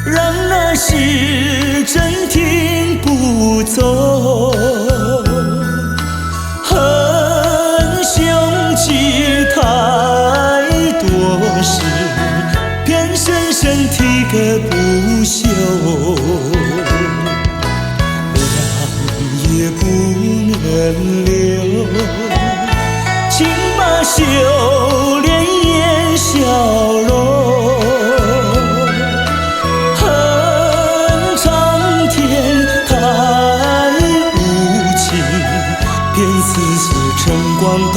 让那时针停不走。恨凶吉太多事，偏深深体个不休。也不能留，请把修炼眼笑容。恨苍天太无情，便丝丝晨光透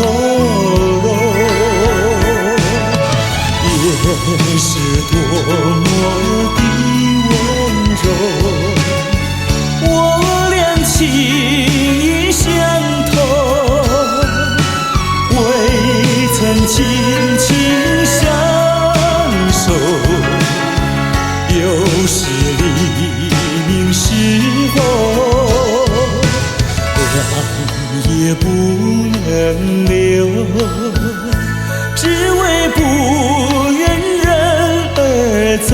融。也是多么的温柔，我俩情意相投，未曾紧紧相守。又是黎明时候，让也不能留，只为不愿人而走。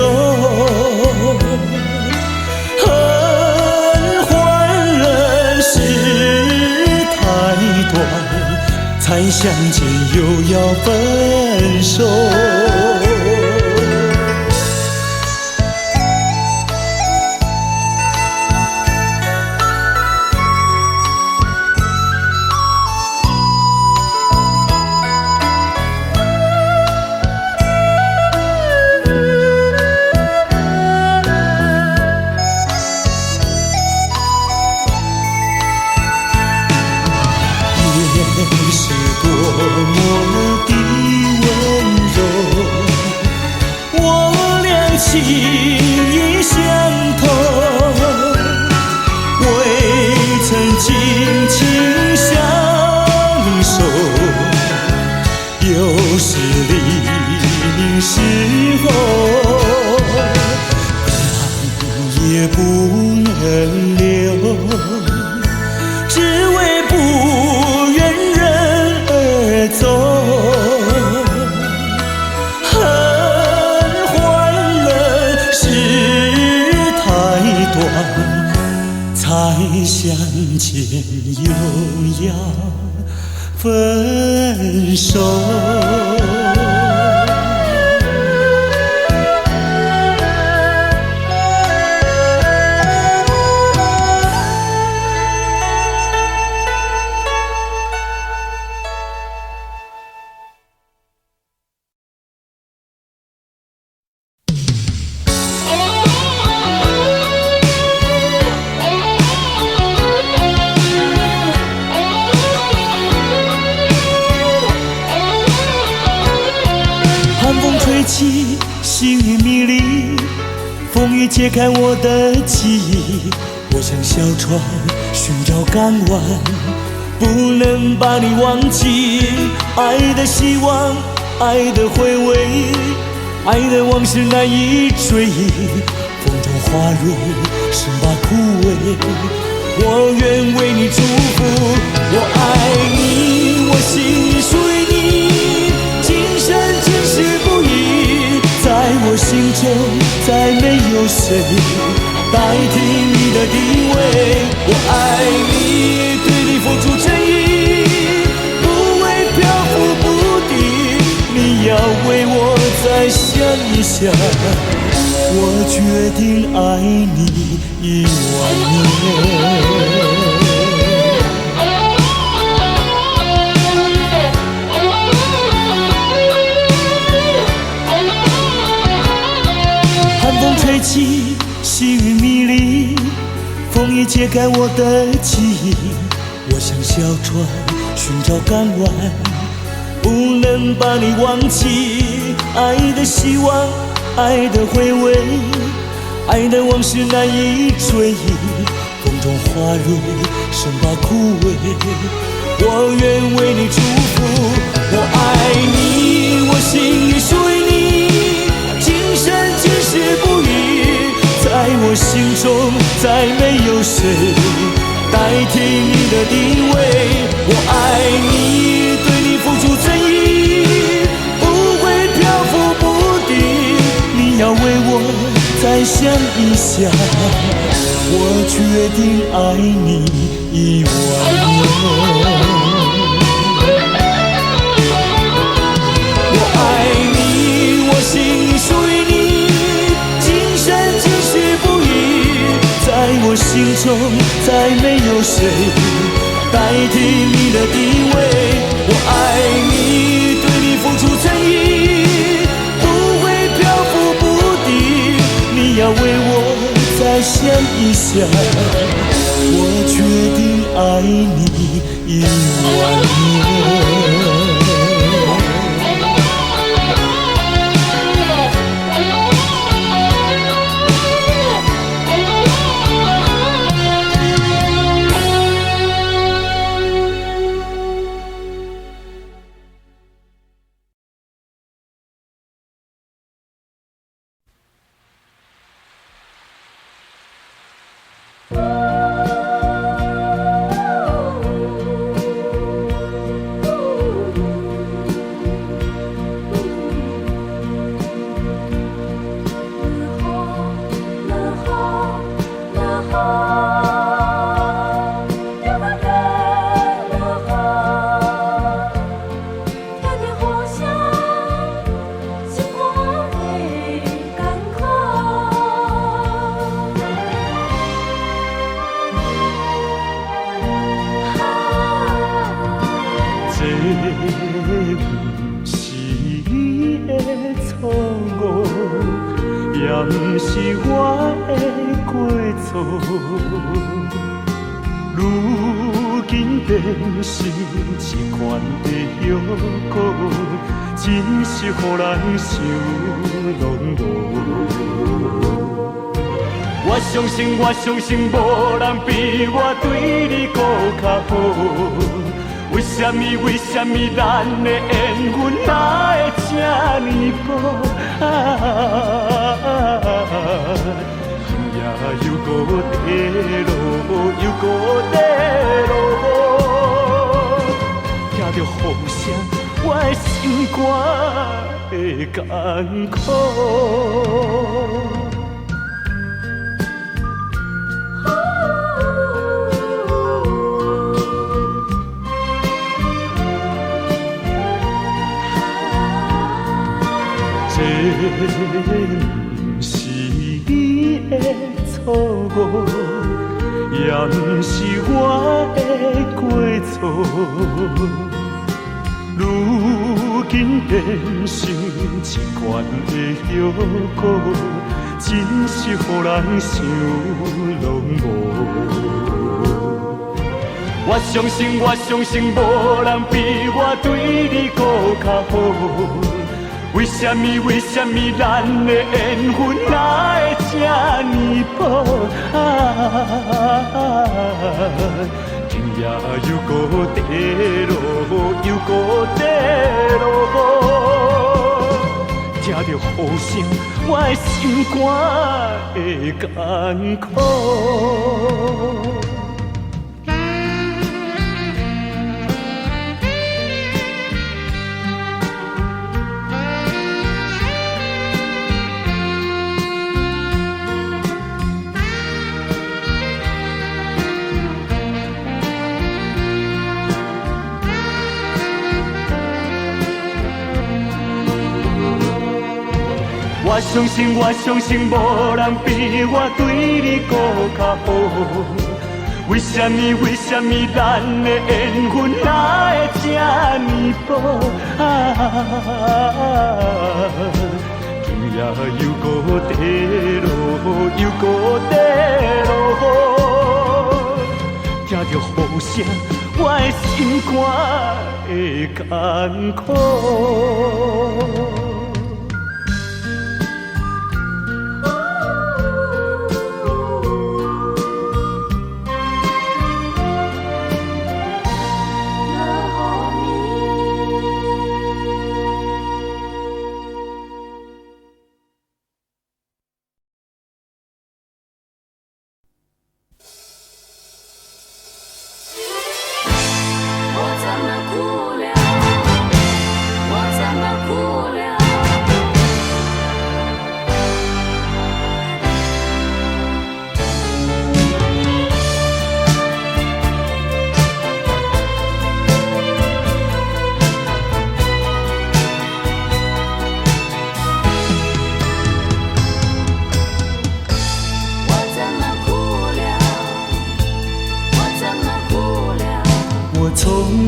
才相见又要分手。是多么的温柔，我俩情意相投，未曾紧紧相守。又是黎明时候，让也不能留，只为不走。恨欢乐事太短，才相见又要分手。起，细雨迷离，风雨揭开我的记忆。我像小船寻找港湾，不能把你忘记。爱的希望，爱的回味，爱的往事难以追忆。风中花蕊生把枯萎，我愿为你祝福。我爱你，我心里属于你，今生今世不移。在我心中再没有谁代替你的地位。我爱你，对你付出真意，不会漂浮不定。你要为我再想一想，我决定爱你10000年。吹起，细雨迷离，风也揭开我的记忆。我像小船寻找港湾，不能把你忘记。爱的希望，爱的回味，爱的往事难以追忆。风中花蕊生把枯萎，我愿为你祝福。我爱你，我心里属于你，今生今世不移。在我心中再没有谁代替你的地位。我爱你，对你付出真意，不会漂浮不定。你你要为我再想一想，我决定爱你10000年。我爱你，我心属于你，今生今世不移。在我心中，再没有谁代替你的地位。我爱你，对你付出诚意，不会漂浮不定。你要为我再想一想，我决定爱你10000年。我相信无人比我对你搁较好。为什么咱的缘分来会这呢薄？今夜又搁地落，又搁地落，听着雨声，我的心肝会艰苦。不是你的错误，也不是我的过错。如今变成一罐的药膏，真是予人想拢无。我相信无人比我对你搁较好。为什么咱的缘分来会这呢薄？今夜又搁地落，又搁地落，听着雨声，我的心肝会艰苦。我相信无人比我对你搁较好。为什么咱的缘分来会这呢薄？今夜又搁地落，又搁地落，听着雨声，我的心肝会艰苦。我怎么哭了？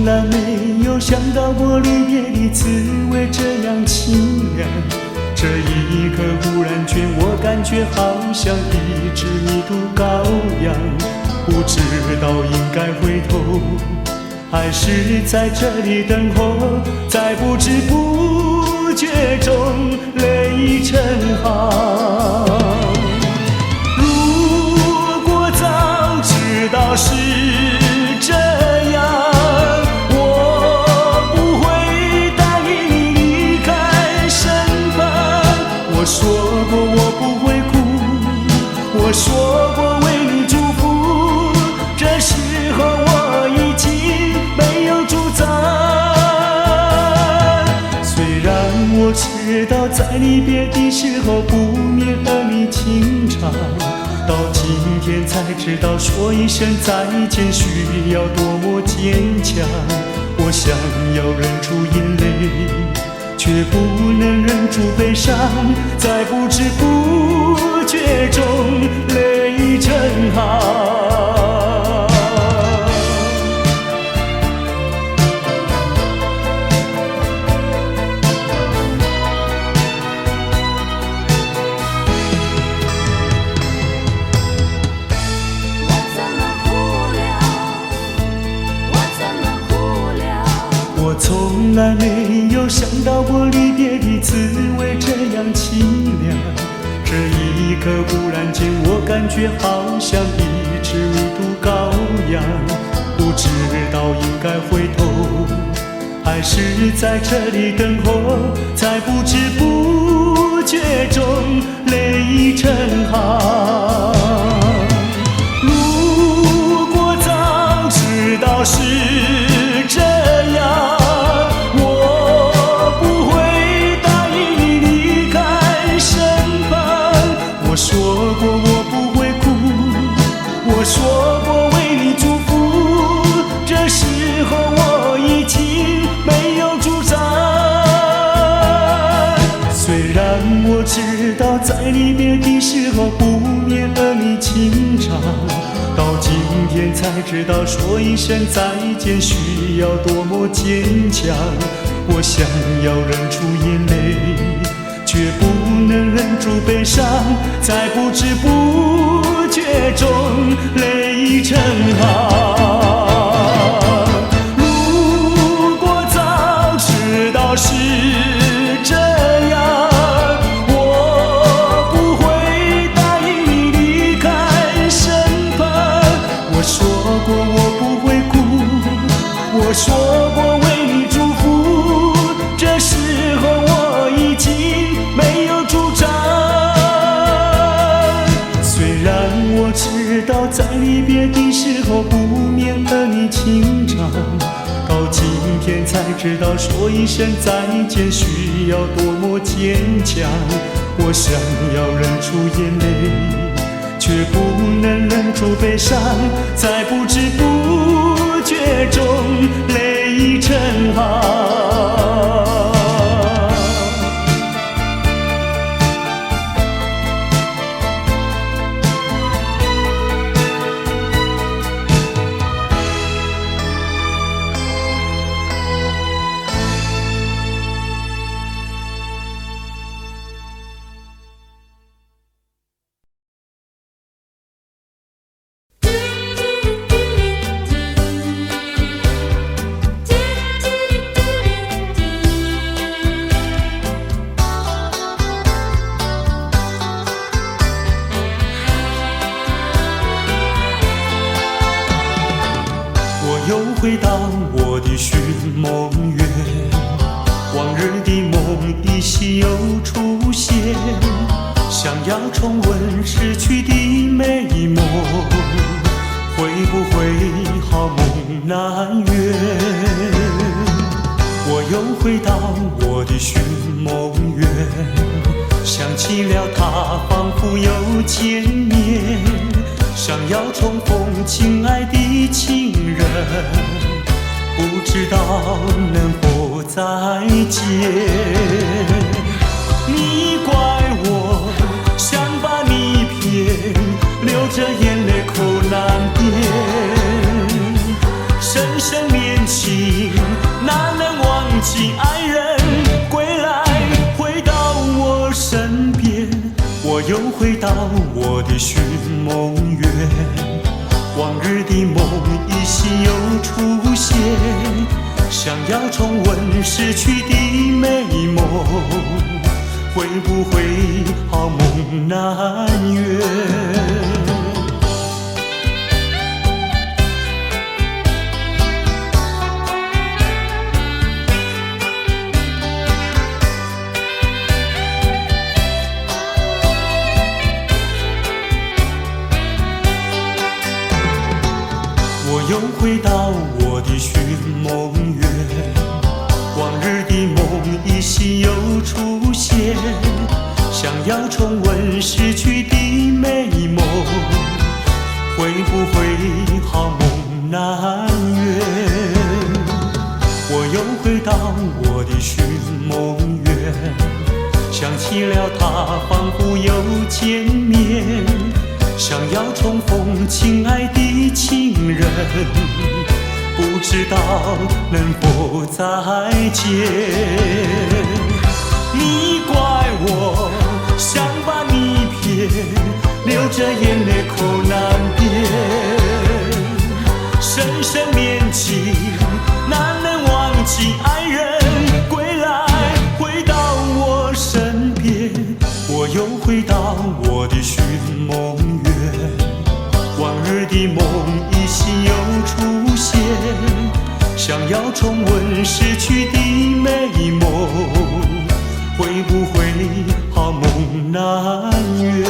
来没有想到过离别的滋味这样清凉。这一刻忽然间，我感觉好像一只迷途羔羊，不知道应该回头，还是在这里等候，在不知不觉中泪成行。如果早知道是这样，我不会答应你离开身旁。我说过我不会哭，我说过为你祝福，这时候我已经没有主张。虽然我知道在离别的时候不免儿女情长，到今天才知道说一声再见需要多么坚强。我想要忍住眼泪，却不能忍住悲伤，在不知不觉中泪成行。我从来没有想到过离别的滋味这样凄凉。这一刻忽然间，我感觉好像一只迷途羔羊，不知道应该回头，还是在这里等候，在不知不觉中泪成行。如果早知道是这样，我不会答应你离开身旁。我说过我不会哭，我说过为你祝福，这时候我已经没有主张。虽然我知道在离别的时候不免儿女情长，到今天才知道说一声再见需要多么坚强。我想要忍住眼泪，却不能忍住悲伤，在不知不觉中泪成行。如果早知道是这样，我不会答应你离开身旁。我说过我不会哭，我说过为你祝福，这时候我已经没有主张。虽然我知道在离别的时候不免儿女情长，到今天才知道说一声再见需要多么坚强。我想要忍住眼泪，却不能忍住悲伤，在不知不觉中泪成行。又回到我的寻梦园，往日的梦依稀又出现，想要重温逝去的美梦，会不会好梦难圆？我又回到我的寻梦园，想起了他仿佛又见面，想要重逢亲爱的情人，不知道能否再见。你怪我想把你骗，流着眼泪口难辩，深深恋情又回到我的寻梦园，往日的梦依稀又出现，想要重温逝去的美梦，会不会好梦难圆？我又回到我的寻梦园，往日的梦依稀又出现，想要重温逝去的美梦，会不会好梦难圆？我又回到我的寻梦园，想起了他仿佛又见面，想要重逢亲爱的情人，不知道能否再见。你怪我想把你骗，流着眼泪口难辨，深深恋情难能忘记爱人归来，回到我身边。我又回到我的寻梦园，往日的梦依稀又出现，想要重温逝去的美梦，会不会好梦难圆？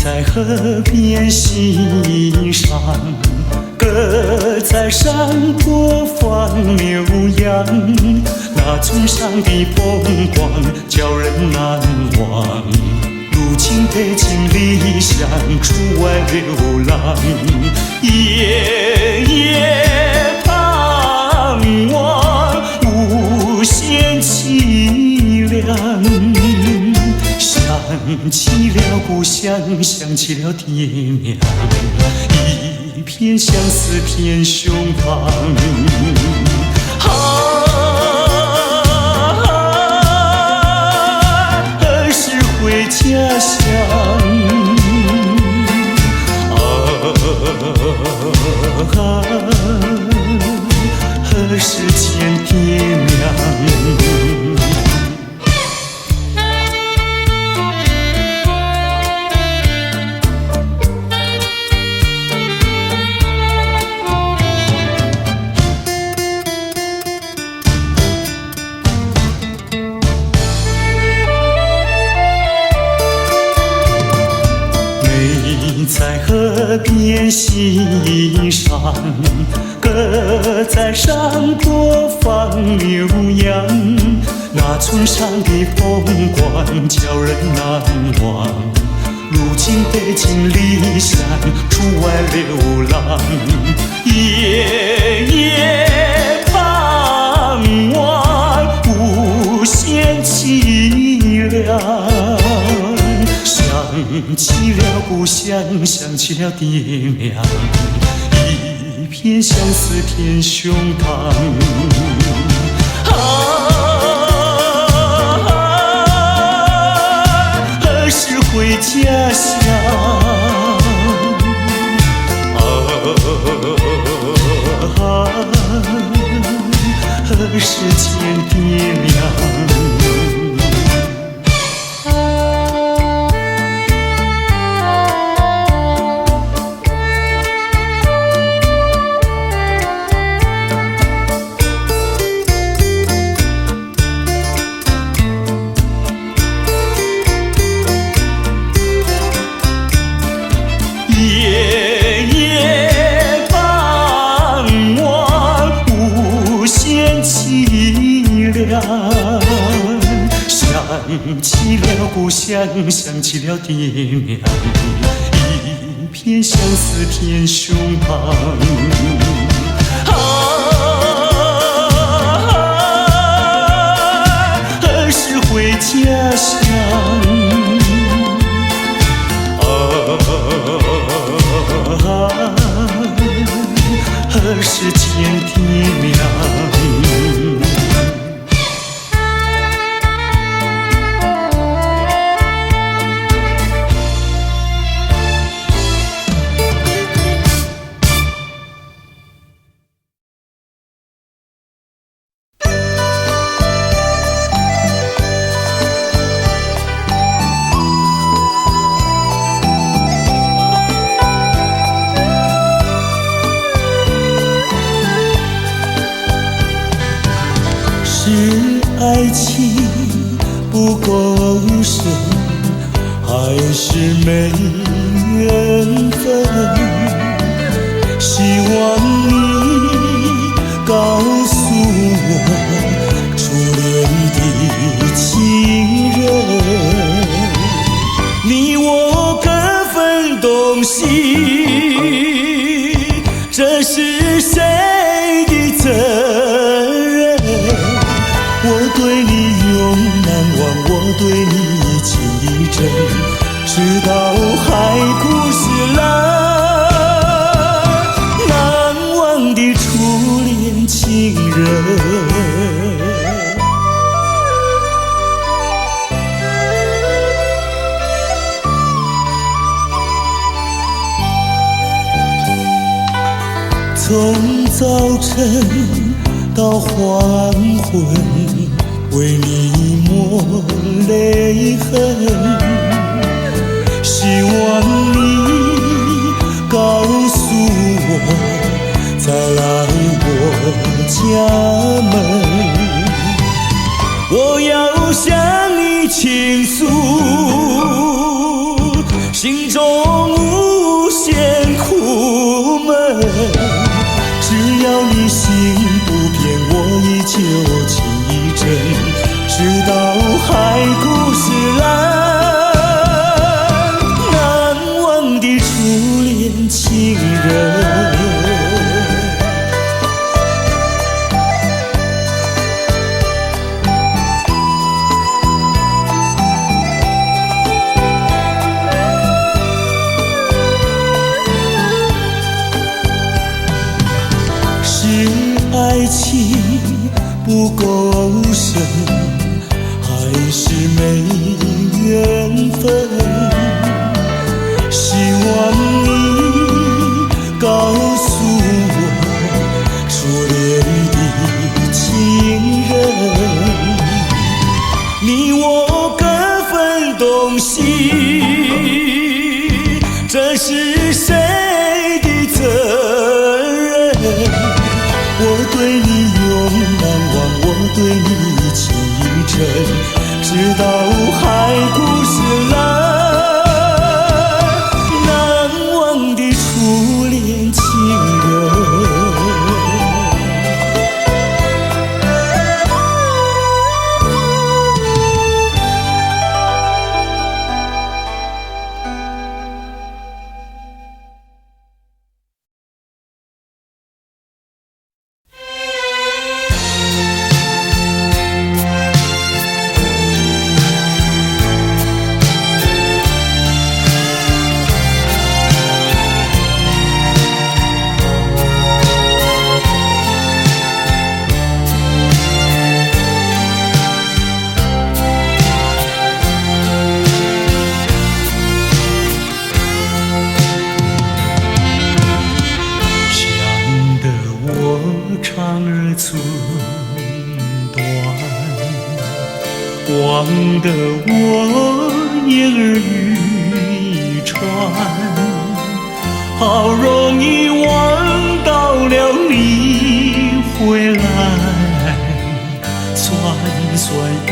在河边欣赏，鸽在山坡放牛羊，那村上的风光叫人难忘。如今背井离乡出外流浪，夜夜盼望无限凄凉。想起了故乡，想起了爹娘，一片相思片胸膛。何时回家乡？何时见爹娘？在河边欣赏，鸽在山坡放牛羊，那村上的风光叫人难忘。如今背井离乡出外流浪，夜夜盼望无限凄凉。想起了故乡，想起了爹娘，一片相思片胸膛。何时回家乡？何时见爹娘？夜夜盼望无限凄想起了故乡，想起了爹娘，一片相思片胸膛。何时回家乡？何时见爹娘？是爱情不够深，还是没缘分？希望你告诉我，初恋的情人，你我各分东西，这是谁的责任？我对你永难忘，我对你情意真，直到海枯石烂，难忘的初恋情人。从早晨到黄昏，为你抹泪痕，希望你告诉我，再来我家门，我要向你倾诉心中无限苦闷，只要你心不变，我依旧情意真，直到海枯石烂，难忘的初恋情人。是爱情不够深，还是没缘分？希望你告诉我，初恋的情人，你我各分东西，这是谁的责任？我对你永难忘，我对你情意真，直到海枯石烂，难忘的初恋情人。忘得我言儿渔船，好容易望到了你回来，算算已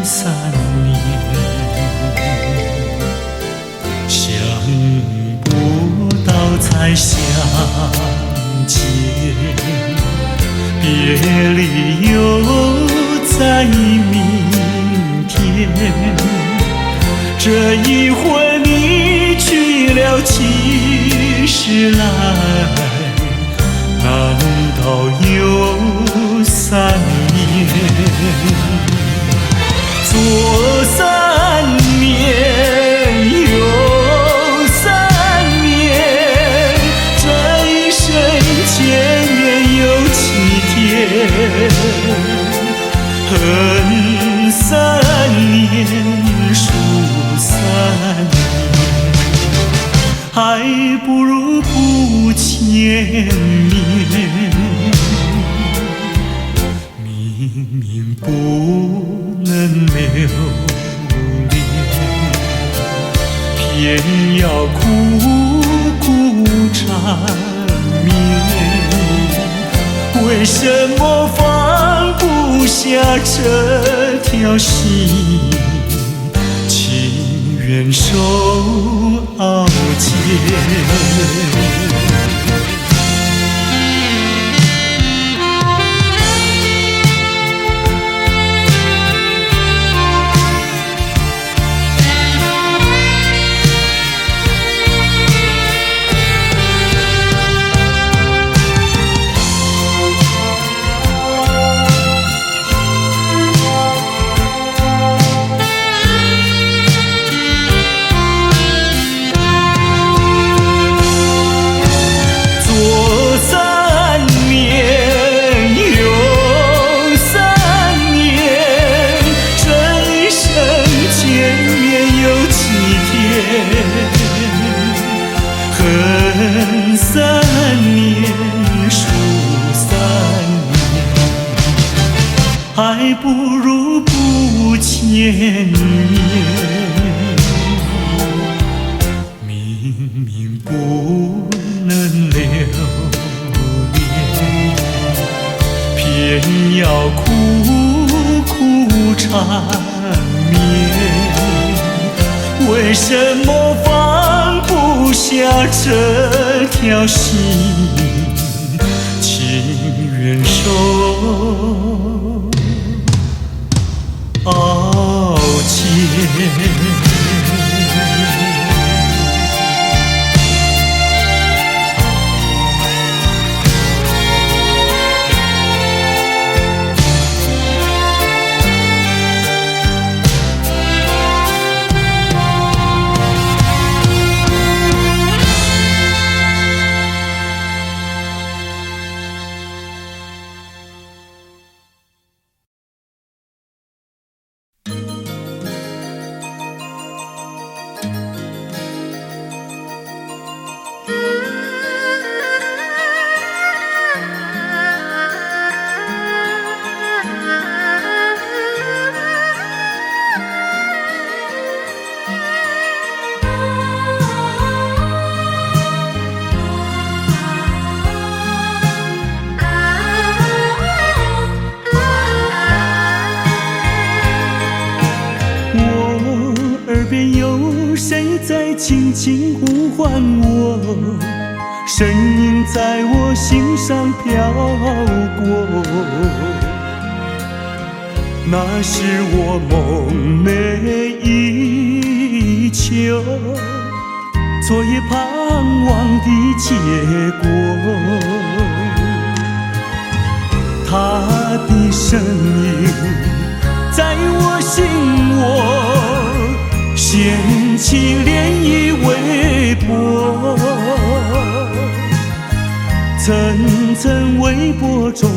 3年，想不到才相见，别离又在明天。这一回你去了70来，难道有3年？左3年，右3年，这一生前面有7天。恨3年，数3年，还不如不见面。明明不能留恋，偏要苦苦缠绵。为什么放不下这条心？情愿受熬煎。恨3年，数3年，还不如不见面。明明不能留恋，偏要苦苦缠绵。为什么放不下这条心？情愿受熬煎。在轻轻呼唤我，声音在我心上飘过。那是我梦寐以求，昨夜盼望的结果。他的声音在我心窝，掀起涟漪微波，层层微波中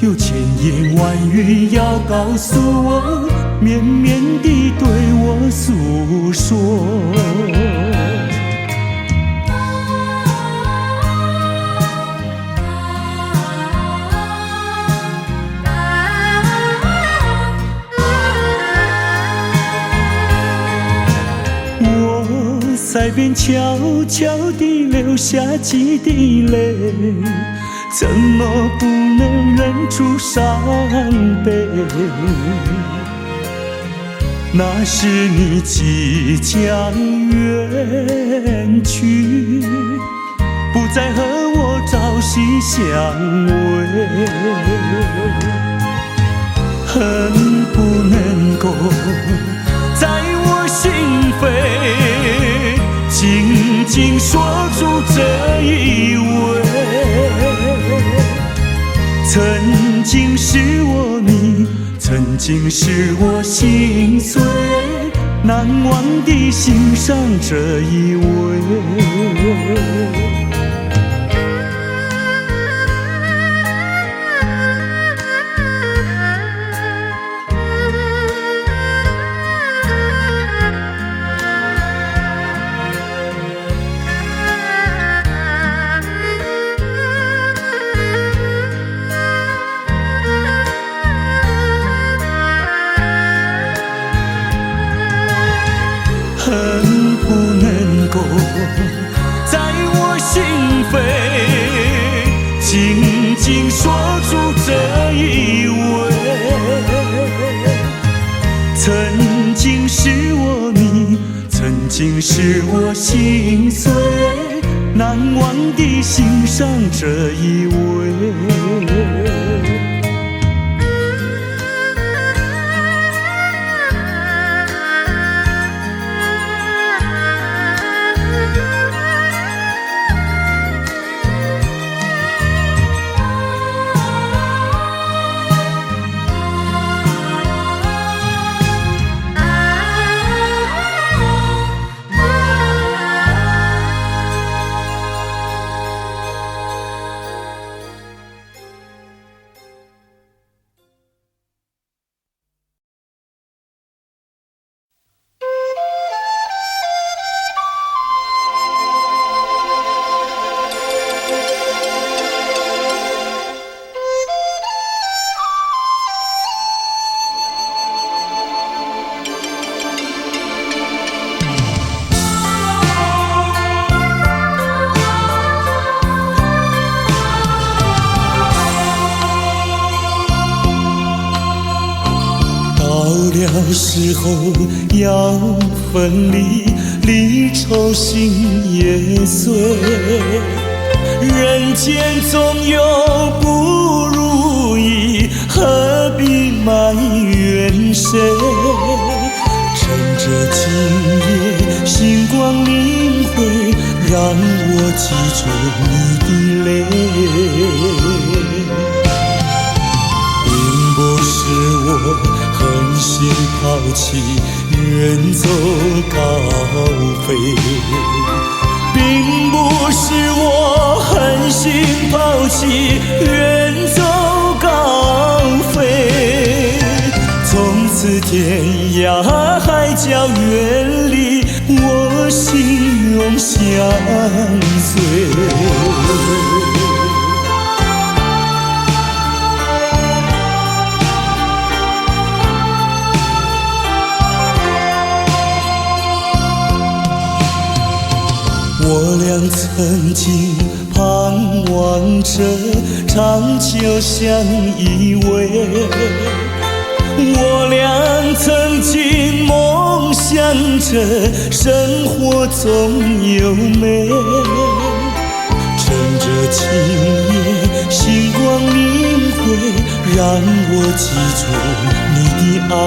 有千言万语要告诉我，绵绵地对我诉说。在边悄悄地流下几滴泪，怎么不能忍住伤悲？那是你即将远去，不再和我朝夕相偎。恨在我心扉，紧紧锁住这一位。曾经是我你，曾经是我心碎，难忘地欣赏这一位。恨不能够在我心扉，紧紧锁住这一位。曾经是我你，曾经是我心碎，难忘地欣赏这一位。到了时候要分离，离愁心也碎。人间总有不如意，何必埋怨谁？趁着今夜星光明辉，让我记住你的泪。并不是我狠心抛弃，远走高飞，并不是我狠心抛弃，远走高飞。从此天涯海角远离，我心永相随。我俩曾经盼望着长久相依偎，我俩曾经梦想着生活总有美。趁着今夜星光明辉，让我记住你的爱。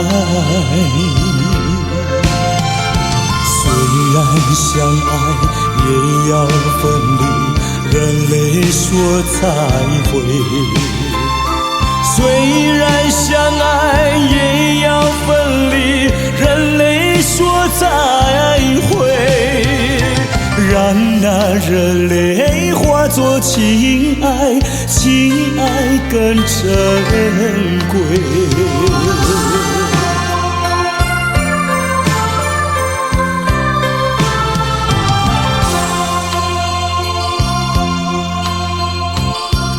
虽然相爱也要分离，人泪说再会。虽然相爱也要分离，人泪说再会。让那热泪化作情爱，情爱更珍贵。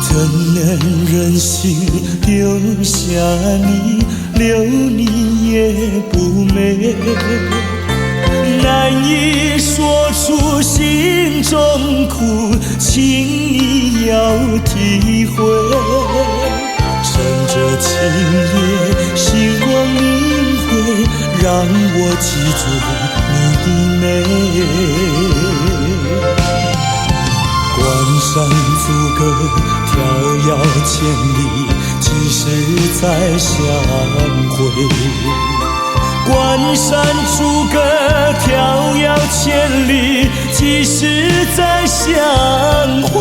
怎能忍心丢下你，留你也不美，难以说出心中苦，请你要体会。趁着今夜星光明辉，让我记住你的美。关山阻隔，迢遥千里，几时再相会？关山楚歌迢遥千里，几时再相会？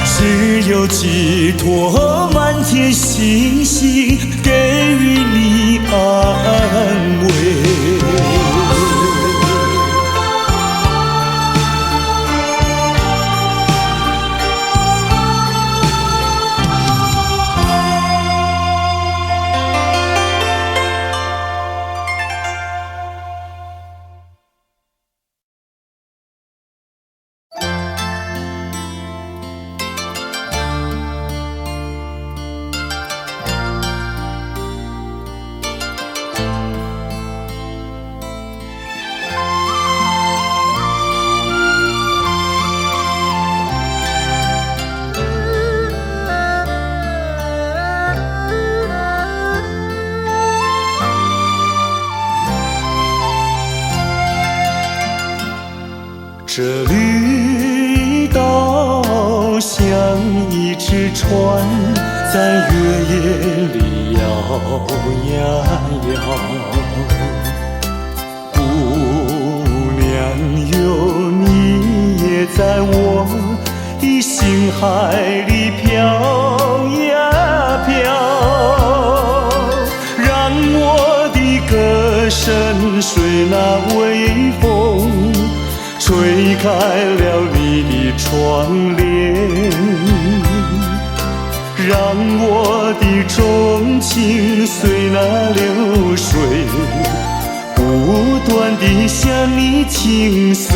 只有寄托满天星星，给予你安慰。这绿岛像一只船，在月夜里摇呀摇。姑娘哟，你也在我的心海里飘呀飘，让我的歌声随那微风吹开了你的窗帘，让我的钟情随那流水不断地向你倾诉。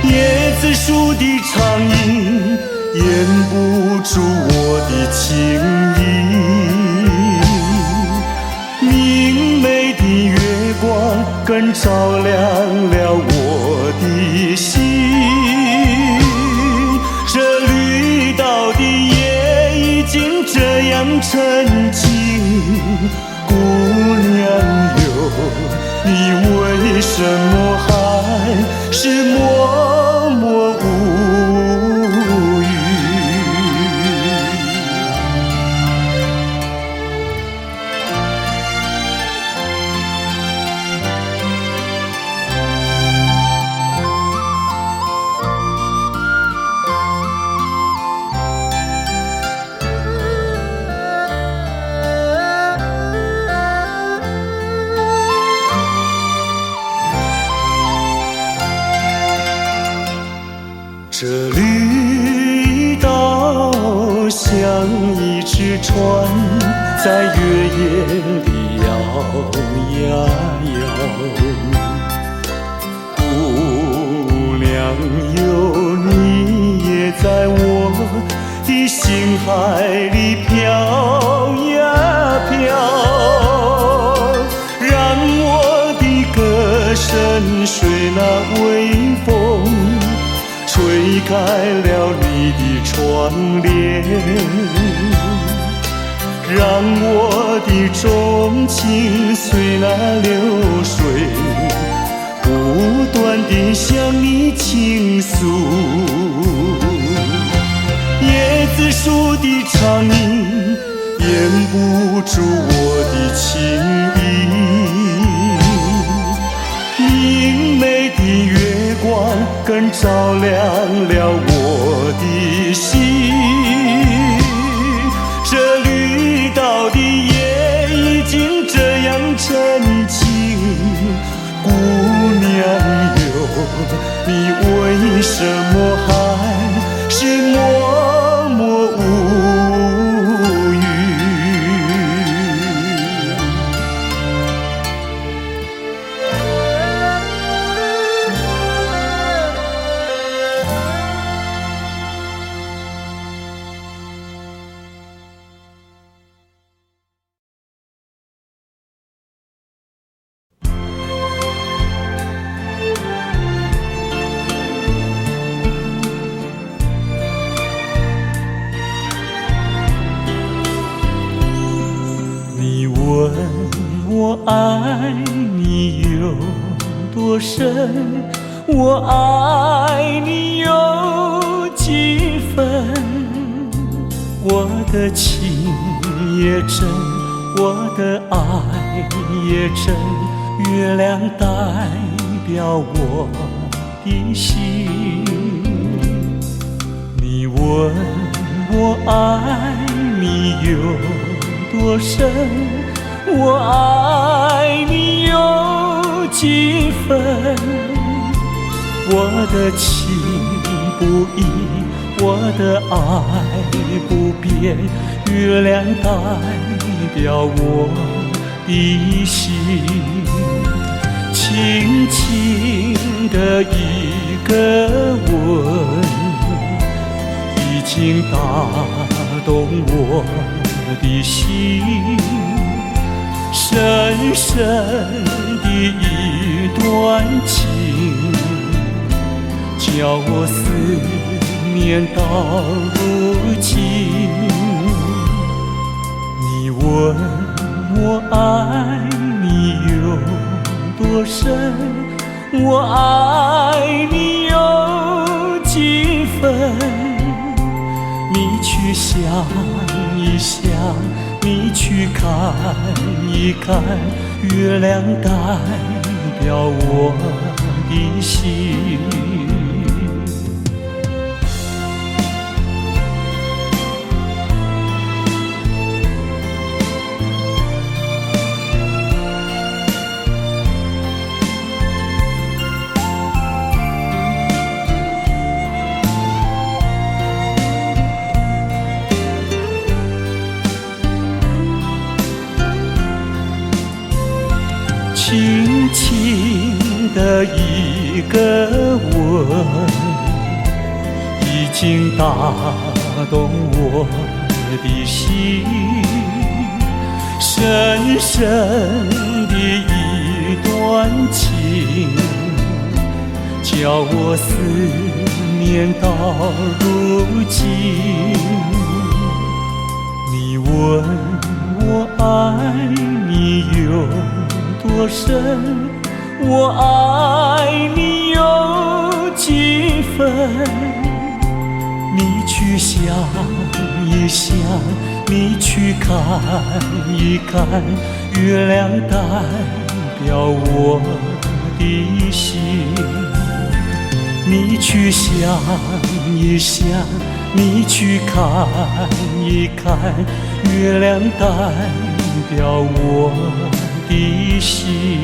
椰子树的长影掩不住我的情意，明媚的月光更照亮了我的心。这绿岛的夜已经这样沉静，姑娘哟，你为什么还是默默无语？这绿岛像一只船，在月夜里摇呀摇。姑娘哟，你也在我的心海里飘呀飘，让我的歌声随那微风吹开了你的窗帘，让我的钟情随那流水不断地向你倾诉。椰子树的长影掩不住我的情意，明媚的月光更照亮了我的心。这绿岛的夜已经这样沉静，姑娘哟，你为什么还是默默无语？我爱你有多深，我爱你有几分，我的情也真，我的爱也真，月亮代表我的心。你问我爱你有多深，我爱你有几分？我的情不移，我的爱不变，月亮代表我的心。轻轻的一个吻，已经打动我的心。深深的一段情，叫我思念到如今。你问我爱你有多深，我爱你有几分？你去想一想，你去看一看，月亮代表我的心。轻轻的一个吻，已经打动我的心。深深的一段情，叫我思念到如今。你问我爱你有多深，我爱你有几分？你去想一想，你去看一看，月亮代表我的心。你去想一想，你去看一看，月亮代表我的心。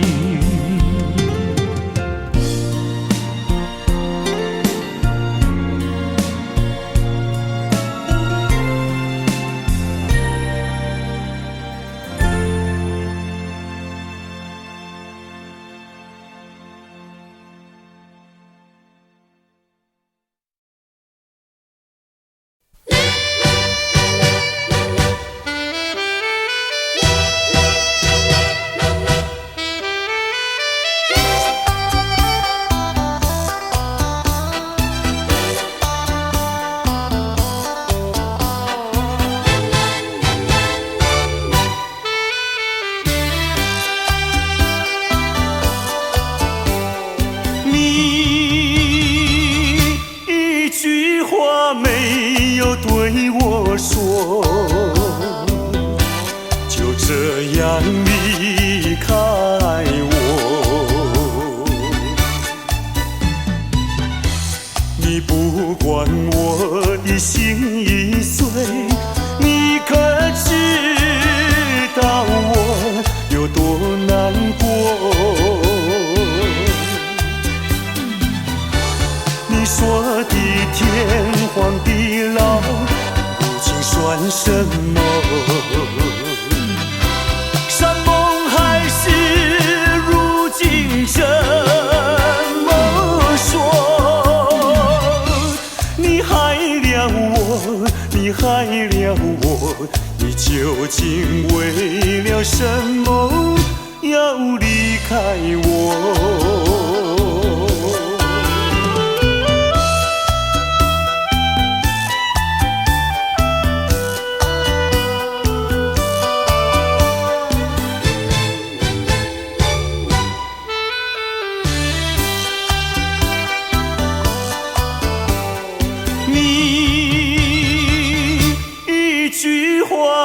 没有对我说，就这样离开我。你不管我的心已碎，你可知道我有多难过？你说的天荒地老，如今算什么？山盟海誓，如今怎么说？你害了我，你害了我，你究竟为了什么要离开我？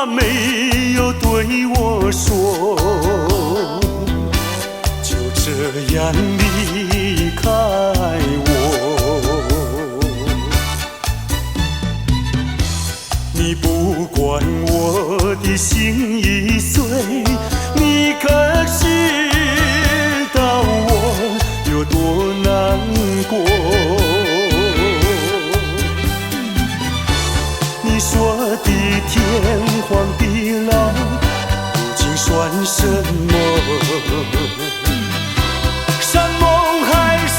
没有对对我说，就这样离开我。你不管我的心已碎，你可知道我有多难过？你说的天荒地老，如今算什么？山盟海誓，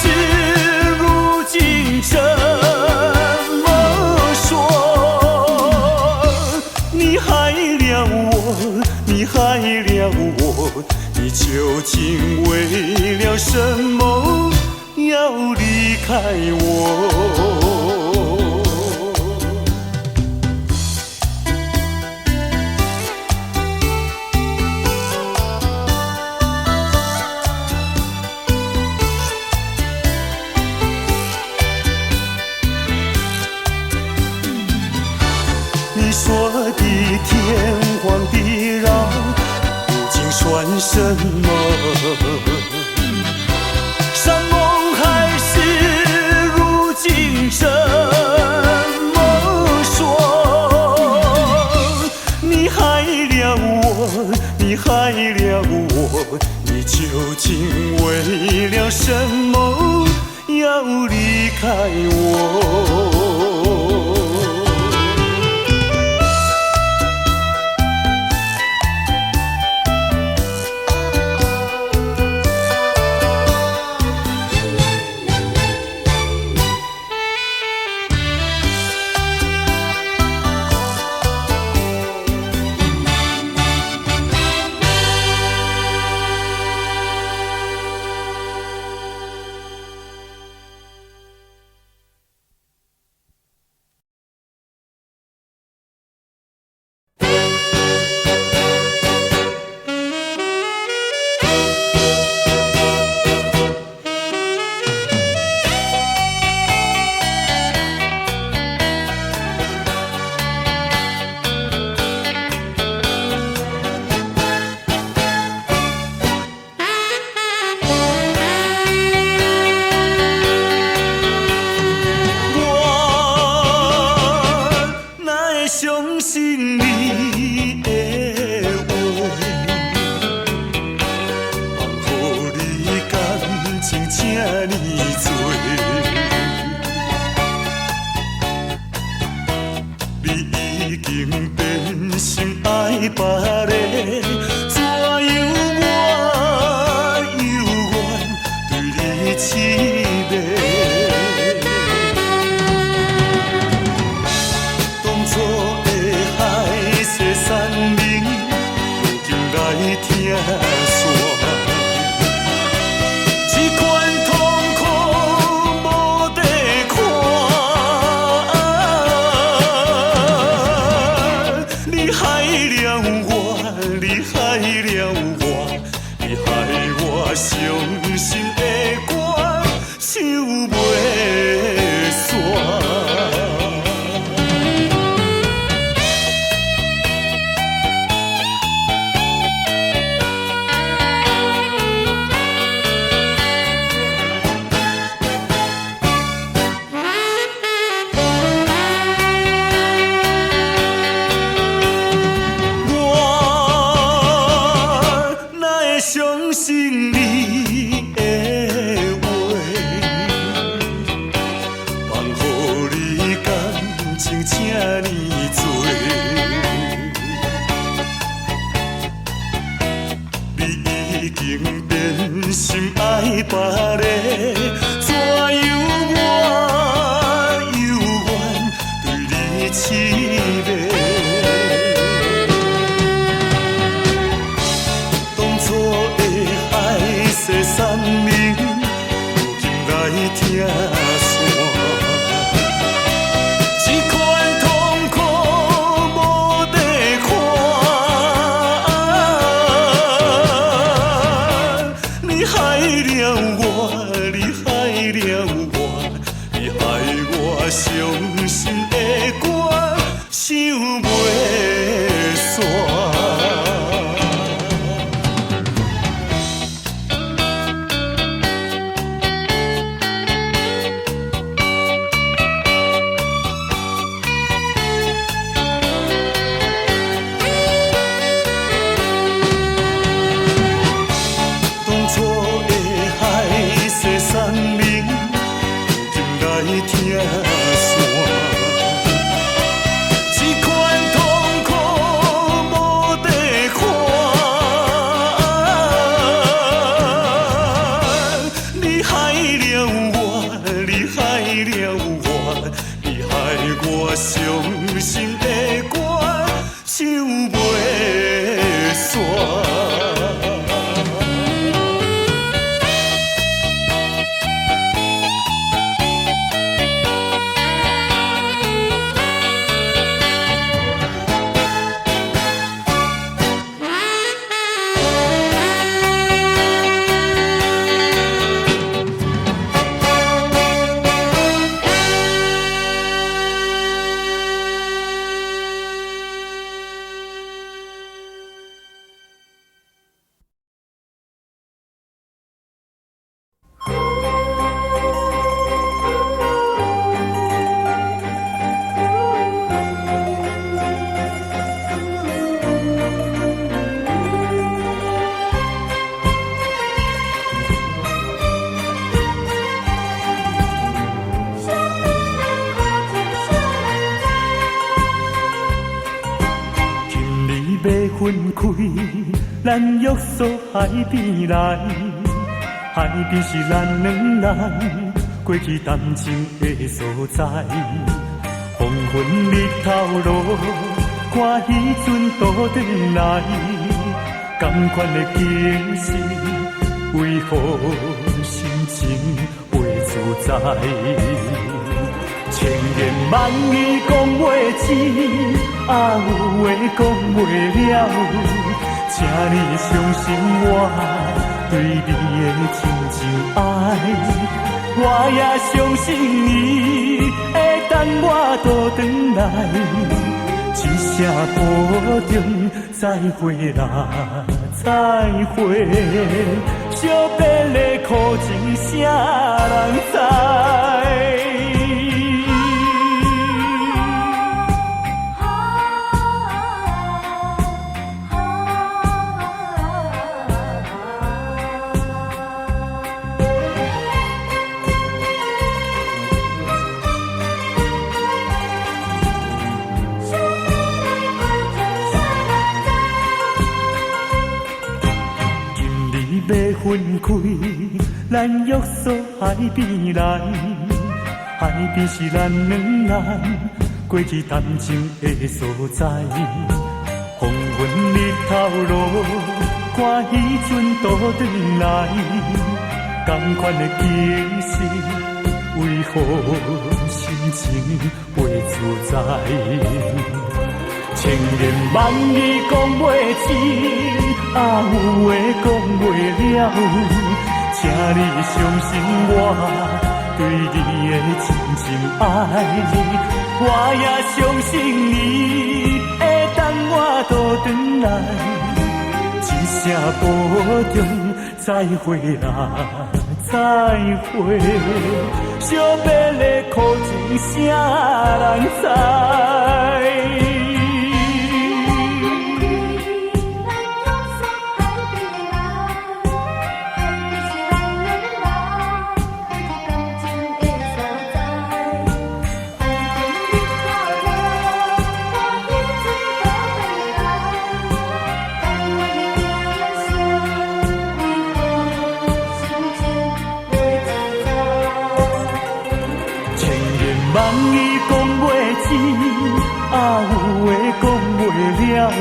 如今怎么说？你害了我，你害了我，你究竟为了什么要离开我？你说的天荒地老，如今算什么？山盟海誓，如今怎么说？你害了我，你害了我，你究竟为了什么要离开我？线。分开，咱约束海边来，海边是咱两人过去谈情的所在。黄昏日头落，看彼阵倒转来，同款的景色，为何心情袂自在？千言万语讲袂尽，啊有话讲袂了，请你相信我对你的真情爱，我也相信你会等我倒转来，一声保重，再会啦，再会，惜别的苦情啥人知？要分开，咱约束海边来，海边是咱两人过去谈情的所在。黄昏日头落，看彼阵倒转来，同款的景色，为何心情袂自在？千言万语讲袂尽，啊有话讲袂了，请你相信我对你的真情爱，我也相信你会等我倒转来，一声保重，再会啦，再会，惜别的苦情啥人知？万语讲袂尽，啊有话讲袂了，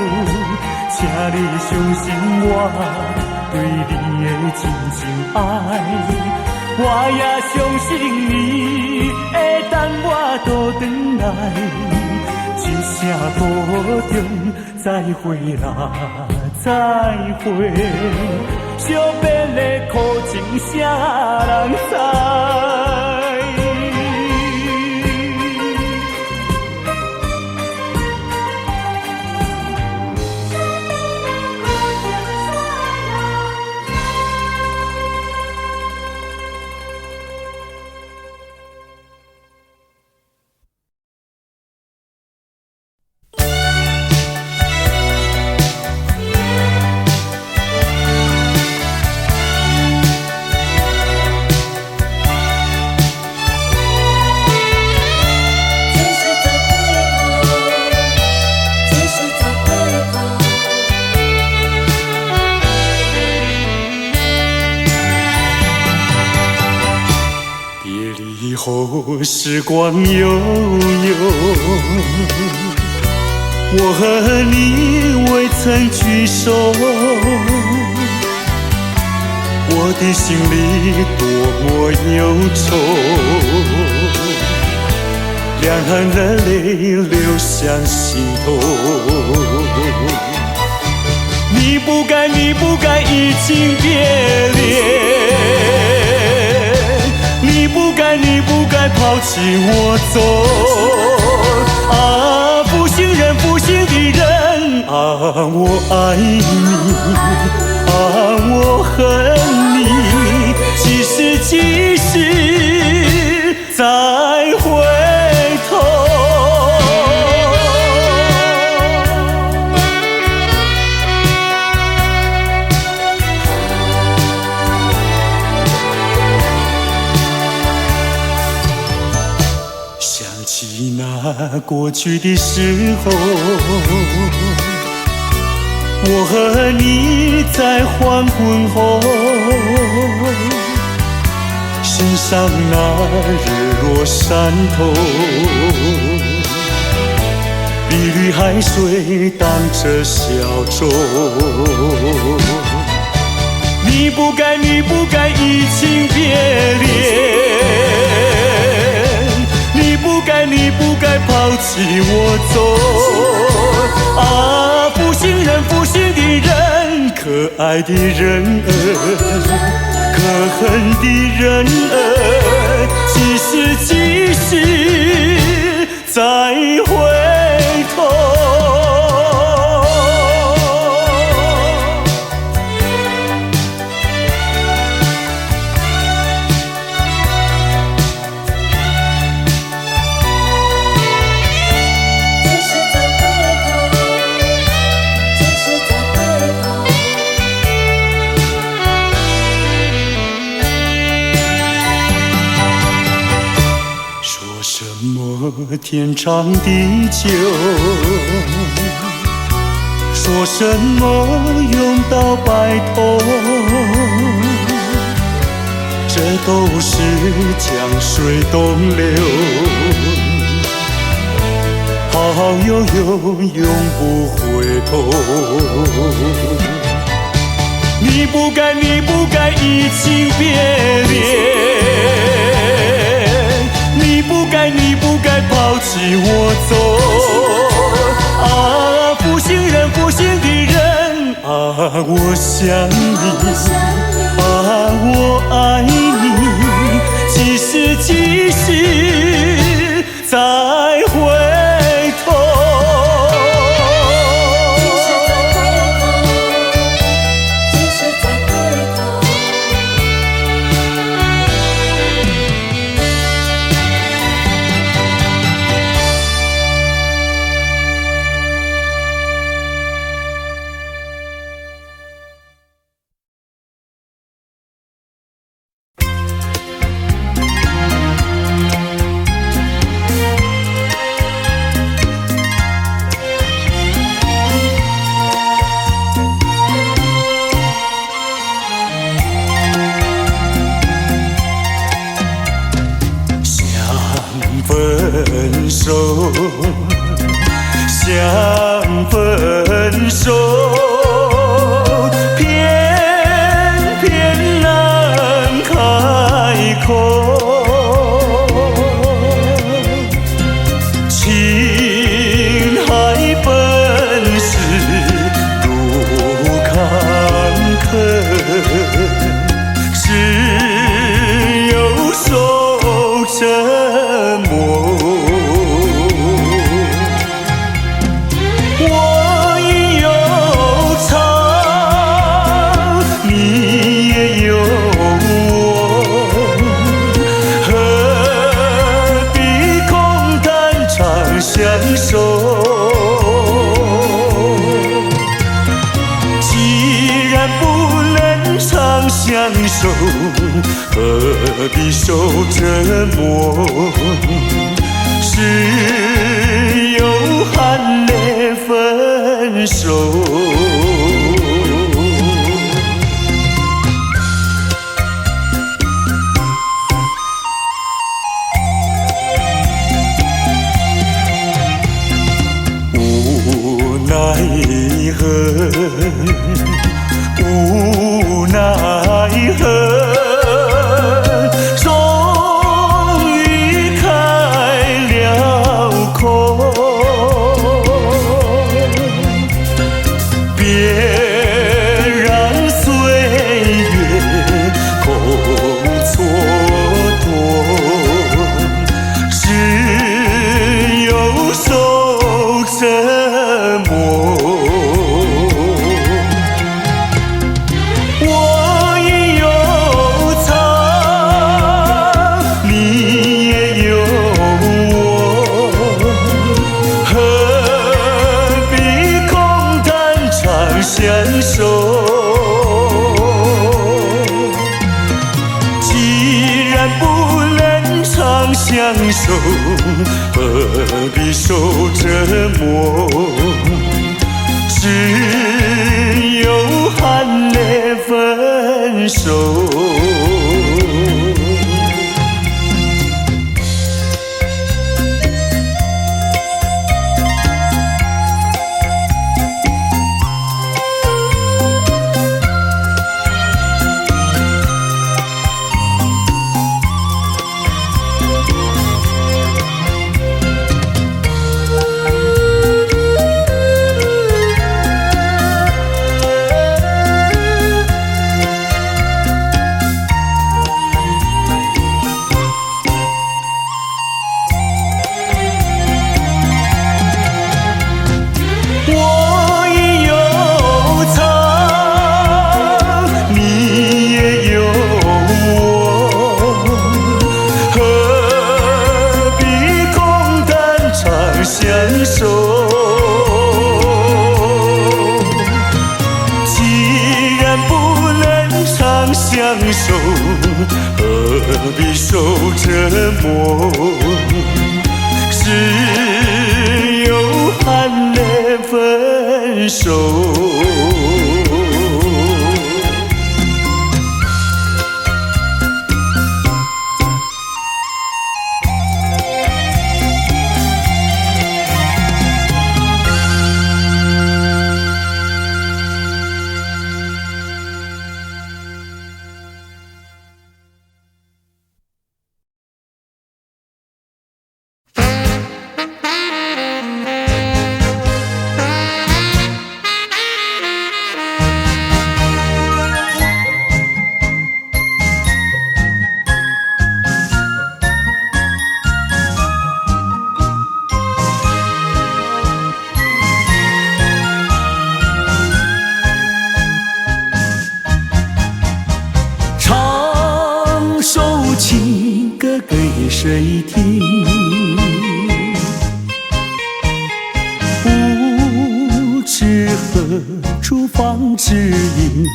请你相信我对你的真情爱，我也相信你会等我倒转来，一声保重，再会啦，再会，惜别的苦情啥人知？时光悠悠，我和你未曾聚首，我的心里多么忧愁，两行的泪流向心头。你不该，你不该移情别恋，你不该，你不该抛弃我走。啊，负心人，负心的人啊，我爱你，啊，我恨你，几时几时再回头？想起那过去的时候，我和你在黄昏后，欣赏那日落山头，碧绿海水荡着小舟。你不该，你不该移情别恋，你不该，你不该抛弃我走。啊，负心人，负心的人，可爱的人儿，可恨的人儿，几时几时再回头？天长地久，说什么永到白头，这都是江水东流，好悠悠永不回头。你不该，你不该移情别恋，你不该，你不该抛弃我走。啊，负心人，负心的人啊，我想你，啊，我爱你，几时几时再回头？想分手，偏偏难开口。情海本是路坎坷，只有受折磨。相守，既然不能长相守，何必受折磨？只有含泪分手。无无奈何，终于开了口。别让岁月空蹉跎，只有受折磨。我也有藏，你也有我，何必空谈长相守？既然不能长相守，何必受折磨？只有含泪分手。我也有藏，你也有我，何必空谈长相守？既然不能长相守，何必受折磨？只有含泪分手。唱首情歌给谁听？不知何处放知音。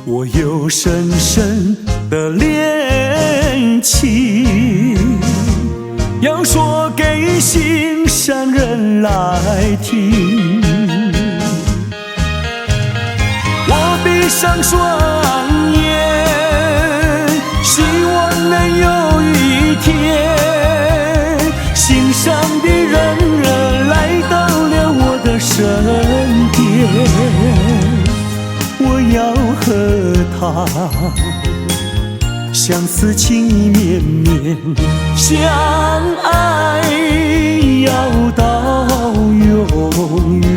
我有深深的恋情，要说给心上人来听。我闭上双眼，希望能有一天，心上的人来到了我的身边。我要和他相思情意绵绵，相爱要到永远。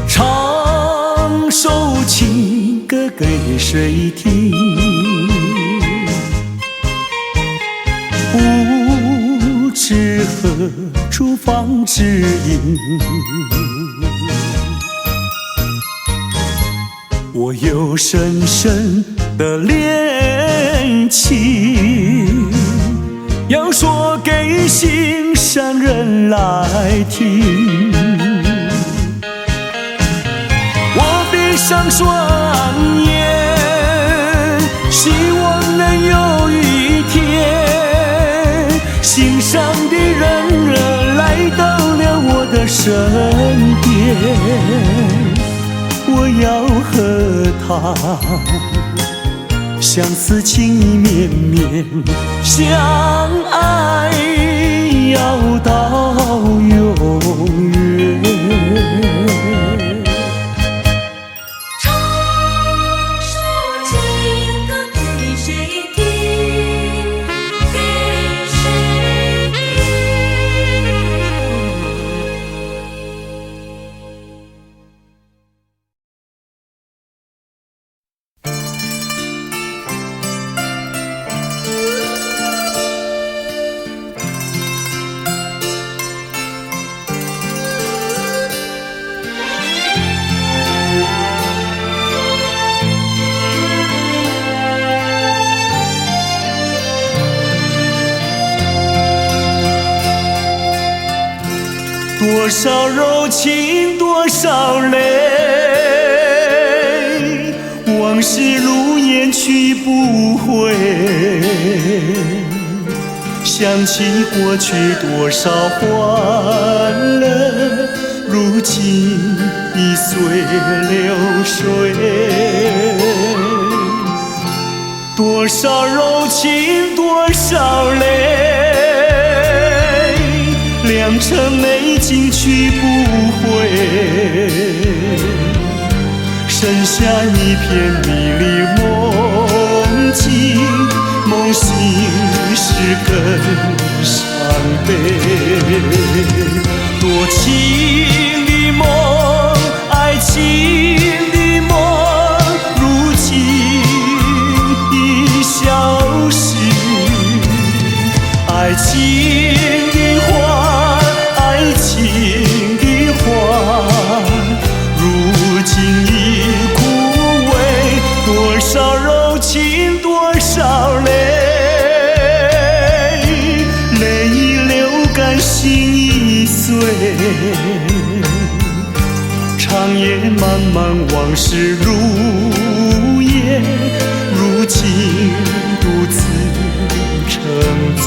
唱首情歌给谁听？不知何处放知音。我有深深的恋情，要说给心上人来听。我闭上双眼，希望能有一天，身边，我要和他相思情意绵绵，相爱要到永远。多少柔情多少泪，往事如烟去不回。想起过去多少欢乐，如今已随流水。多少柔情多少泪，良辰美景去不回，剩下一片迷离梦境，梦醒时更伤悲。多情的梦，爱情的梦，如今已消失。爱情的花，爱情的花，如今已枯萎。多少柔情多少泪，泪已流干心已碎。长夜漫漫往事如烟，如今独自沉醉。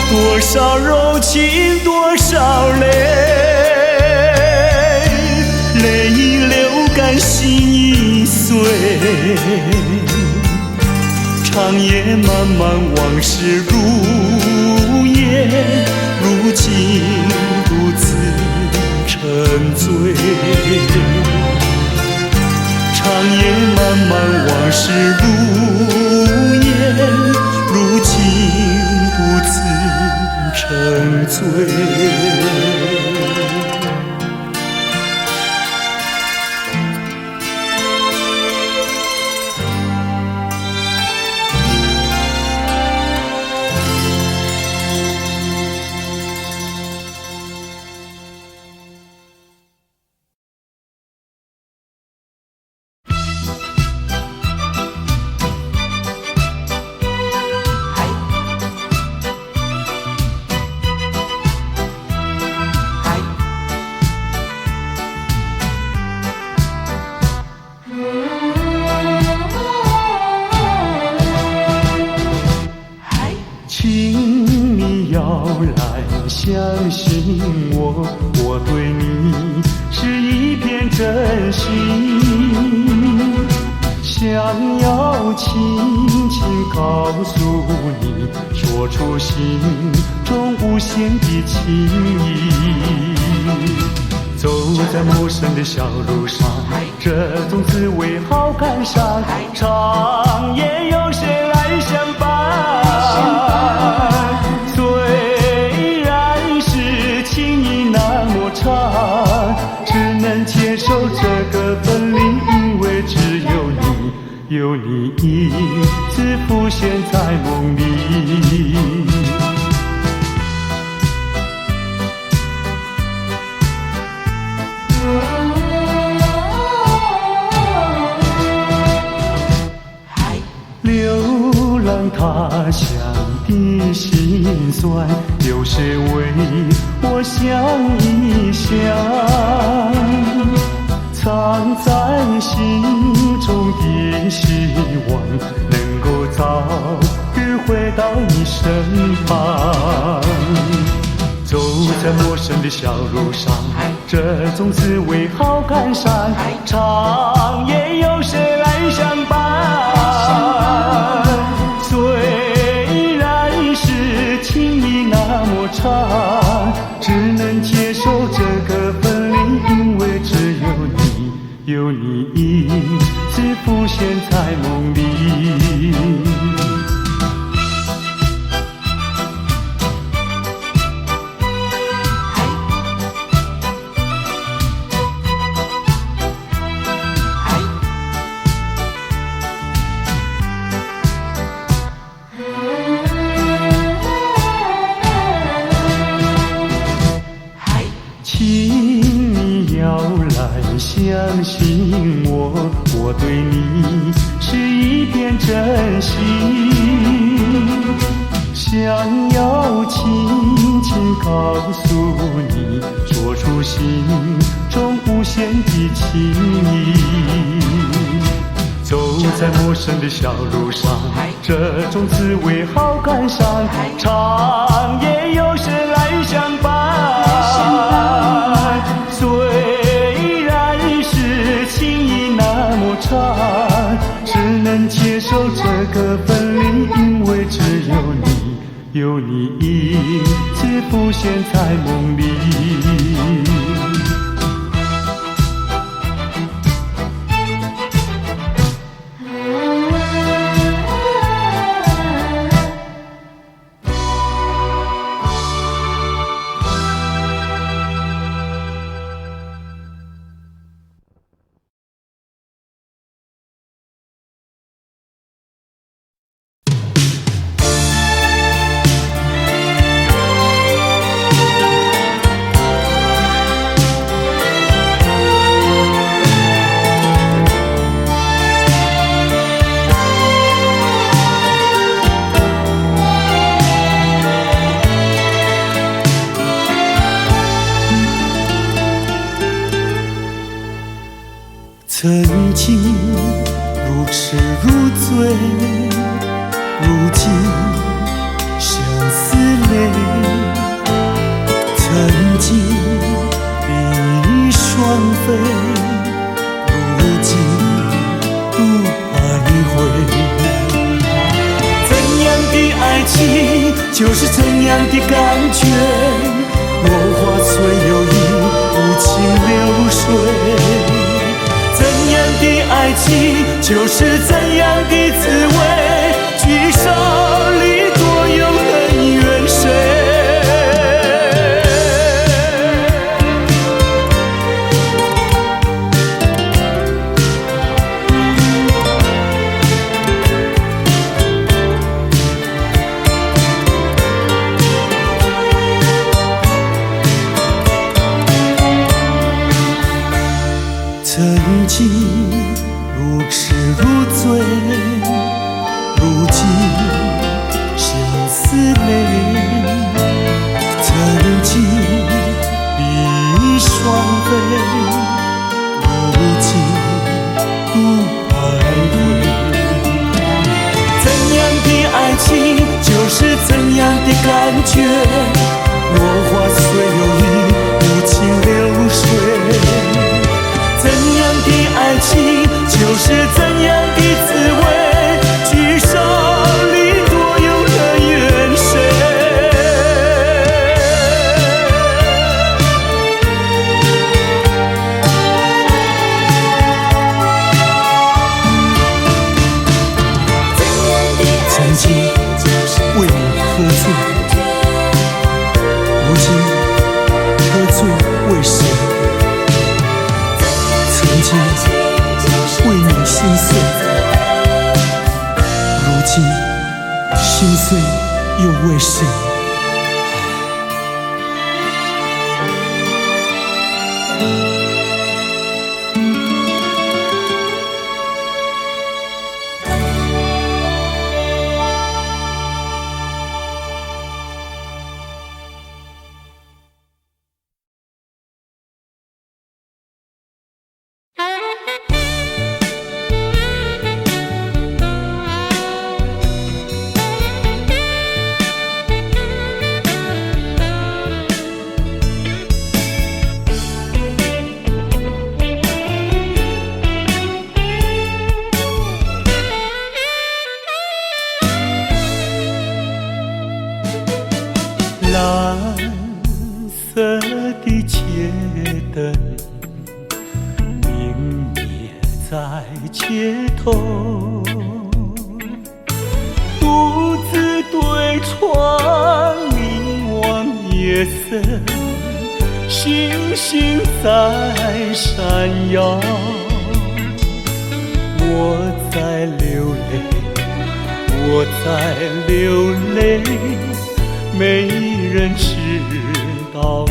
多少柔情多少泪，泪已流干心已碎。长夜漫漫往事如烟，如今独自沉醉。长夜漫漫往事如烟，如今独自沉醉。相信我，我对你是一片真心，想要轻轻告诉你，说出心中无限的情意。走在陌生的小路上，这种滋味好感伤，长夜有谁来相伴？虽然是情意那么长，有你影子浮现在梦里。流浪他乡的辛酸，有谁为我想一想？藏在心中的希望，能够早日回到你身旁。走在陌生的小路上，这种滋味好感伤。长夜有谁来相伴？虽然是情意那么长，只能接受这个分离，因为只有你，有你影子浮现在梦里。相信我，我对你是一片真心，想要轻轻告诉你，说出心中无限的情意。走在陌生的小路上，这种滋味好感伤。长夜有谁来相伴？只能接受这个分离，因为只有你，有你影子浮现在梦里。曾经如痴如醉，如今相思泪。曾经比翼双飞，如今独徘徊。怎样的爱情，就是怎样的感觉。落花虽有意，无情流水。怎样的爱情，就是怎样的滋味。聚少离多，有恩怨谁？曾经如痴如醉，如今相思泪。曾经比翼双飞，如今独徘徊。怎样的爱情，就是怎样的感觉。落花虽有意，无情流水。怎样的爱情，就是怎样的滋味。聚少离多，有恩怨谁？曾经为你喝醉，如今喝醉为谁？曾经为你心心，心碎又为谁？蓝色的街灯明灭在街头，独自对窗凝望夜色，星星在闪耀。我在流泪，我在流泪，没人知道我。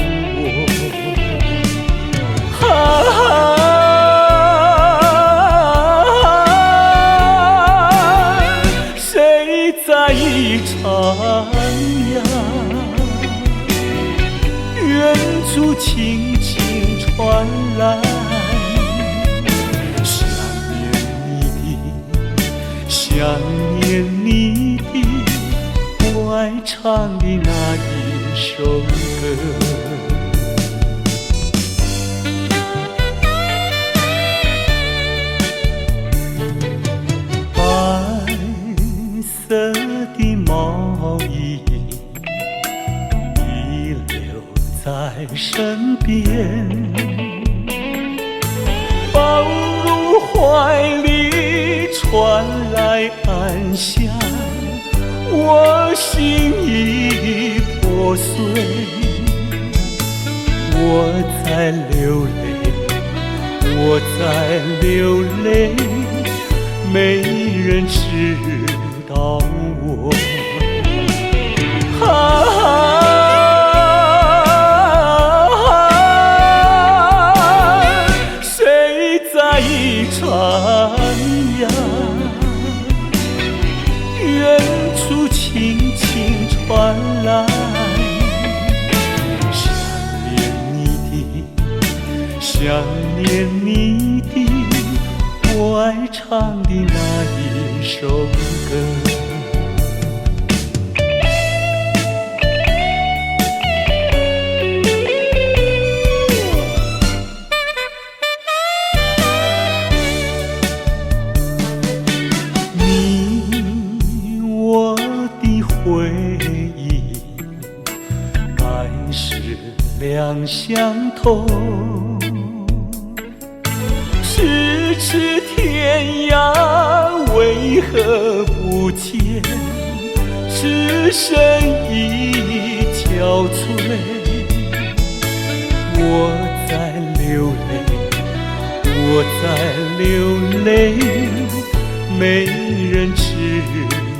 谁在一徜徉？远处轻轻传来，想念你的我爱唱的那一首歌。白色的毛衣遗留在身边，抱入怀里传来安详，我心已破碎，我在流泪，我在流泪，没人知道我。谁在一徜徉？远处轻轻传来，想念你的我爱唱的那一首歌。回忆该是两相同，咫尺天涯为何不见，只身已憔悴。我在流泪，我在流泪，没人知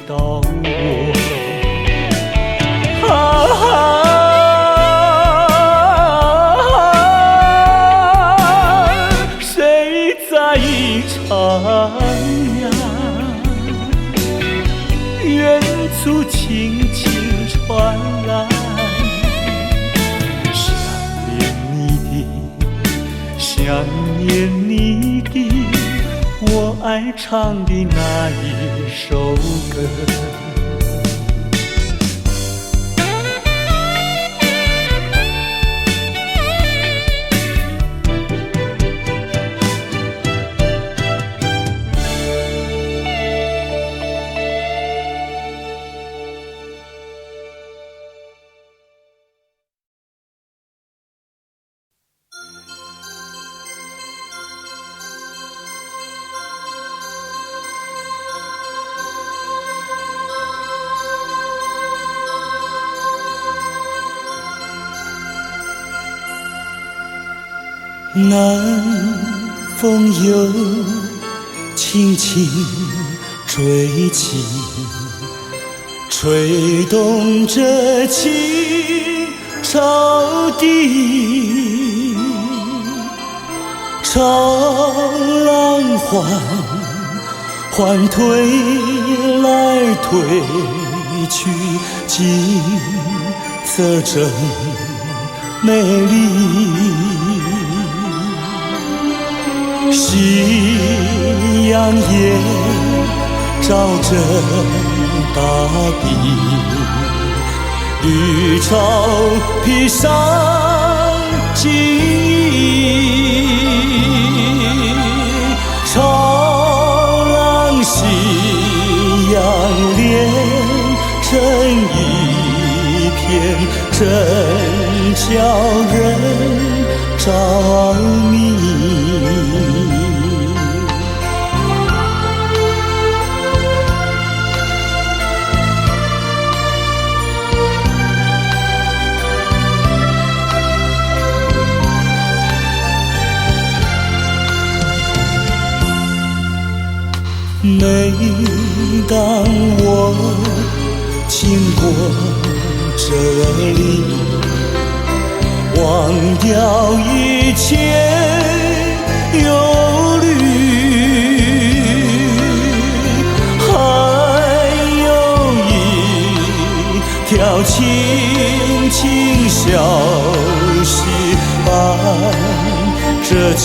道我。谁在一徜徉？远处轻轻传来，想念你的我爱唱的那一首歌。南风又轻轻吹起，吹动着青草地，潮浪缓推来推去，景色真美丽。夕阳也照着大地，绿草披上金衣，潮浪夕阳连成一片，真叫人着迷。每当我经过这里，忘掉一切忧虑，还有一条轻轻小溪伴着青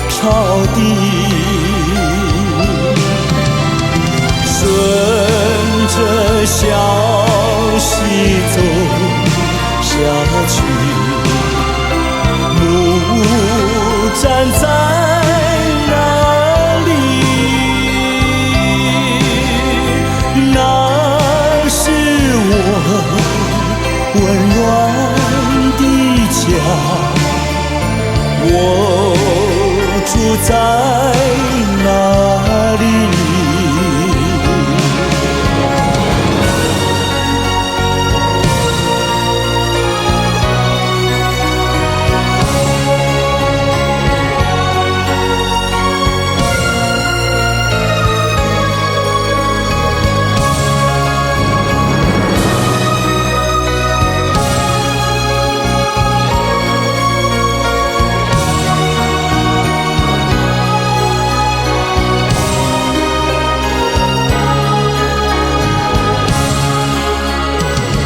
草地，顺着小溪走下去，木站在那里，那是我温暖的家，我住在那里。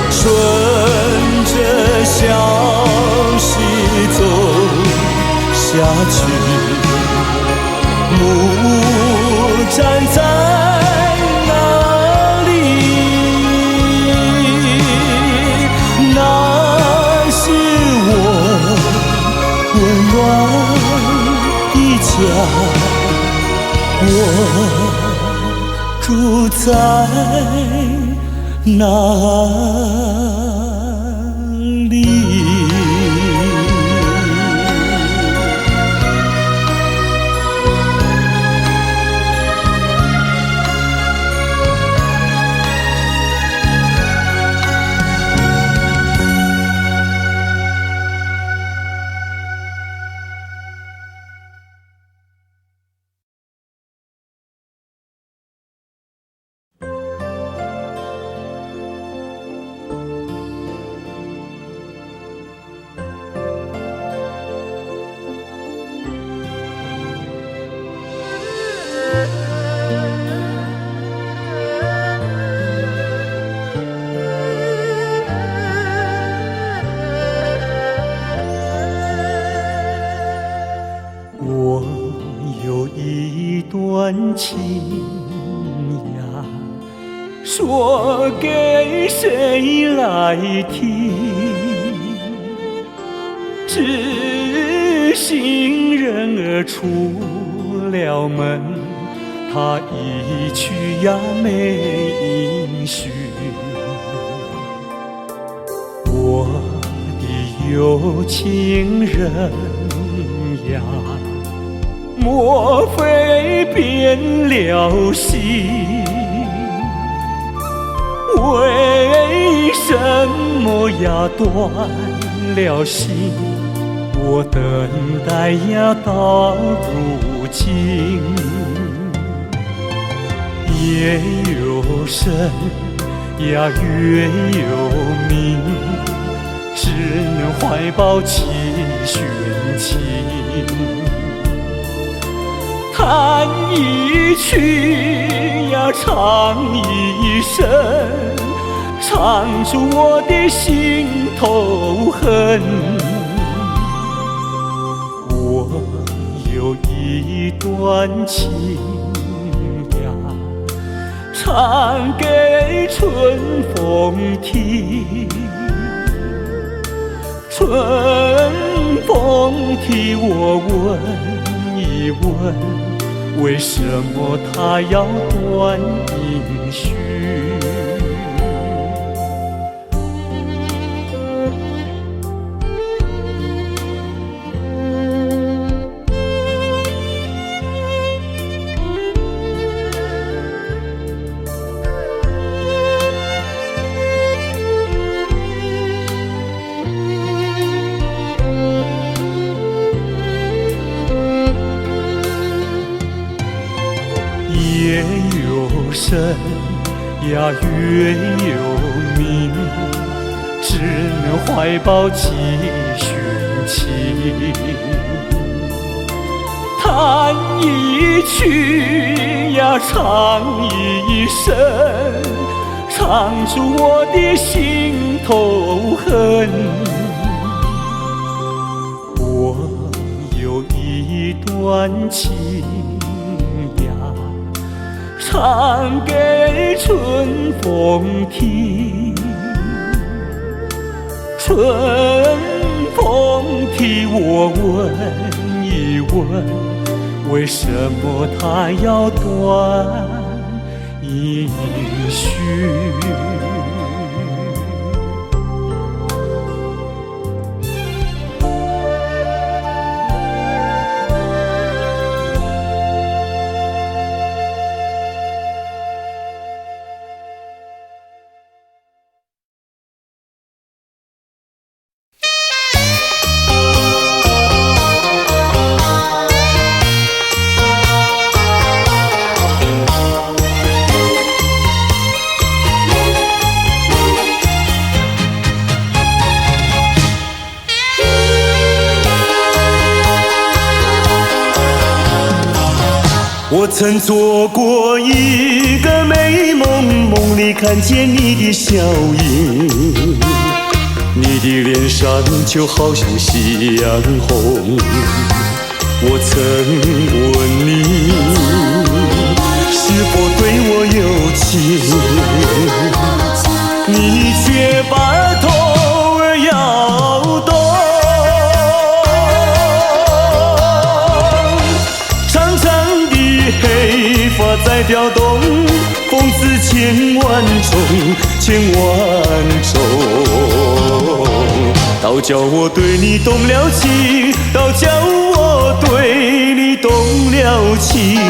顺着小溪走下去，木站在那里，那是我温暖的家，我住在那里。情呀，说给谁来听？知心人儿出了门，他一去呀没音讯。我的有情人呀，莫非变了心？为什么呀断了心？我等待呀到如今，夜又深呀，月又明，只能怀抱期寻情。弹一曲呀，唱一声，唱出我的心头恨。我有一段情呀，唱给春风听。春风替我问一问，为什么他要断音讯？夜又深呀，月又明，只能怀抱期寻情。弹一曲呀，唱一声，唱出我的心头恨。我有一段情呀，唱给春风听。春风替我问一问，为什么他要断音讯？我曾做过一个美梦，梦里看见你的笑影，你的脸上就好像夕阳红。我曾问你是否对我有情，你却把头儿摇动。黑发在飘动，风似千万种，千万种。倒叫我对你动了情，倒叫我对你动了情。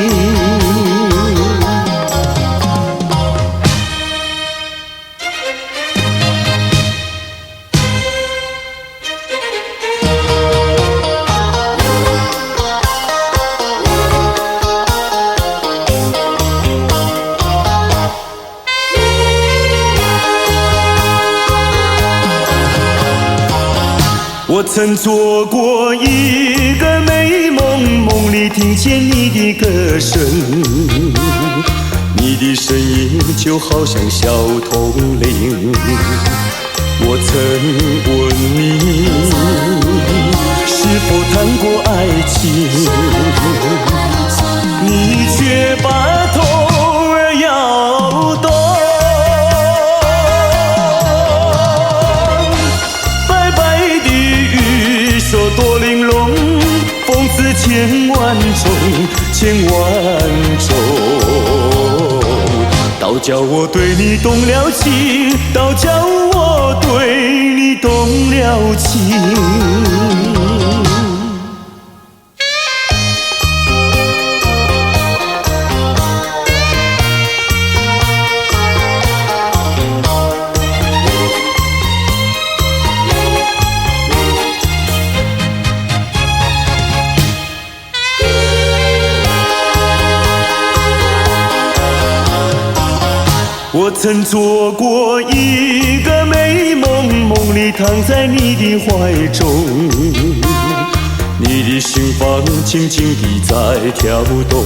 我曾做过一个美梦，梦里听见你的歌声，你的声音就好像小铜铃。我曾问你是否谈过爱情，你却把头儿摇动。说多玲珑，风似千万种，千万种。倒叫我对你动了情，倒叫我对你动了情。我曾做过一个美梦，梦里躺在你的怀中，你的心房轻轻地在跳动。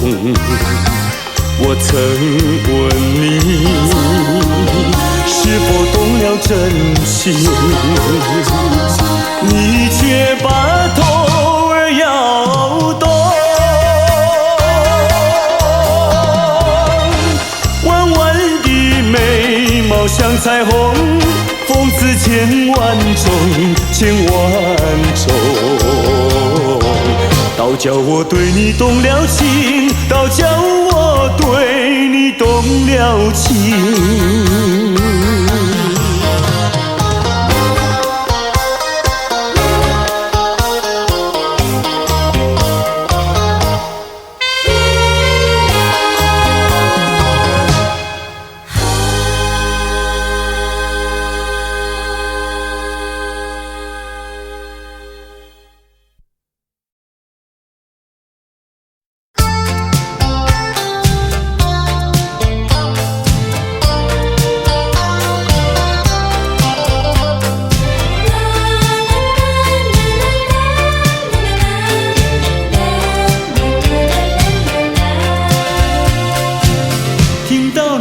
我曾问你，是否动了真心，你却把头儿摇动。弯弯的眉毛像彩虹，风姿千万种，千万种。倒叫我对你动了情，倒叫我对你动了情。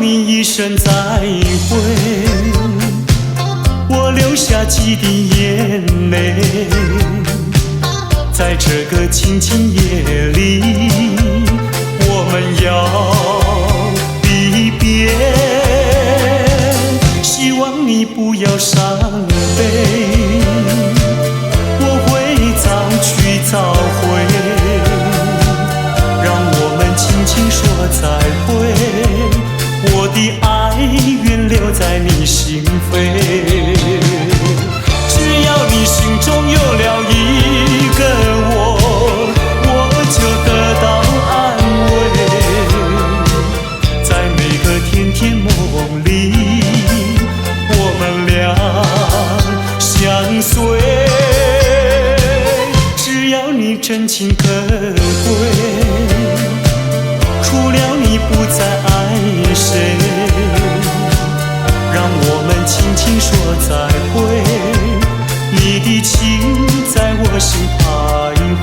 一声再会，我流下几滴眼泪，在这个清清夜里，我们要离别。希望你不要伤悲，我会早去早回，让我们轻轻说再会。我的爱愿留在你心扉，只要你心中有了一个我，我就得到安慰。在每个甜甜梦里，我们俩相随。只要你真情可贵，除了你不再爱谁，让我们轻轻说再会，你的情在我心徘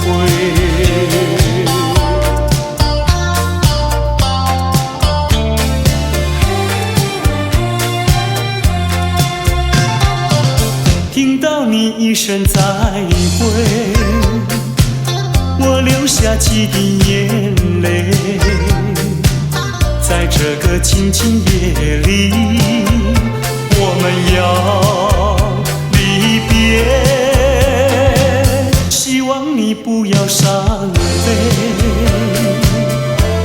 徊。听到你一声再会，我流下几滴眼泪，在这个清清夜里，我们要离别。希望你不要伤悲，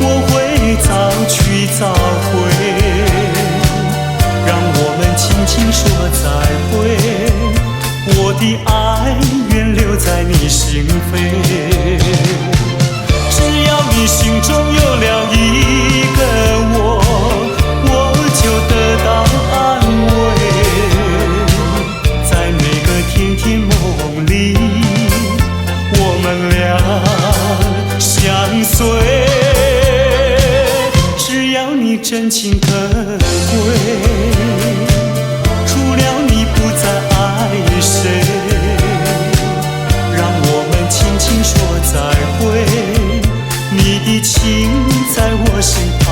我会早去早回，让我们轻轻说再会。我的爱愿留在你心扉，只要你心中有了一个我，我就得到安慰。在每个甜甜梦里，我们俩相随。只要你真情可贵，除了你不再爱谁，让我们轻轻说再会，你的情在我心徘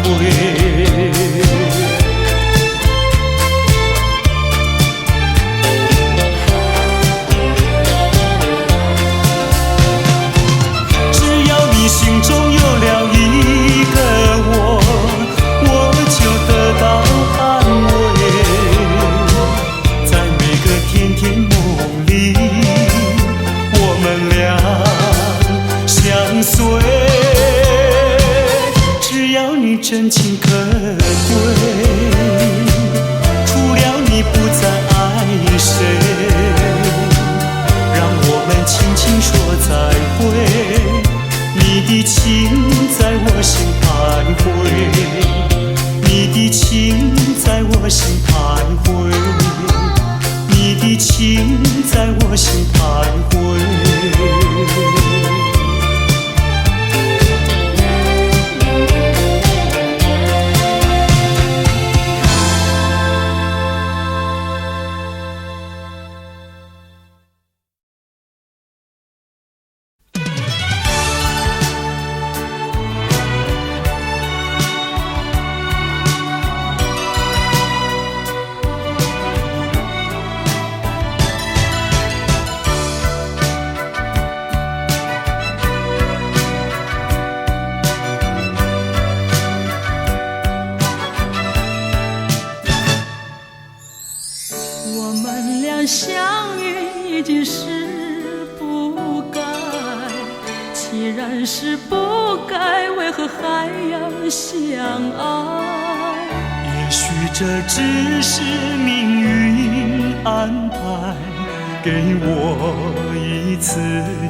徊。只要你心中有了一个我，我就得到安慰。在每个甜甜梦里，我们俩相随。只要你真情可贵，除了你不再爱谁，让我们轻轻说再会，你的情在我心徘徊，你的情在我心徘徊，你的情在我心徘徊。我们俩相遇已经是不该，既然是不该，为何还要相爱？也许这只是命运安排，给我一次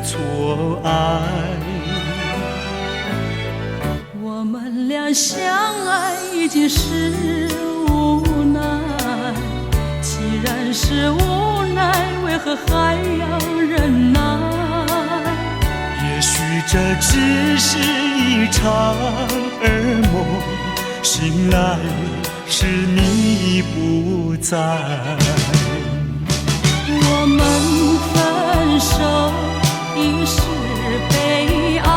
错爱。我们俩相爱已经是无奈，既然是无奈，为何还要忍耐？也许这只是一场噩梦，醒来时你不在。我们分手已是悲哀，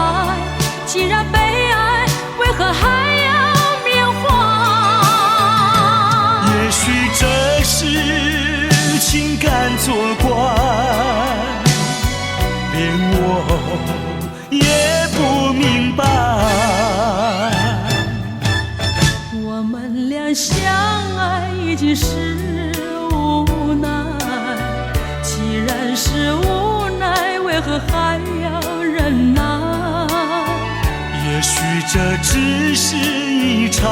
既然悲哀，为何还要缅怀？也许这是情感作怪，连我也不明白。我们俩相爱已经是无奈，既然是无奈，为何还要忍耐？也许这只是一场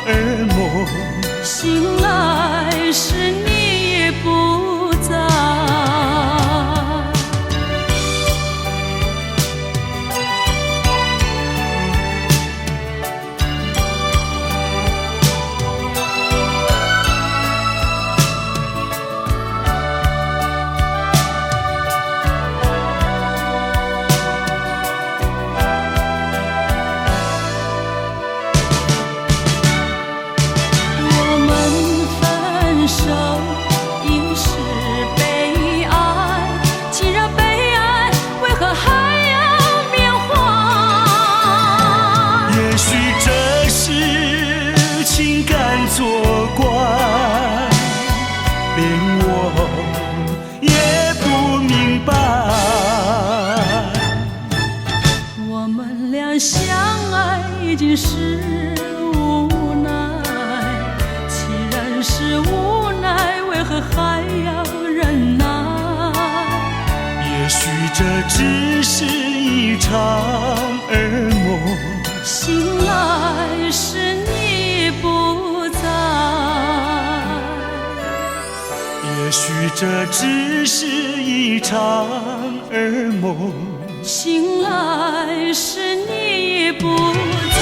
噩梦，醒来时你也不在。作怪，连我也不明白。我们俩相爱已经是无奈，既然是无奈，为何还要忍耐？也许这只是一场噩梦，醒来时你不在。也许这只是一场噩梦，醒来时你不在。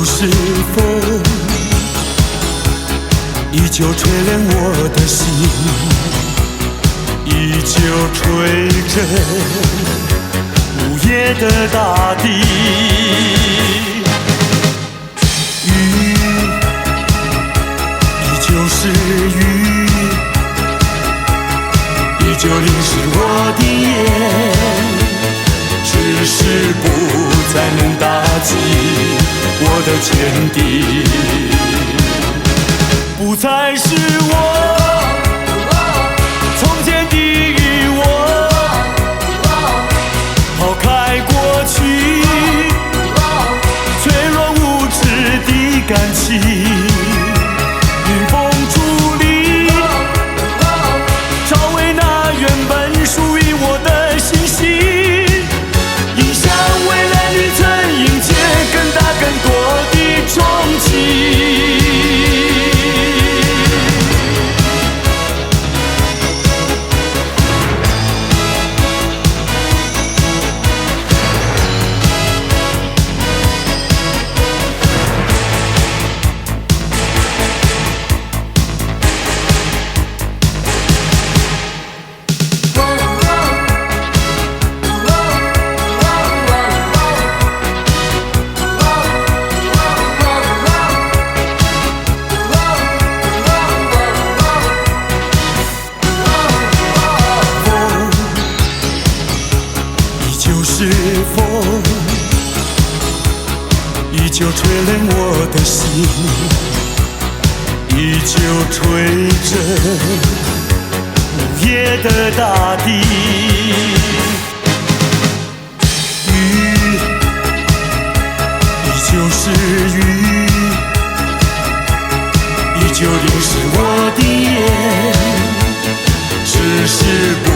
是风，依旧吹亮我的心，依旧吹着午夜的大地。雨依旧是雨，依旧淋湿我的眼，只是不再能打击我的坚定，不再是我从前的与我，抛开过去脆弱无知的感情，迎风伫立，找回那原本属于我的信心。未来旅程迎接更大更多的冲击。旧吹冷我的心，依旧吹着午夜的大地。雨依旧是雨，依旧淋湿我的眼，只是不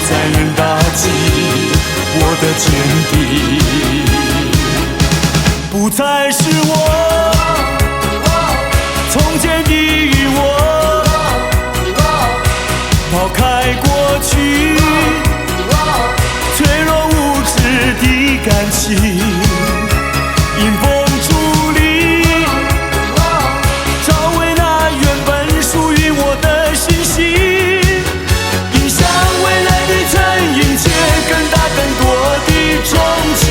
再能打击我的坚定。不再是我从前的我，抛开过去脆弱无知的感情，迎风伫立，找回那原本属于我的信心，迎向未来的曾迎接更大更多的憧憬。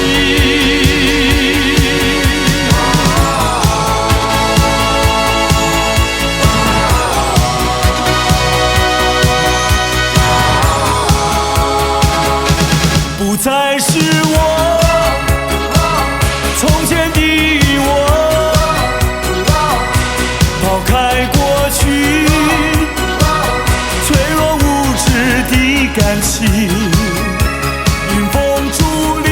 不再是我从前的我，抛开过去脆弱无知的感情，迎风伫立，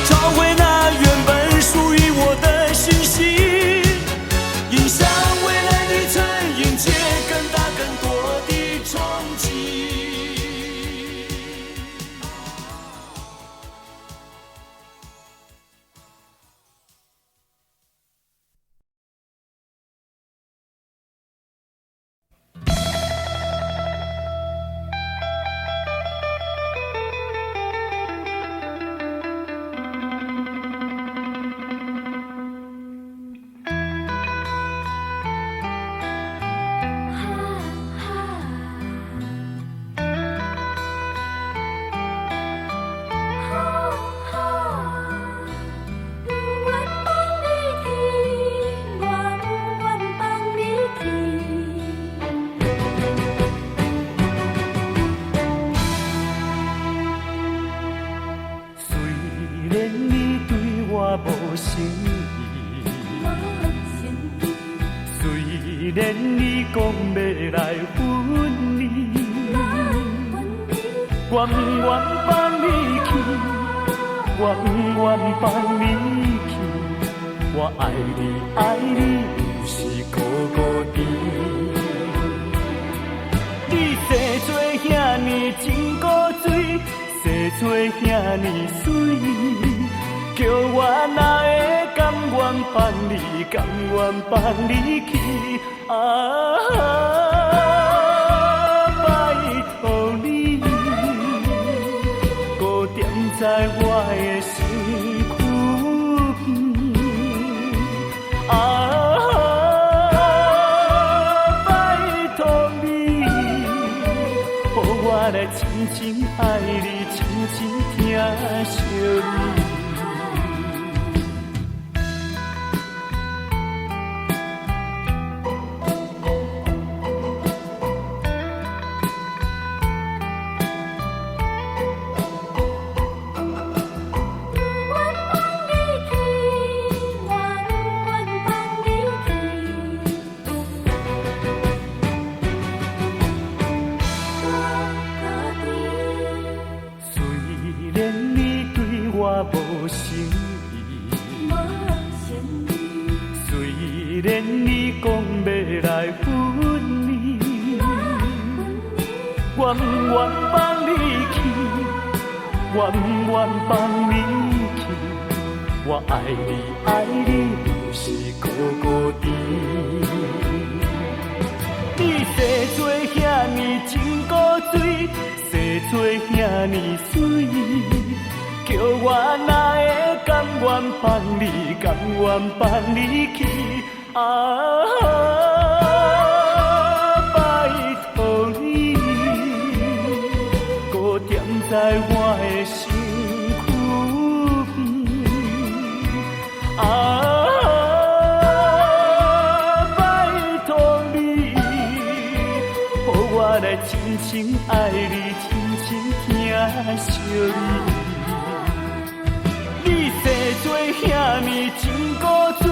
找回那原本属于我的信心，迎向未来的曾迎接更大更多的憧憬。虽然你讲要来分离，我不愿放你去，我不愿放你去。我爱你，爱你，不是孤孤单。你生做遐尼真古锥，生做遐尼水，叫我哪会甘愿放你，甘愿放你去？拜托你，搁踮在我的身躯边。拜托你，予我来真真爱你，真真疼惜你。无诚意，虽然你讲要来分离，我不愿放你去，我不愿放你去。我爱你，爱你，不是孤孤单。你生做遐尼真古锥，生做遐尼水。叫我哪会甘愿放你，甘愿放你去？拜托你，搁踮在我的身躯边。拜托你，予我来真情爱你，真情疼惜你。你生做遐尼真古锥，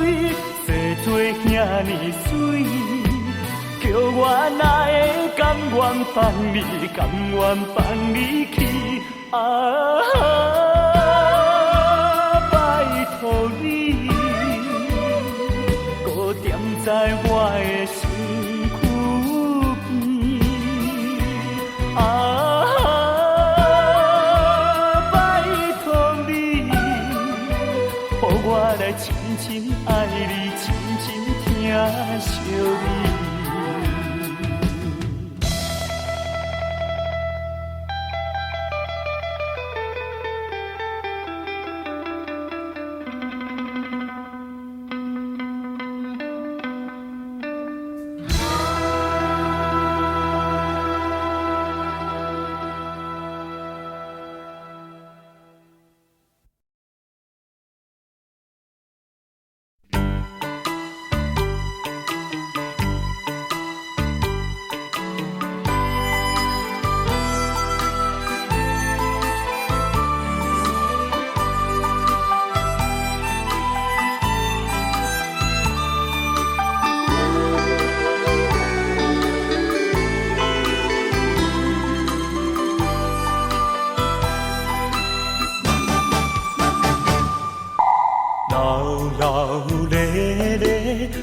生做遐尼水，叫我哪会甘愿放你，甘愿放你去啊！拜托你，搁踮在我的身躯边啊！我来深深爱你，深深疼惜你。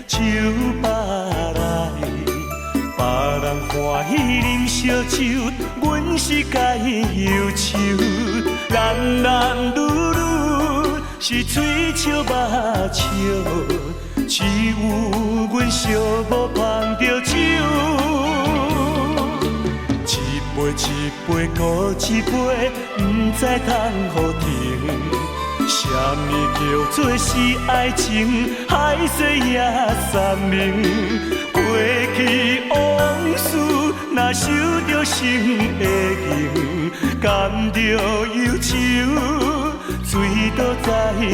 手扒来，别人欢喜啉烧酒，阮是该忧愁。男男女女是嘴笑目笑，只有阮寂寞捧着酒。一杯一杯搁一杯，不知通互停。什么叫做是爱情？海誓也三明。过去往事，若受着心的刑，甘着忧愁，醉倒在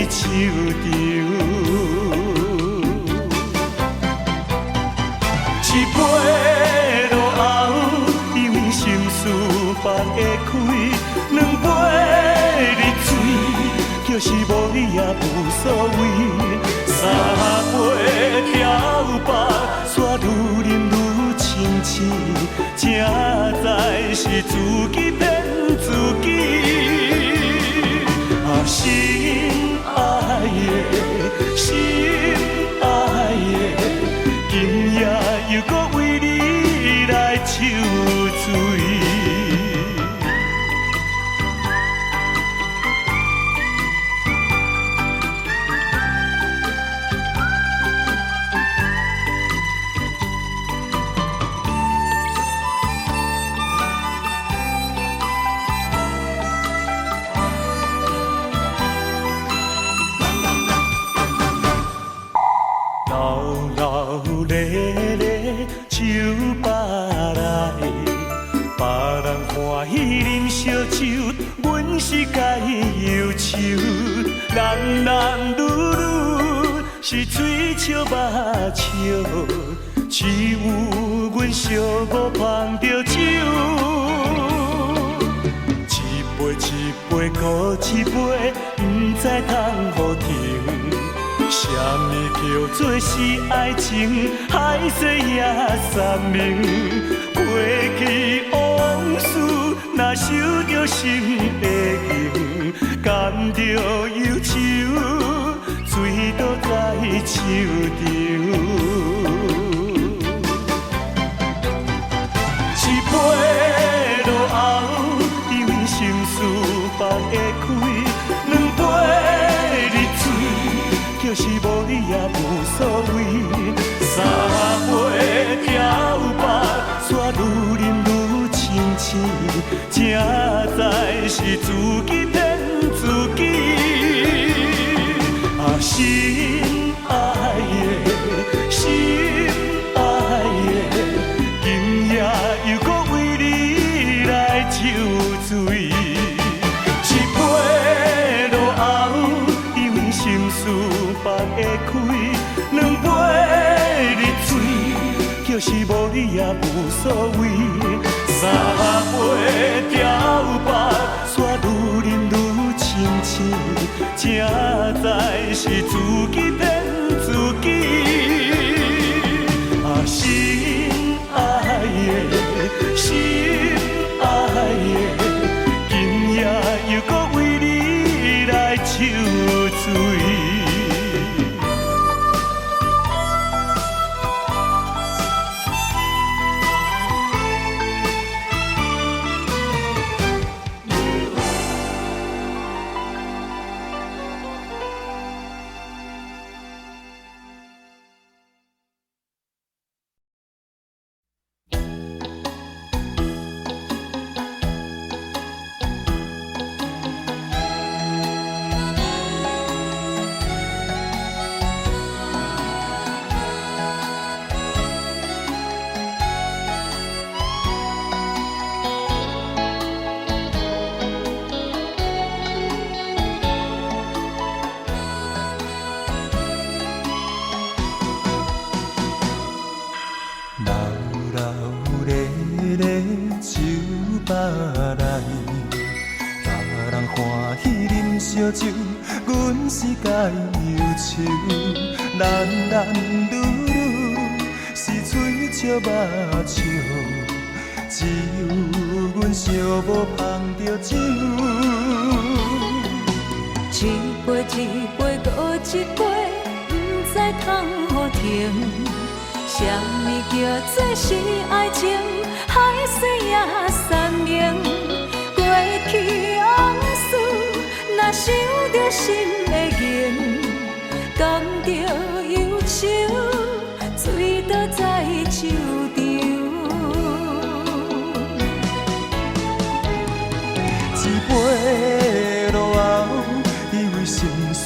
手中。一杯落后，因为心事放会开；两杯入嘴，就是无你也无所谓。三杯调白，煞愈饮愈清醒，正在是自己骗自己。啊，心爱的，心爱的，今夜又搁为你来受罪。手扒来，别人欢喜啉烧酒，阮是该忧愁。男男女女是嘴笑目笑，只有阮寂寞捧着酒。一杯一杯搁一杯，不知通互停。什么叫做是爱情？海誓也三明。过去往事，若受着心的刑，甘着忧愁，醉倒在手中。一杯落后，因为心事放会开；两杯入嘴，就是无你也无所谓。三杯调白，煞愈饮愈清醒，正在是自己骗自己。啊，心爱的，心爱的，今夜又搁为你来受罪。一杯落后，因为心事放会开；两杯入嘴，就是无你也无所谓。三杯调白，煞愈饮愈清醒，正知是自己骗自己。啊，心爱的，心爱的，今夜又搁为你来抽醉。烧酒，阮是该忧愁，男男女女是嘴笑目笑，只有阮寂寞捧着酒。一杯一杯搁一杯，不知通何停。什么叫做是爱情？海水也山明，过去往事。若想着心会凝，感着忧愁，醉倒在酒场。一杯落后，以为心事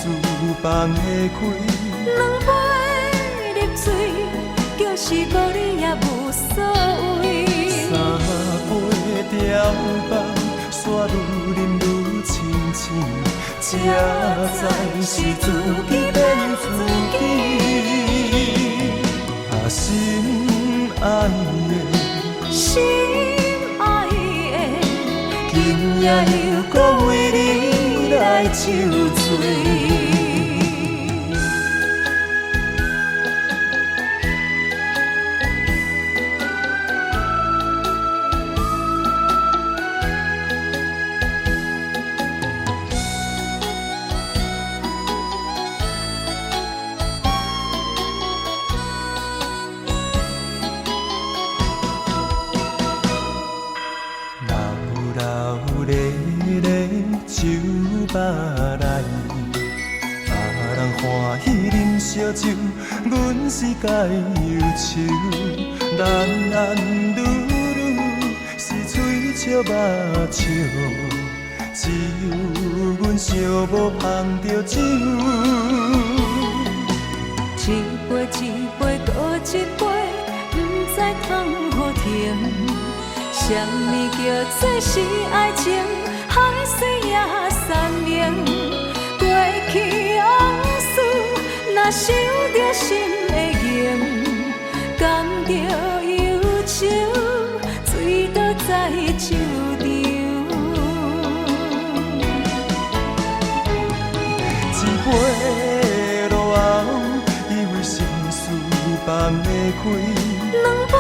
放会开。两杯入醉，就是无你也无所谓。三杯调放，煞愈饮愈清醒。才知是自己骗自己。啊，心爱的，心爱的，今夜又搁为你来抽醉。烧酒，阮是该忧愁，男男女女是嘴笑目笑，只有阮寂寞捧着酒。一杯一杯搁一杯，不知通何停。什么叫做是爱情？海水也山明，过去往事。若想着心会凝，感着忧愁，醉倒在酒场。一杯落后，以为心事放会开。两杯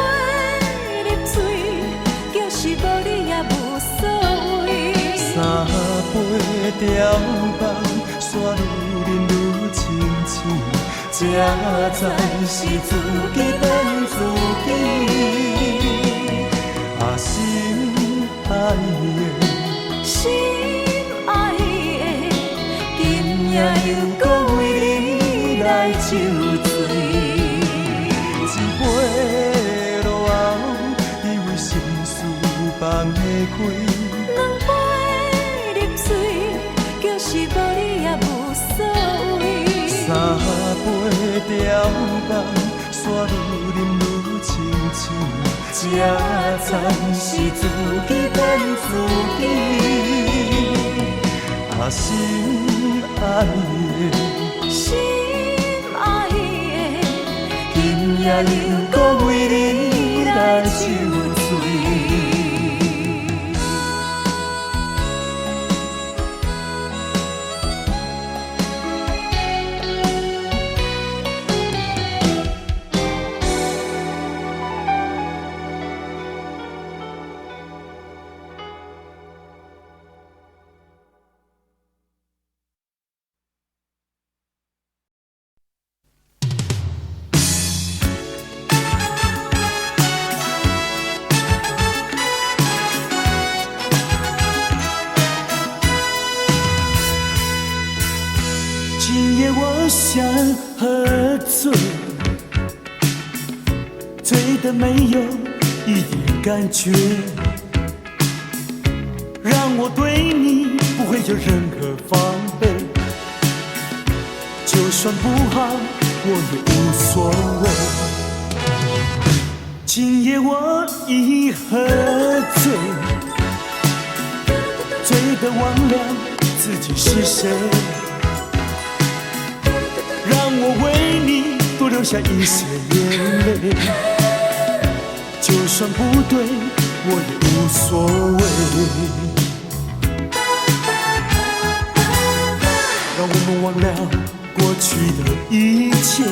入醉，就是无你也无所谓。三杯调放，煞愈饮愈清醒。才知是自己骗自己。啊，心爱的，心爱的，今夜又搁为你来抽醉。一杯落后，以为心事放会开。两杯入醉，就是无你也无所谓。三杯调放，煞愈饮愈清醒，才知是自己骗自己。啊，心爱的，心爱的，今夜又搁为你来抽醉。醉，醉得没有一点感觉，让我对你不会有任何防备，就算不好我也无所谓。今夜我已喝醉，醉得忘了自己是谁，让我为你多流下一些眼泪，就算不对我也无所谓。让我们忘了过去的一切，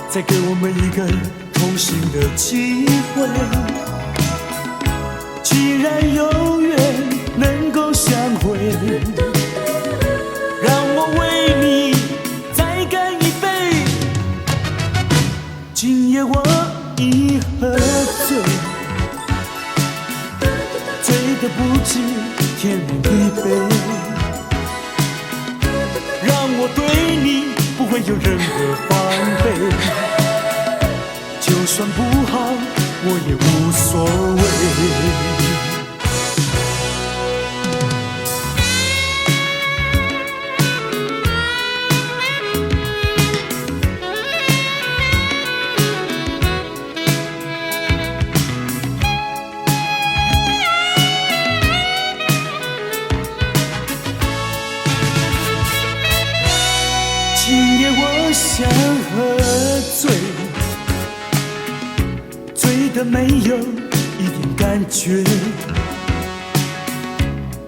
再给我们一个重新的机会。既然有缘能够相会，让我为你再干一杯。今夜我已喝醉，醉得不知天南地北，让我对你不会有任何防备，就算不好我也无所谓。今夜我想喝醉，醉得没有一点感觉，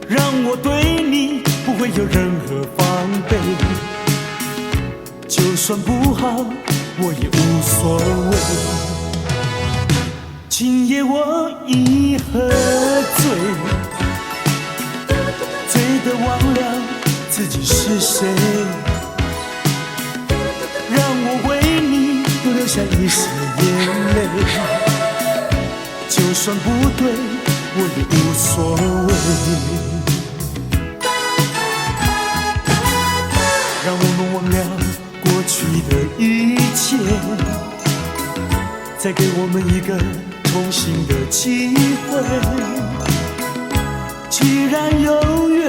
让我对你不会有任何防备，就算不好我也无所谓。今夜我已喝醉，醉得忘了自己是谁，让我为你多流下一些眼泪，就算不对我也无所谓。让我们忘了过去的一切，再给我们一个重新的机会。既然有缘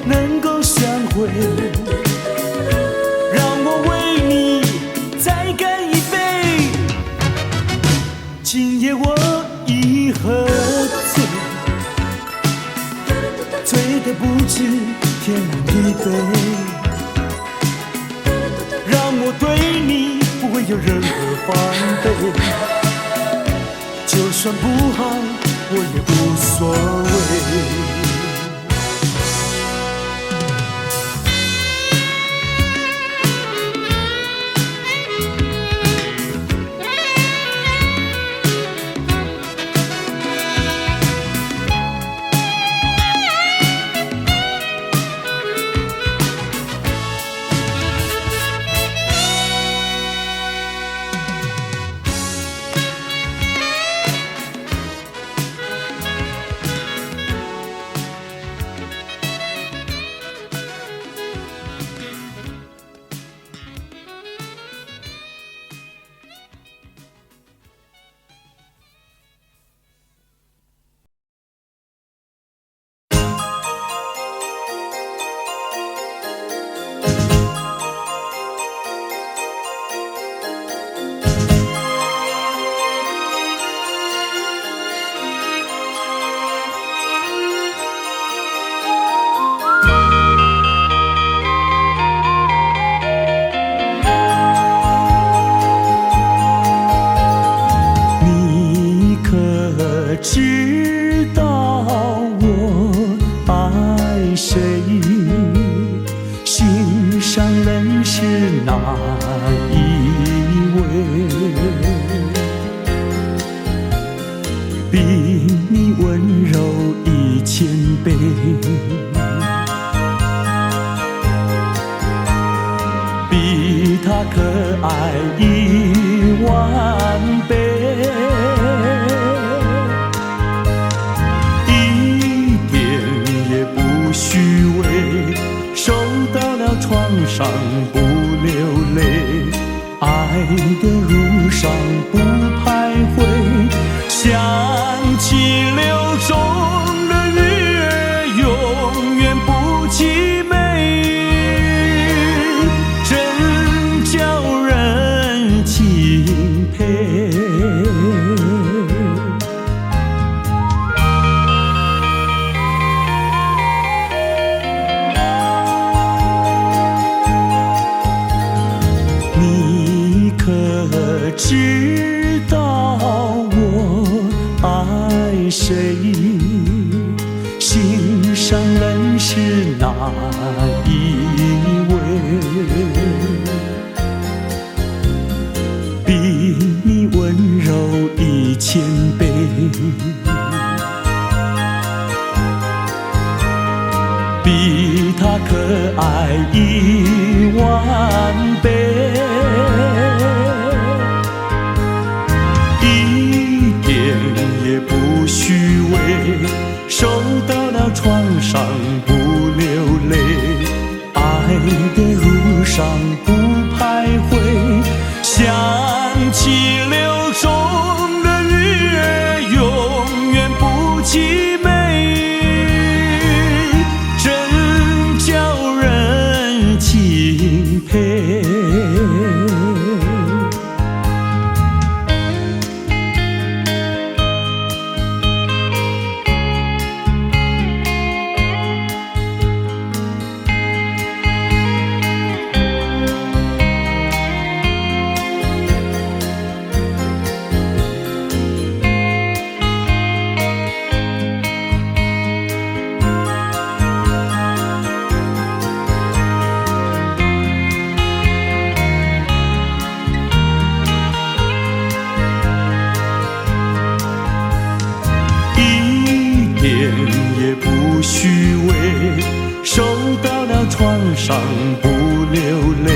能够相会，让我为你再干一杯。今夜我已喝醉，醉得不知天南地北，让我对你不会有任何防备，就算不好我也无所谓。知道我爱谁，心上人是哪一位？比你温柔1000倍，比他可爱10000倍。虚伪，受到了创伤不流泪。泪，爱的路上不徘徊，想起流中的鱼儿永远不凄美，真叫人钦佩。你可知道我爱谁？心上人是哪一位？比你温柔1000倍，比他可爱10000倍。一点也不虚伪，受到了创伤不流泪，爱的路上不徘徊，想起流中的鱼儿永远不凄美，真叫人钦佩。也不虚伪，受到了创伤不流泪，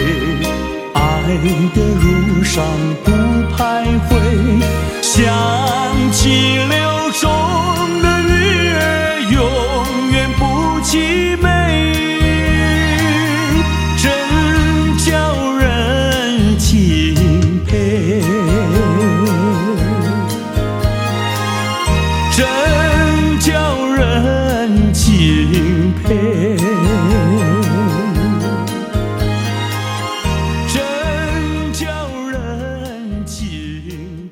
爱的路上不徘徊，想起流中的鱼儿永远不凄美，真叫人钦佩，真叫人钦佩，真叫人钦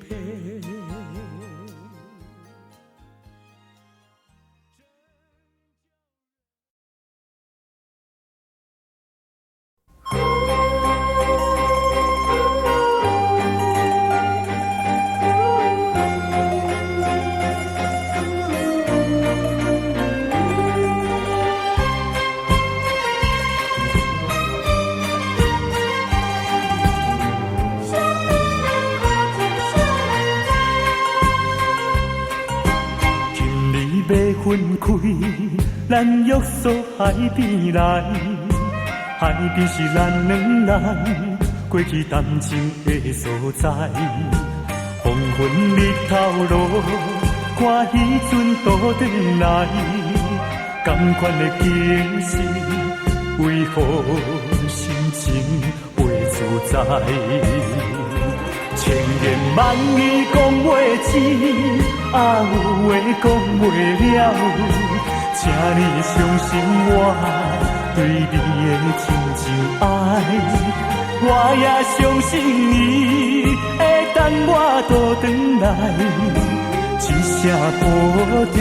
佩。要分开，咱约束海边来，海边是咱两人过去谈情的所在。黄昏日头落，看彼阵倒转来，同款的景色，为何心情袂自在？千言万语讲袂尽，啊有话讲袂了，请你相信我对你的真情爱，我也相信你会等我倒转来，一声保重，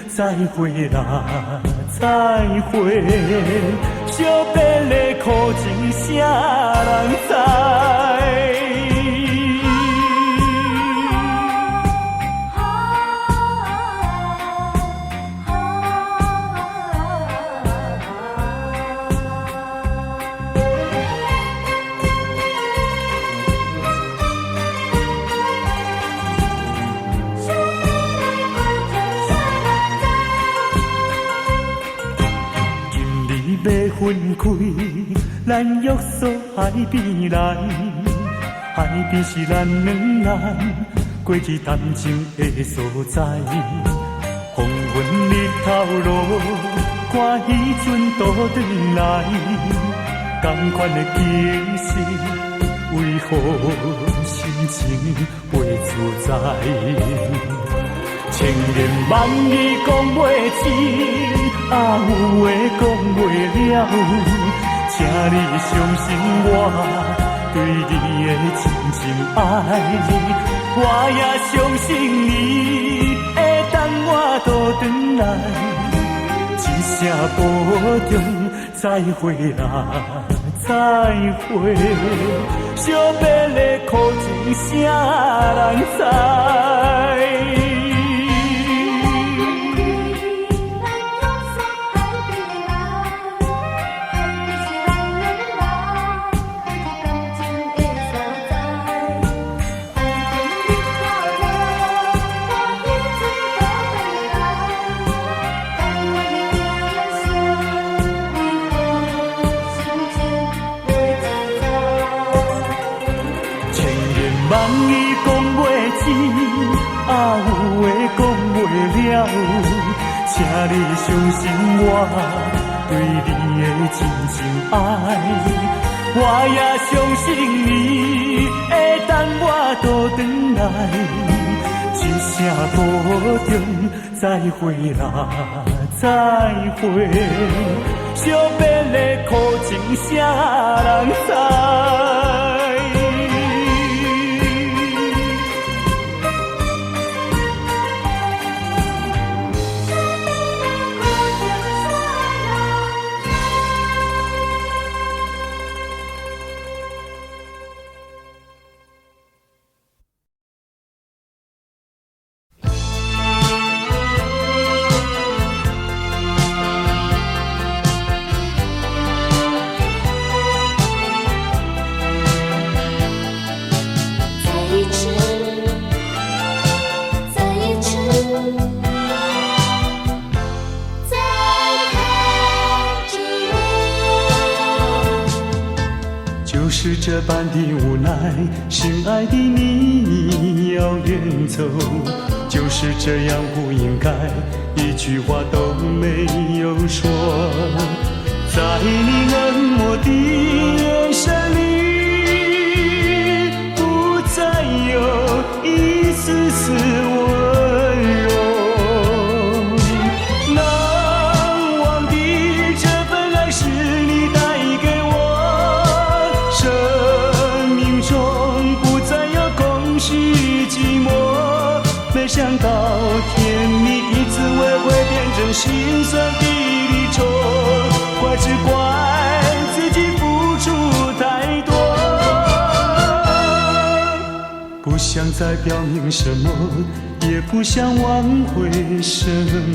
再会啦，再会，惜别的苦情啥人知？要分开，咱约束海边来，海边是咱两人过去谈情的所在。黄昏日头落，看彼阵倒转来，同款的景色，为何心情袂自在？千言万语讲袂尽，有话讲袂了，请你相信我对你的真情爱。我也相信你会等我倒转来，一声保重，再会啦，再会。惜别的苦情，啥人知？万语讲袂尽，有话讲袂了，请你相信我对你的真情爱。我也相信你会等我倒转来，一声保重，再会啦，再会。惜别的苦情，啥人知？就是这般的无奈，心爱的你要远走，就是这样不应该，一句话都没有说。在你冷漠的眼神里，不再有一丝丝温柔。难忘的这份爱是你带给我，生命中不再有空虚寂寞。没想到甜蜜的滋味会变成心酸的离愁，怪只怪自己付出太多。不想再表明什么，也不想挽回什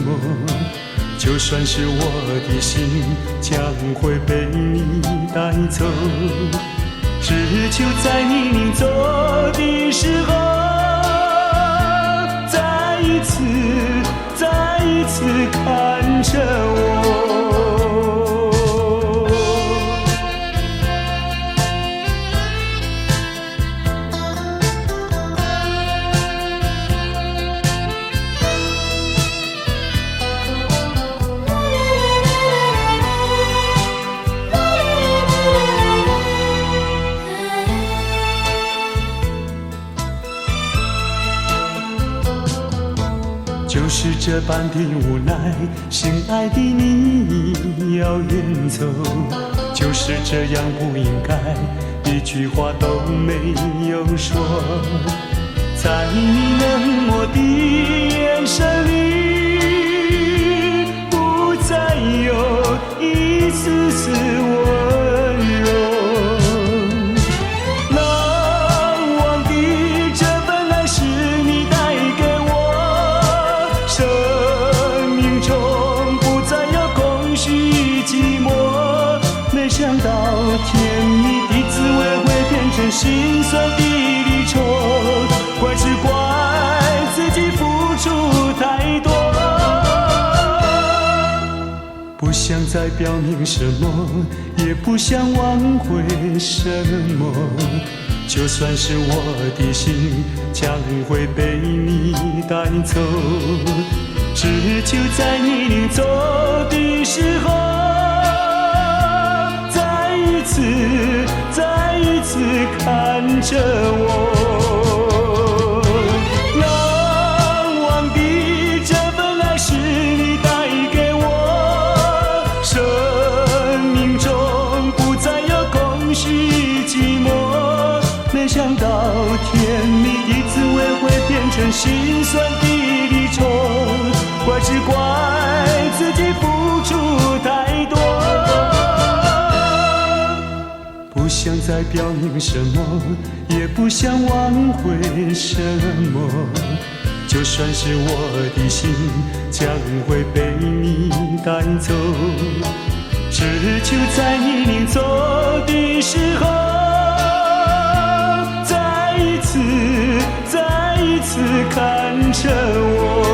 么，就算是我的心将会被你带走，只求在你临走的时候，再一次看着我。就是这般的无奈，心爱的你要远走，就是这样不应该，一句话都没有说。在你冷漠的眼神里，不再有一丝丝温柔。没想到甜蜜的滋味会变成心酸的离愁，怪只怪自己付出太多。不想再表明什么，也不想挽回什么，就算是我的心将会被你带走，只求在你临走的时候，一次再一次看着我。难忘的这份爱是你带给我，生命中不再有空虚寂寞。没想到甜蜜的滋味会变成心酸的离愁，怪只怪自己付出太多。不想再表明什么，也不想挽回什么，就算是我的心将会被你带走，只求在你临走的时候，再一次再一次看着我。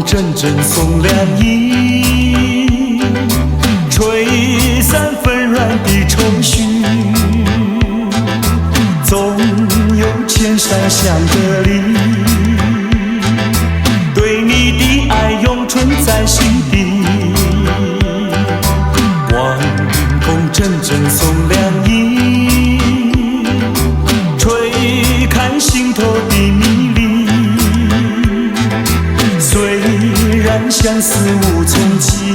阵阵送凉意，吹散纷乱的愁绪，总有千山相隔离，对你的爱永存在心底。晚风阵阵送凉意，吹开心头的迷离。相思无从起，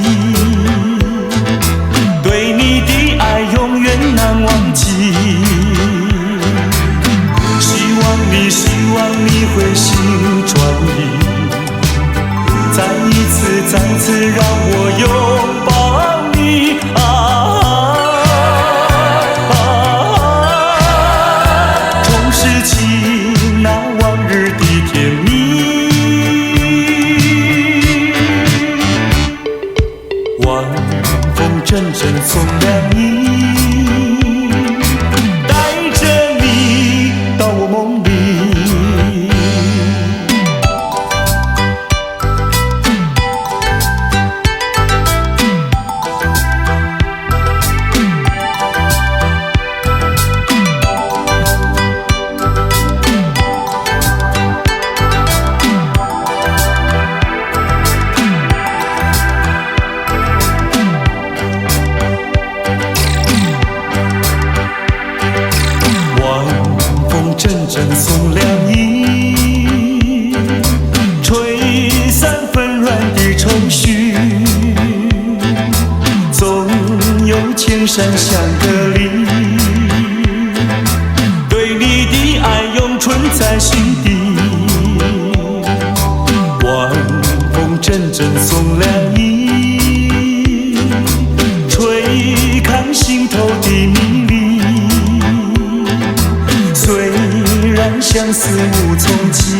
对你的爱永远难忘记。希望你会心转意，再一次再次让我拥抱你重拾起那往日的甜蜜。阵阵送凉意，带着你到我梦里。送凉意，吹散纷乱的愁绪，总有千山相隔离，对你的爱永存在心底。晚风阵阵送凉意，吹开心头的迷离。相思无从起，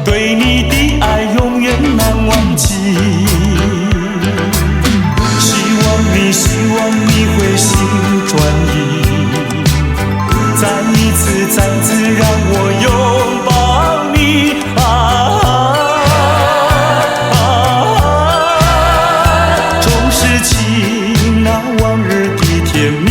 对你的爱永远难忘记。希望你会心转意，再一次再次让我拥抱你重拾起那往日的甜蜜。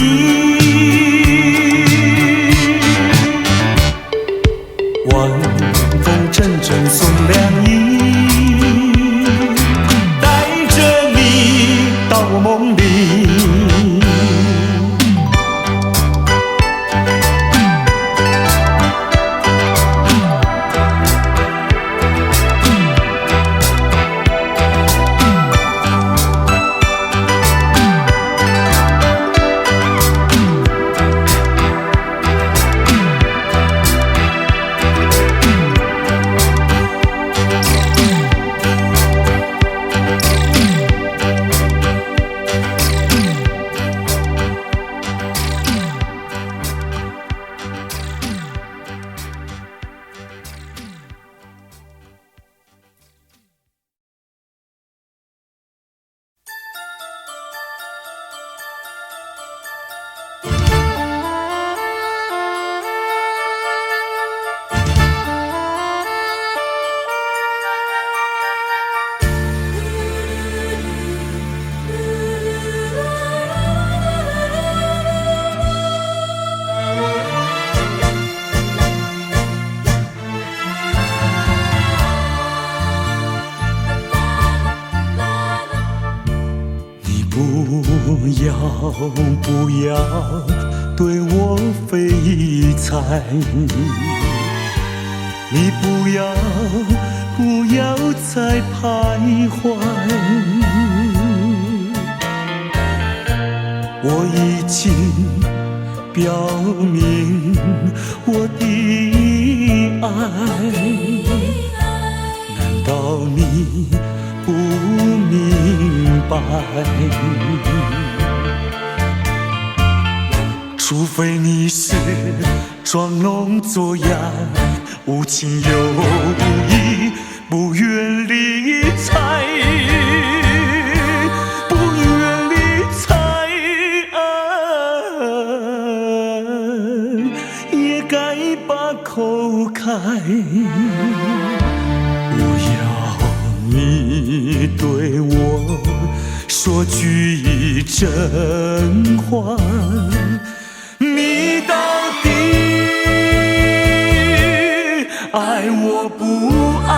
不要不要对我非残，你不要不要再徘徊，我已经表明我的爱，难道你不明白？除非你是装聋作哑，无情有义，不愿理睬，不愿理睬，也该把口开。不要你对我说句真话，你到底爱我不爱？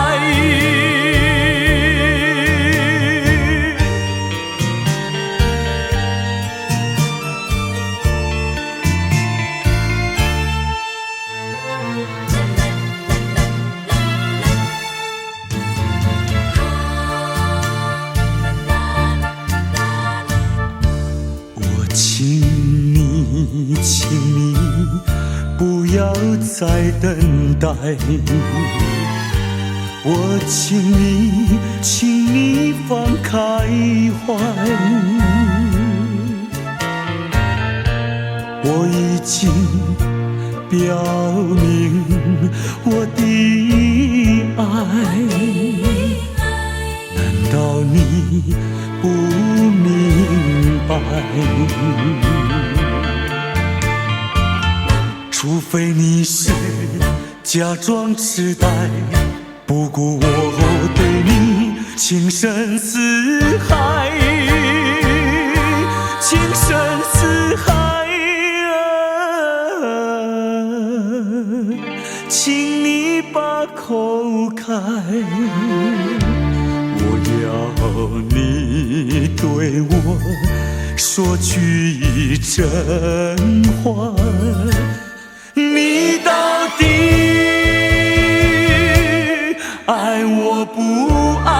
我请你不要再等待，我请你放开怀，我已经表明我的爱，难道你不明白？除非你是假装痴呆，不顾我对你情深似海，情深似海，请你把口开。我要你对我说句真话，你到底爱我不爱？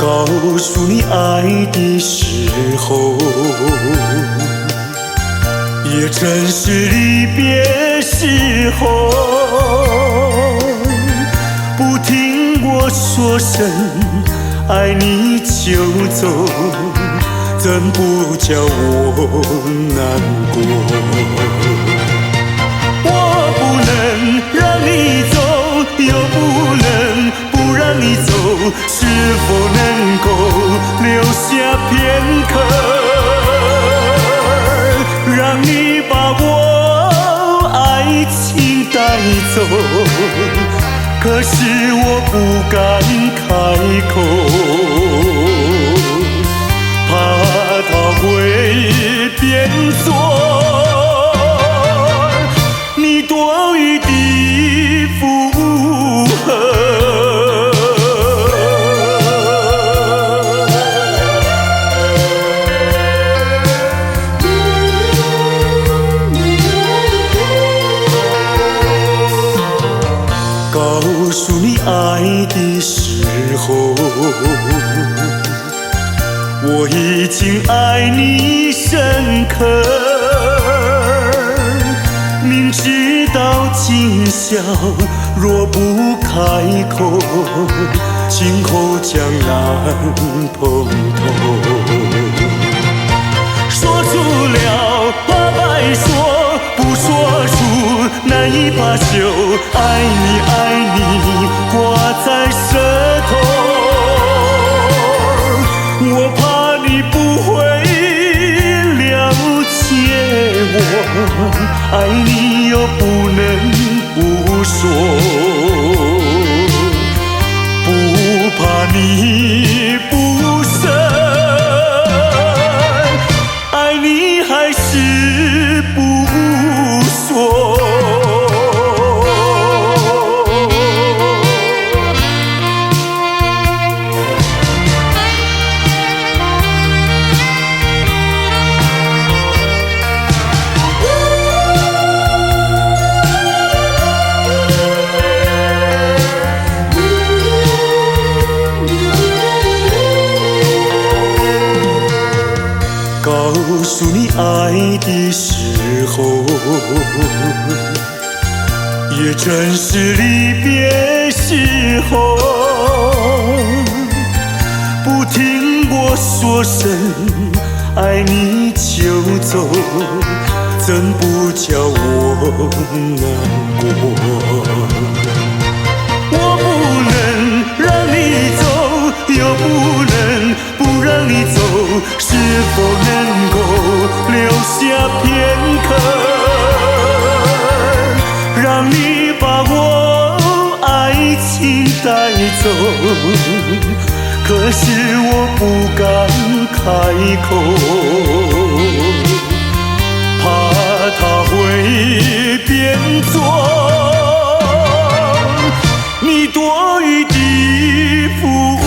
告诉你爱的时候，也正是离别时候。不听我说声爱你就走，怎不叫我难过？我不能让你走，又不能不让你走，是否能够留下片刻，让你把我爱情带走？可是我不敢开口，怕它会变作你多余的负荷。告诉你爱的时候，我已经爱你深刻，明知道今宵若不开口，今后将难碰头。说出了怕白说，不说出难以罢休。爱你爱你挂在舌头，我怕你不会了解我，爱你又不能不说，不怕你不舍，爱你还是不说。告诉你爱的时候，也正是离别时候。不听我说声爱你就走，怎不叫我难过？我不能让你走，又不能不让你走，是否能够留下片刻，让你把我爱情带走？可是我不敢开口，怕他会变作你多余的附和。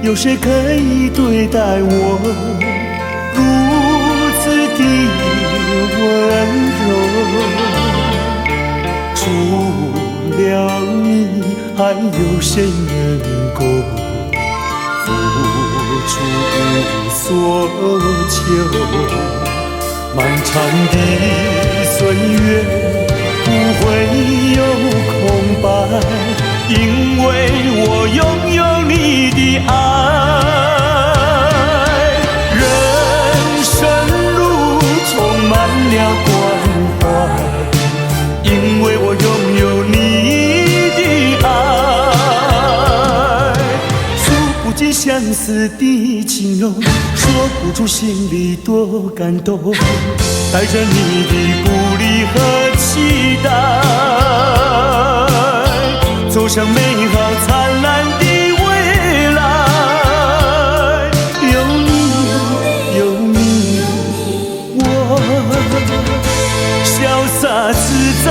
有谁可以对待我如此的温柔？除了你，还有谁能够付出所求？漫长的岁月不会有空白，因为我拥有你的爱。人生路充满了关怀，因为我拥有你的爱。数不尽相思的情浓，说不出心里多感动，带着你的鼓励和期待，走向美好灿烂的未来。有你，有你，我潇洒自在。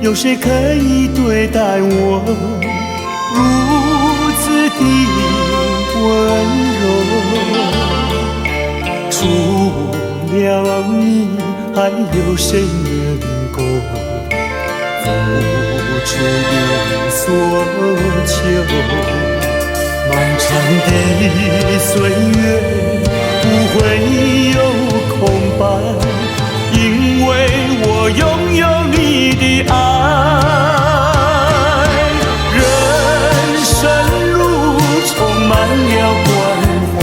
有谁可以对待我如此的温柔？除了你，还有谁能够付出所求？漫长的岁月不会有空白，因为我拥有你的爱。人生满了关怀，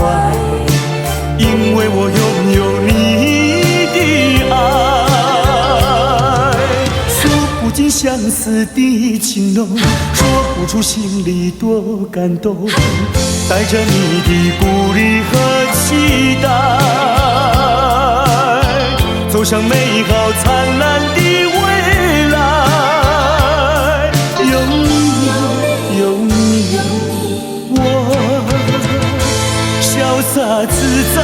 因为我拥有你的爱。数不尽相思的情浓，说不出心里多感动，带着你的鼓励和期待，走向美好灿烂的未来。有你，有你，我潇洒自在。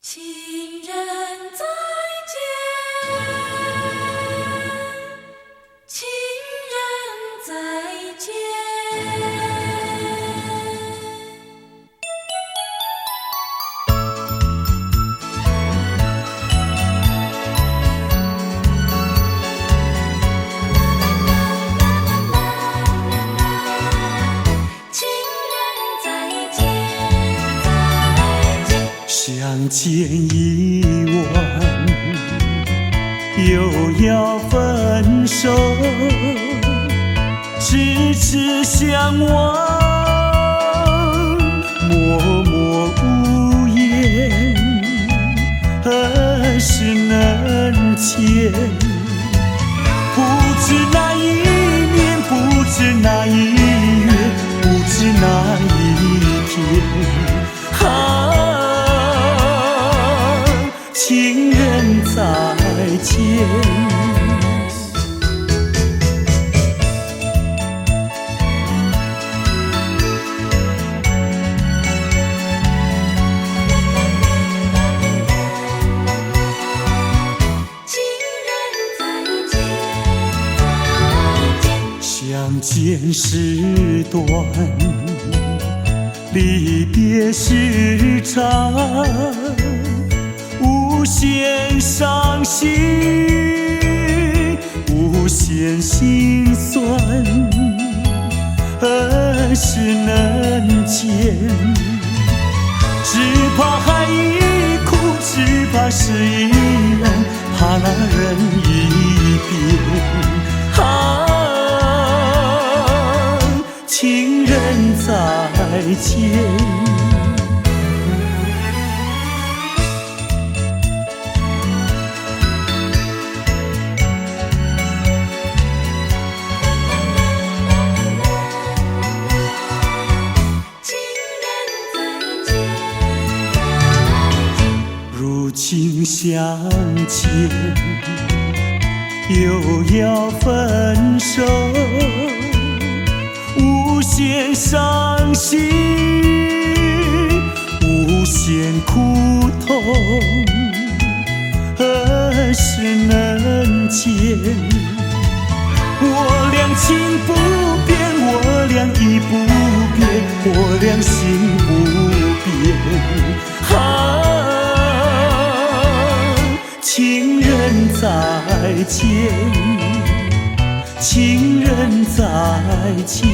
情人再见，情人再见。情人再见，再见。相见已晚，又要分手，痴痴相望，默默无言，何时能见？不知那一年，不知那一月，不知那一天。情人再见。情人再见，再见。相见时短，离别时长，无限伤心，无限心酸，何时能见？只怕海已枯，只怕事已远，怕那人已变。情人再见。相见又要分手，无限伤心，无限苦痛，何时能见？我俩情不变，我俩意不变，我俩心不变。情人再见，情人再见，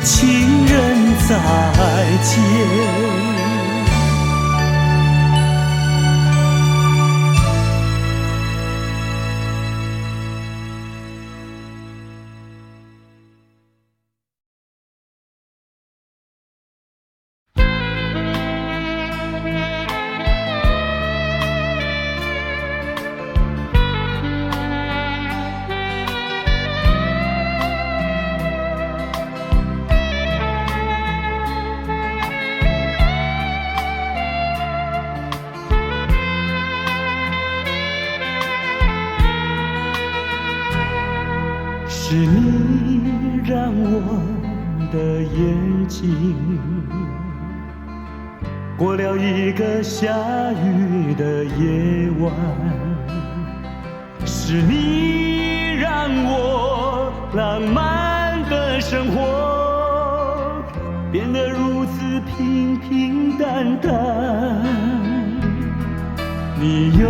情人再见。是你让我的眼睛过了一个下雨的夜晚，是你让我浪漫的生活变得如此平平淡淡。你用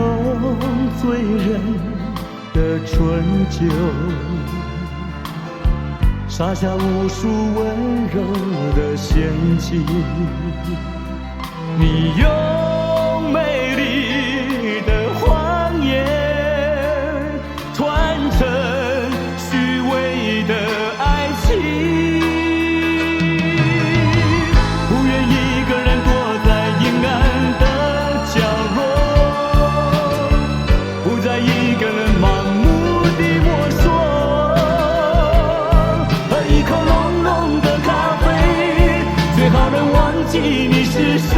醉人的的春秋，撒下无数温柔的陷阱。你用美丽的谎言团成虚伪的爱情，不愿一个人躲在阴暗的角落，不再一个人盲目地摸索，喝一口浓浓的咖啡，最好能忘记你是谁。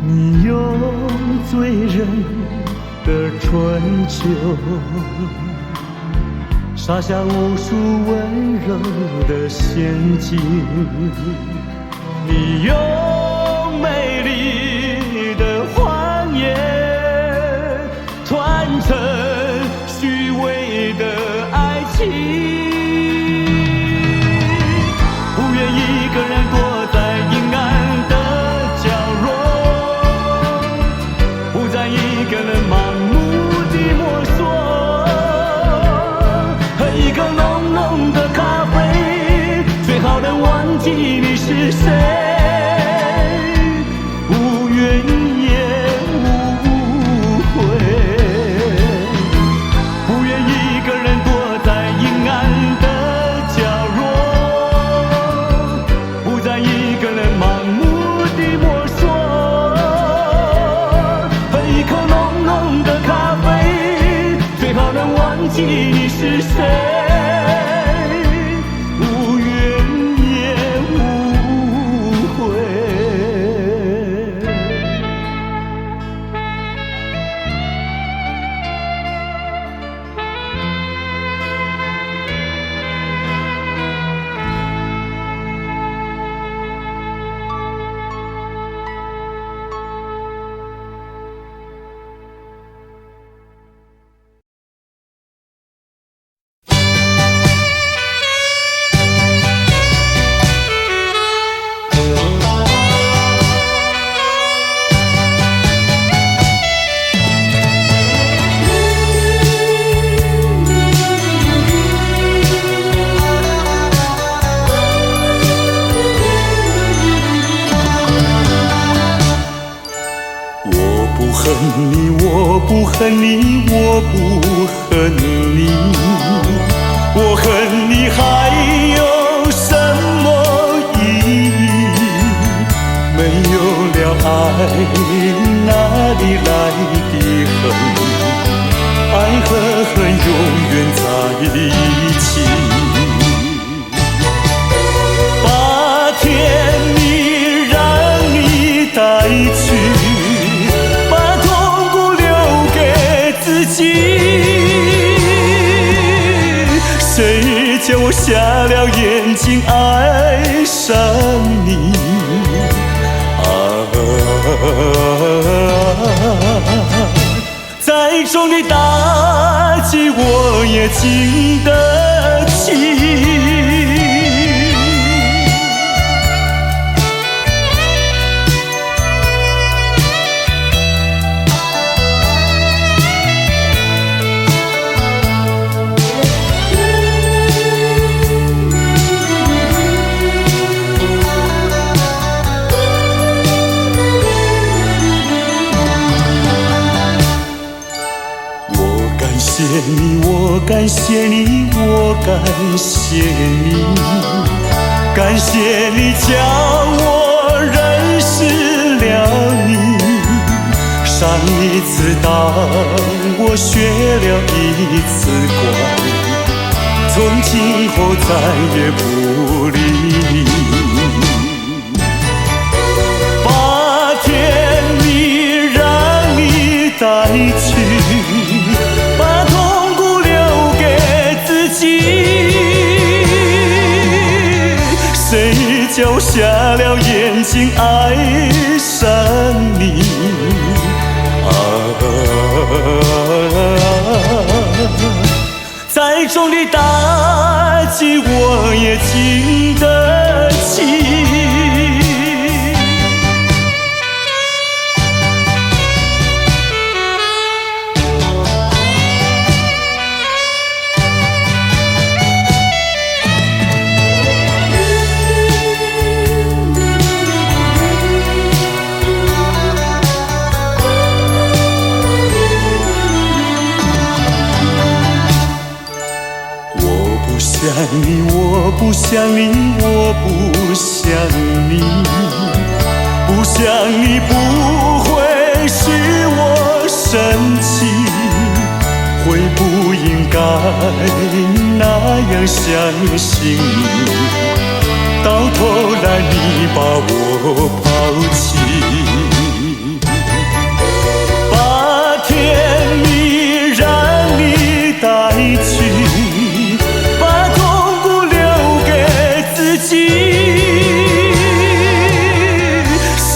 你用醉人的春秋，撒下无数温柔的陷阱。你用美丽的谎言团成虚伪的爱情，不愿一个人躲在阴暗的角落，不再一个人盲目地摸索，喝一口浓浓的咖啡，最好能忘记你是谁，无怨也无悔，不愿一个人躲在阴暗的角落，不再一个人盲目地摸索，喝一口浓浓的咖啡，最好能忘记你是谁，无怨也无悔。我不恨你，我不恨你，我恨你还有什么意义？没有了爱，哪里来的恨？爱和恨永远在一起。把甜蜜让你带去，谁叫我瞎了眼睛爱上你啊？再重的打击我也经得起。我感谢你，我感谢你，感谢你叫我认识了你。上一次当我学了一次乖，从今后再也不理你。把甜蜜让你带去，瞎了眼睛爱上你啊，再重的打击我也经得起。想你，我不想你，我不想你，不想你不会使我生气，会不应该那样相信你，到头来你把我抛弃，把甜蜜让你带去。谁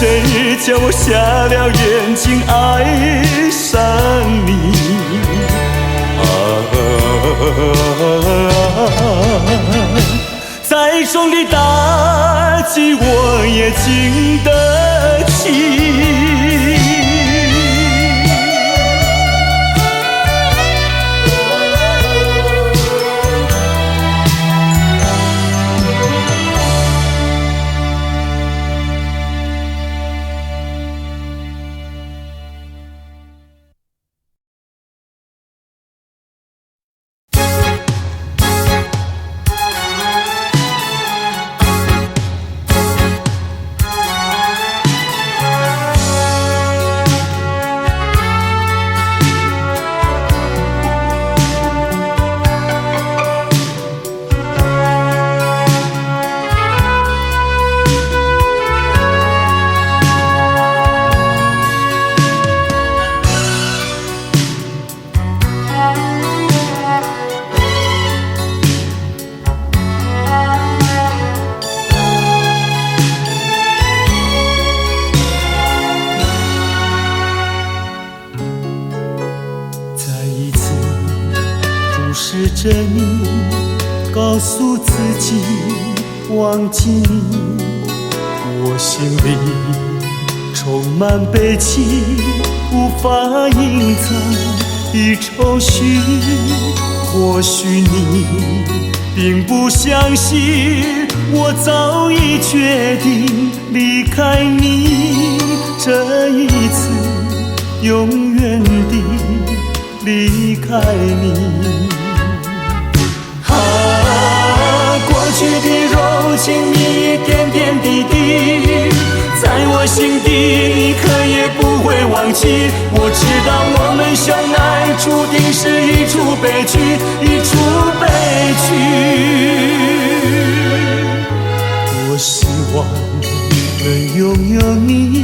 叫我瞎了眼睛爱上你啊，再重的打击我也经得起。试着你，告诉自己忘记你，我心里充满悲戚，无法隐藏的愁绪。或许你并不相信，我早已决定离开你，这一次永远地离开你。过去的柔情蜜，点点滴滴，在我心底，你可也不会忘记。我知道我们相爱，注定是一出悲剧，一出悲剧。我希望能拥有你，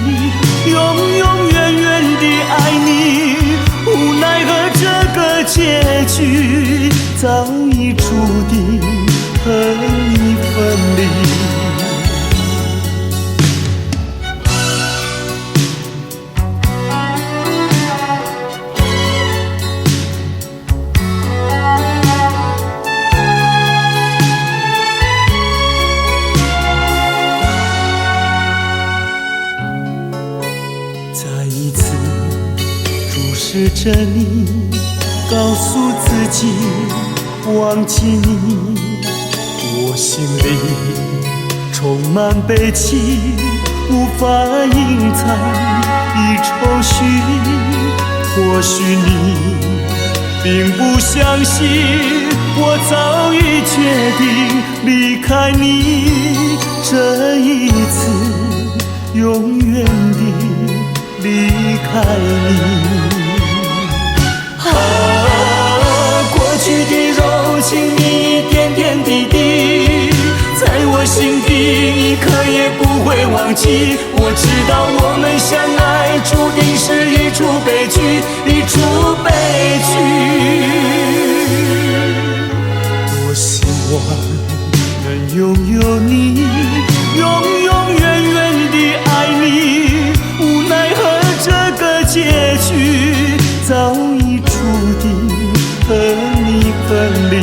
永远远地爱你，无奈何这个结局早已注定和你分离。再一次注视着你，告诉自己忘记你，我心里充满悲戚，无法隐藏的愁绪。或许你并不相信，我早已决定离开你，这一次永远地离开你。过去的柔情蜜，点点滴滴，在我心底，你可也不会忘记。我知道我们相爱，注定是一出悲剧，一出悲剧。我希望能拥有你，永分离。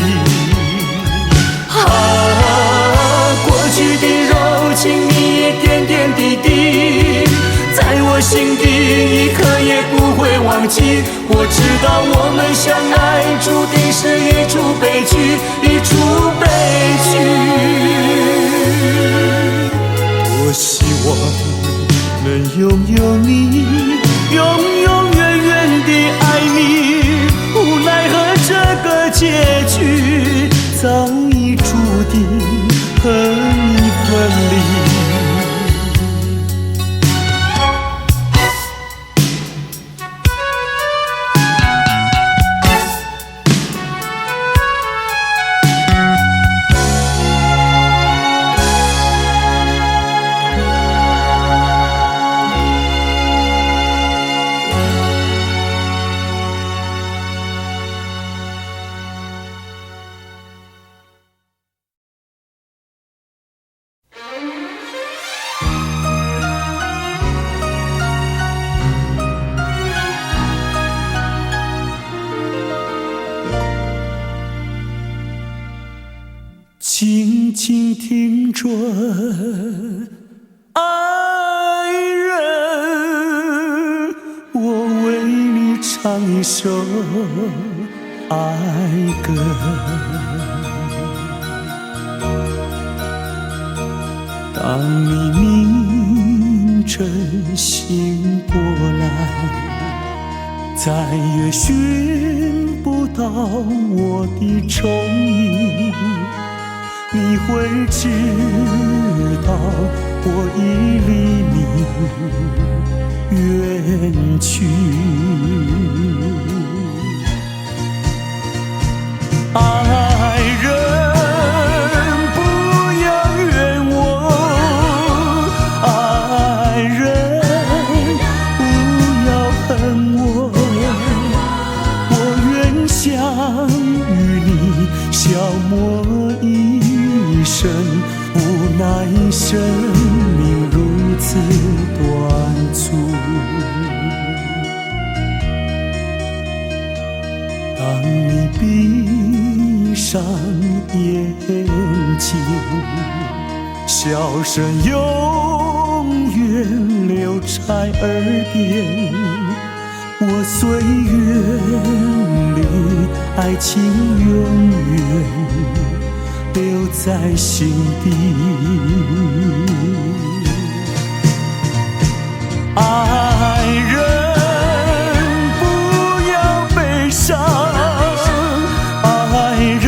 过去的柔情蜜意点点滴滴，在我心底一刻也不会忘记。我知道我们相爱注定是一出悲剧，一出悲剧。我希望能拥有你，永远地爱你。无奈何这个结局早已注定和你分离。静静听着，爱人，我为你唱一首爱歌。当你明晨醒过来，再也寻不到我的踪影，你会知道我已离你远去。爱人，不要怨我，爱人，不要恨我，我愿想与你消磨一生，无奈生命如此短促。当你闭上眼睛，笑声永远留在耳边，我岁月里爱情永远留在心底。爱人，不要悲伤，爱人，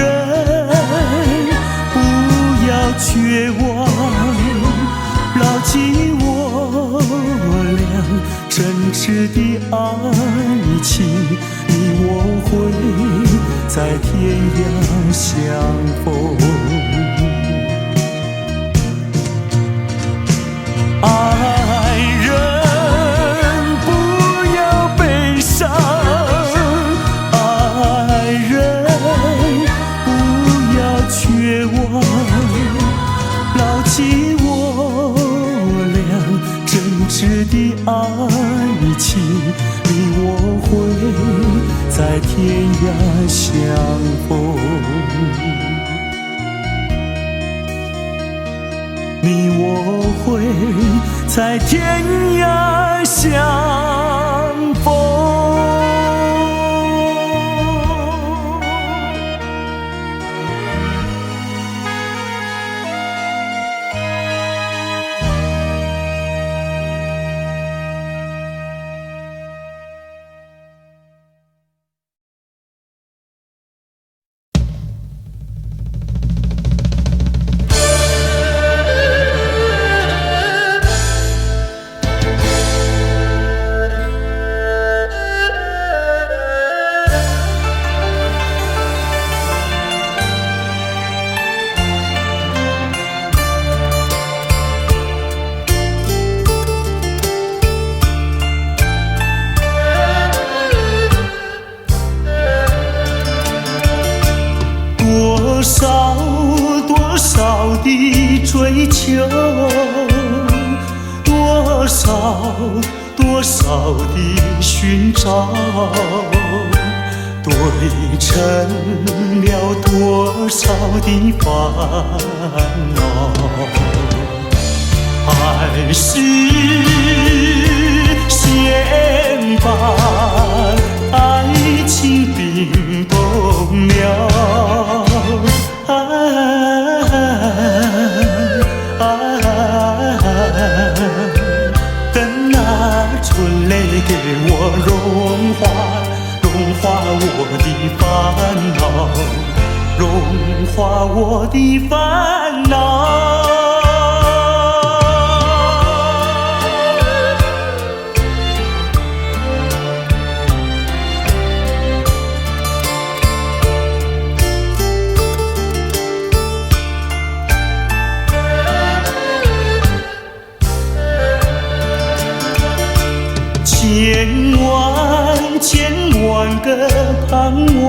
不要绝望，牢记我俩真挚的爱情，你我会在天涯相逢。爱人，不要悲伤，爱人，不要绝望，牢记我俩真挚的爱情，你我会在天涯相逢，你我会在天涯相逢。多少的追求，多少的寻找，对称了多少的烦恼，爱是线把爱情冰冻了，等那春雷给我融化我的烦恼，融化我的烦恼。千万个盼望，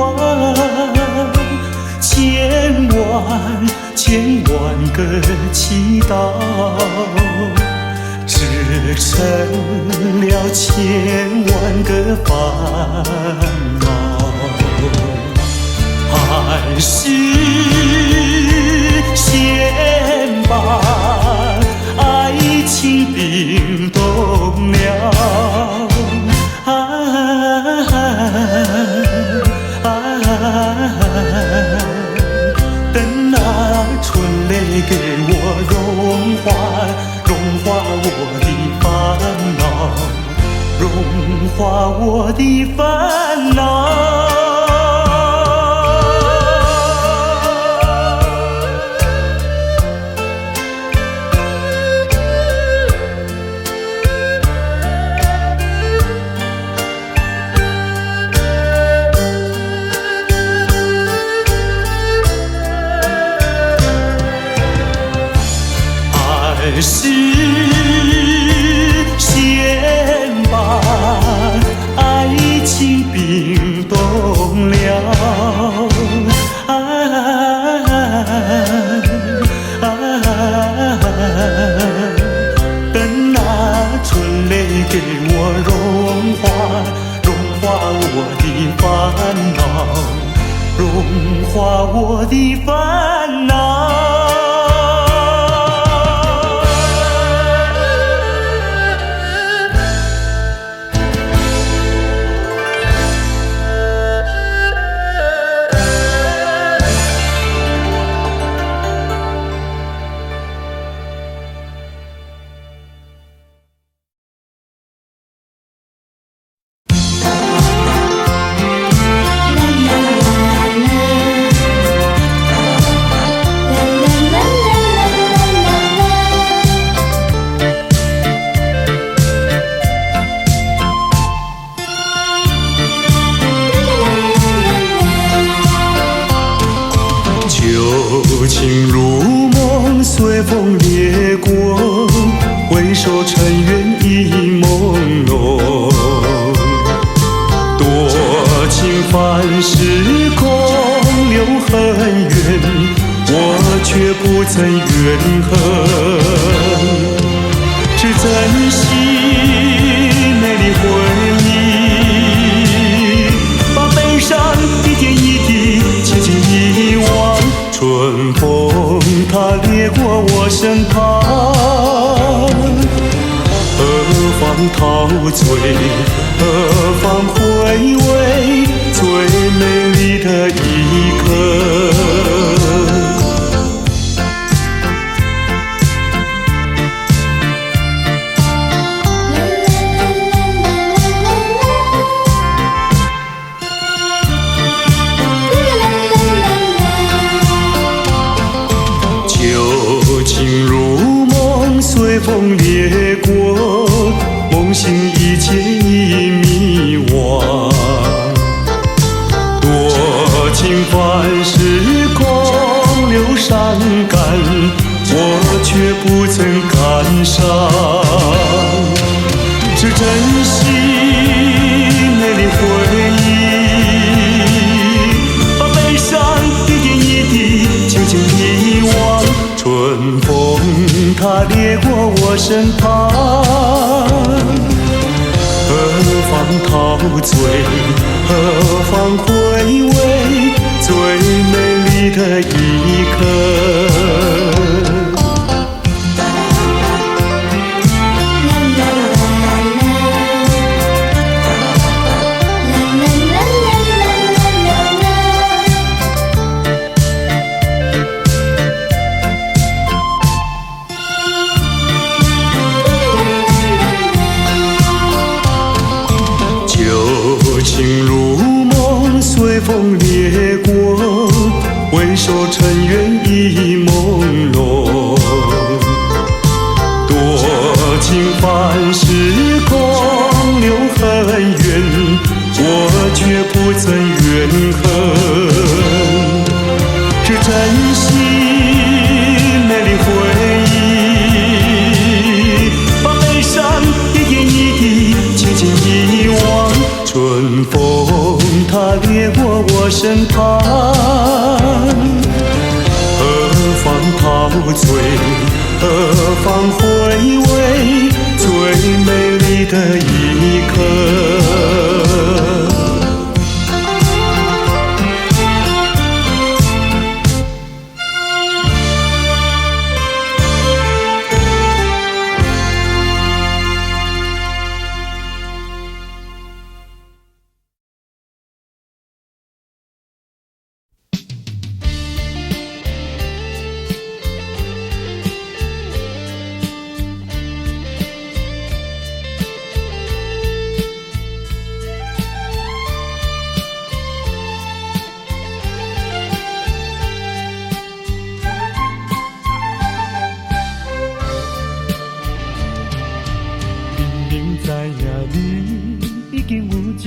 千万个祈祷，织成了千万个烦恼。爱是先把爱情冰冻了，等那春雷给我融化我的烦恼，融化我的烦恼。爱是先把爱情冰冻了，等那春雷给我融化我的烦恼，融化我的烦恼。旧情如梦，随风掠过，回首尘缘已朦胧。多情繁时空留很远，我却不曾怨恨。是珍惜美丽回忆，把悲伤一点一滴轻轻遗忘。春风它掠过我身旁，何方陶醉，何方回味最美丽的一刻。随风掠过，梦醒一切已迷惘。多情繁时空留伤感，我却不曾感伤。是珍惜美丽回忆，把悲伤一点一滴轻轻遗忘。春风它掠过我身旁，何方陶醉，何方回美丽的一刻。旧情如梦，随风掠过，回首尘缘已朦胧。多情凡事空留恨怨，我却不曾怨恨，只珍惜美丽回忆，把悲伤一点一滴轻轻遗忘。春风它掠过我身旁，何方陶醉，何方回味最美丽的一刻。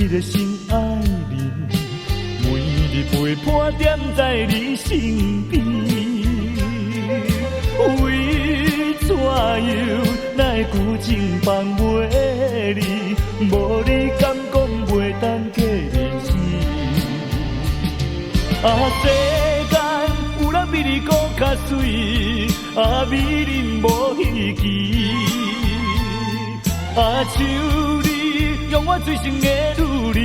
一个心爱人，每日陪伴踮在你身边。为怎样来旧情放袂离？无你敢讲袂当过日子？世间有人比你搁较水，美人无稀奇。像你用我最深的努力，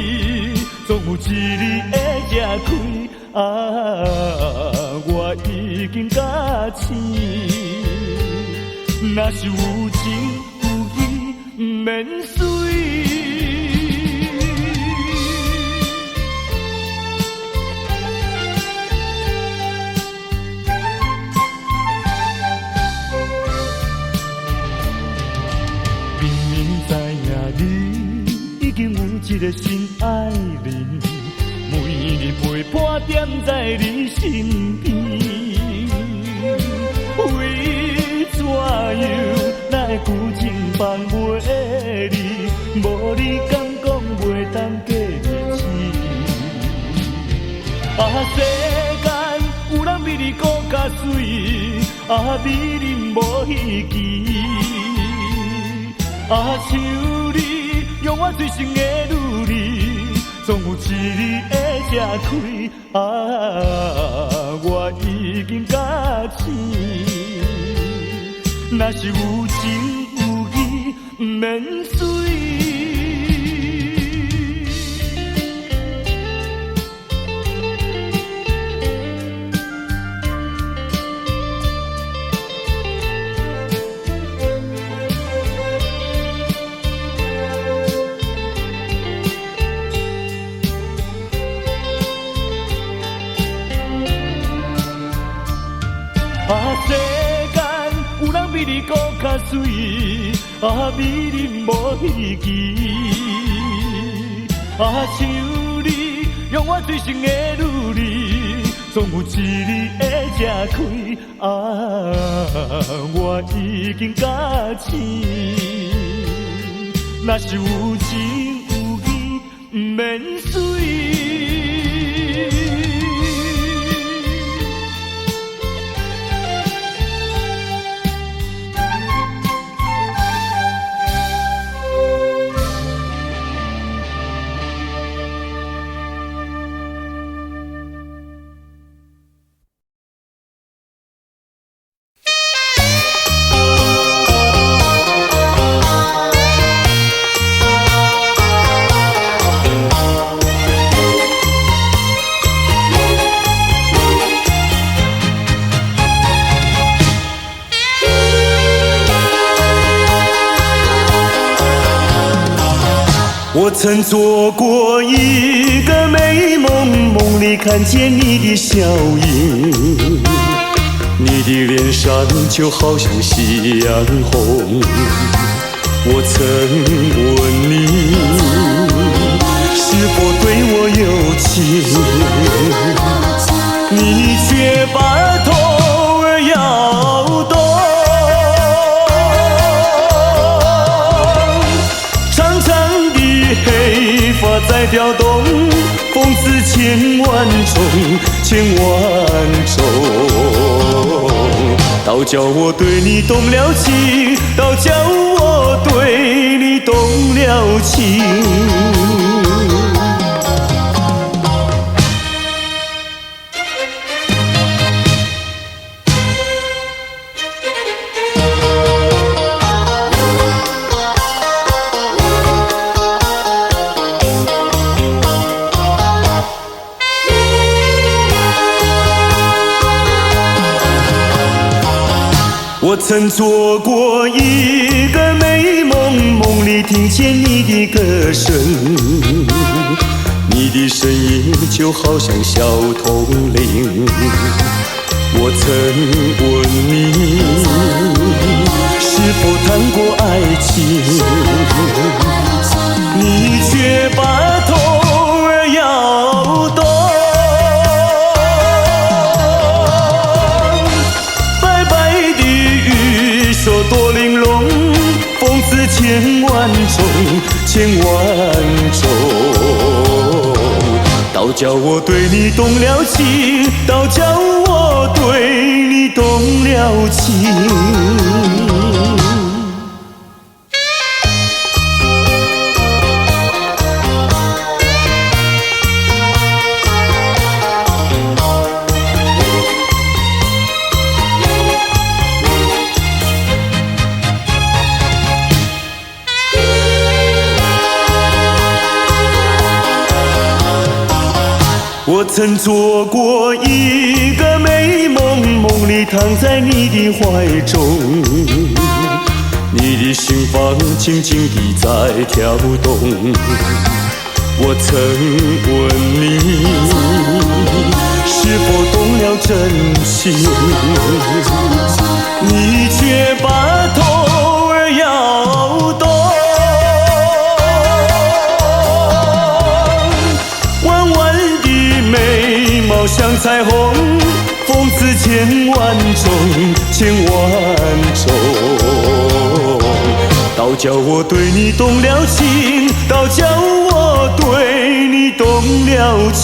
总有一日会吃开。我已经甲醒，若是有情有义，不免随。已经有一个心爱人，每日陪伴踮在你身边。为怎样来旧情放袂离？无你敢讲袂当过日子？世间有人比你搁较水，美人无稀奇。像你用我最深的努力，总有一日会吃开。我已经甲醒，若是有情有义，不免随。世间有人比你搁较水，美人无稀奇。像你用我最深的努力，总有一日会吃开。我已经甲醒，若是有情有义，不免随。我曾做过一个美梦，梦里看见你的笑影，你的脸上就好像夕阳红。我曾问你是否对我有情，你却把头儿摇动。长长的黑发在飘动，风似千万种，千万种。倒叫我对你动了情，倒叫我对你动了情。我曾做过一个美梦，梦里听见你的歌声，你的声音就好像小铜铃。我曾问你是否谈过爱情，你却把头儿摇动。多玲珑，风似千万种，千万种。倒叫我对你动了情，倒叫我对你动了情。我曾做过一个美梦，梦里躺在你的怀中，你的心房轻轻地在跳动。我曾问你是否动了真情，你却把头儿摇动。眉毛像彩虹，风似千万种，千万种。倒叫我对你动了情，倒叫我对你动了情。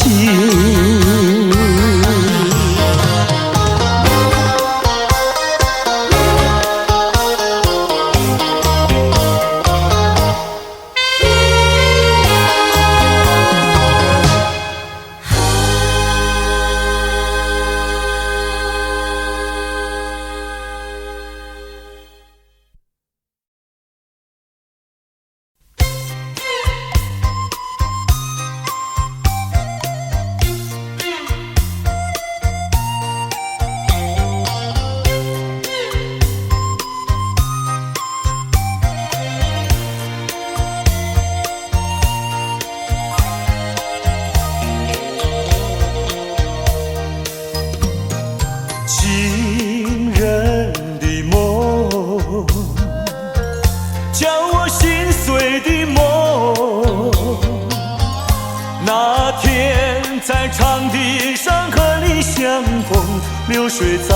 流水在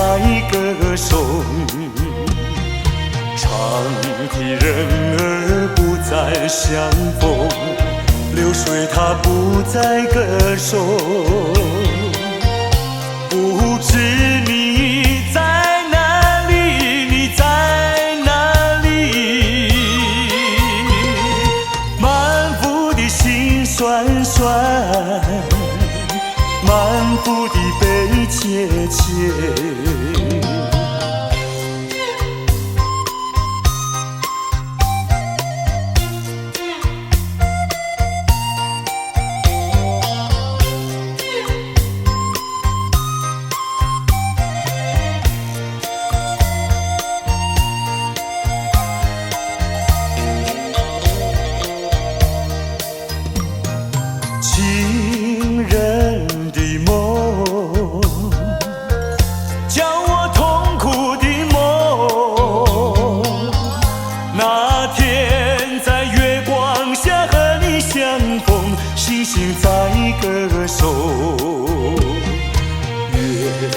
歌颂，长的人儿不再相逢，流水它不再歌颂。不知你在哪里，你在哪里？满腹的心酸酸，满腹的悲切切。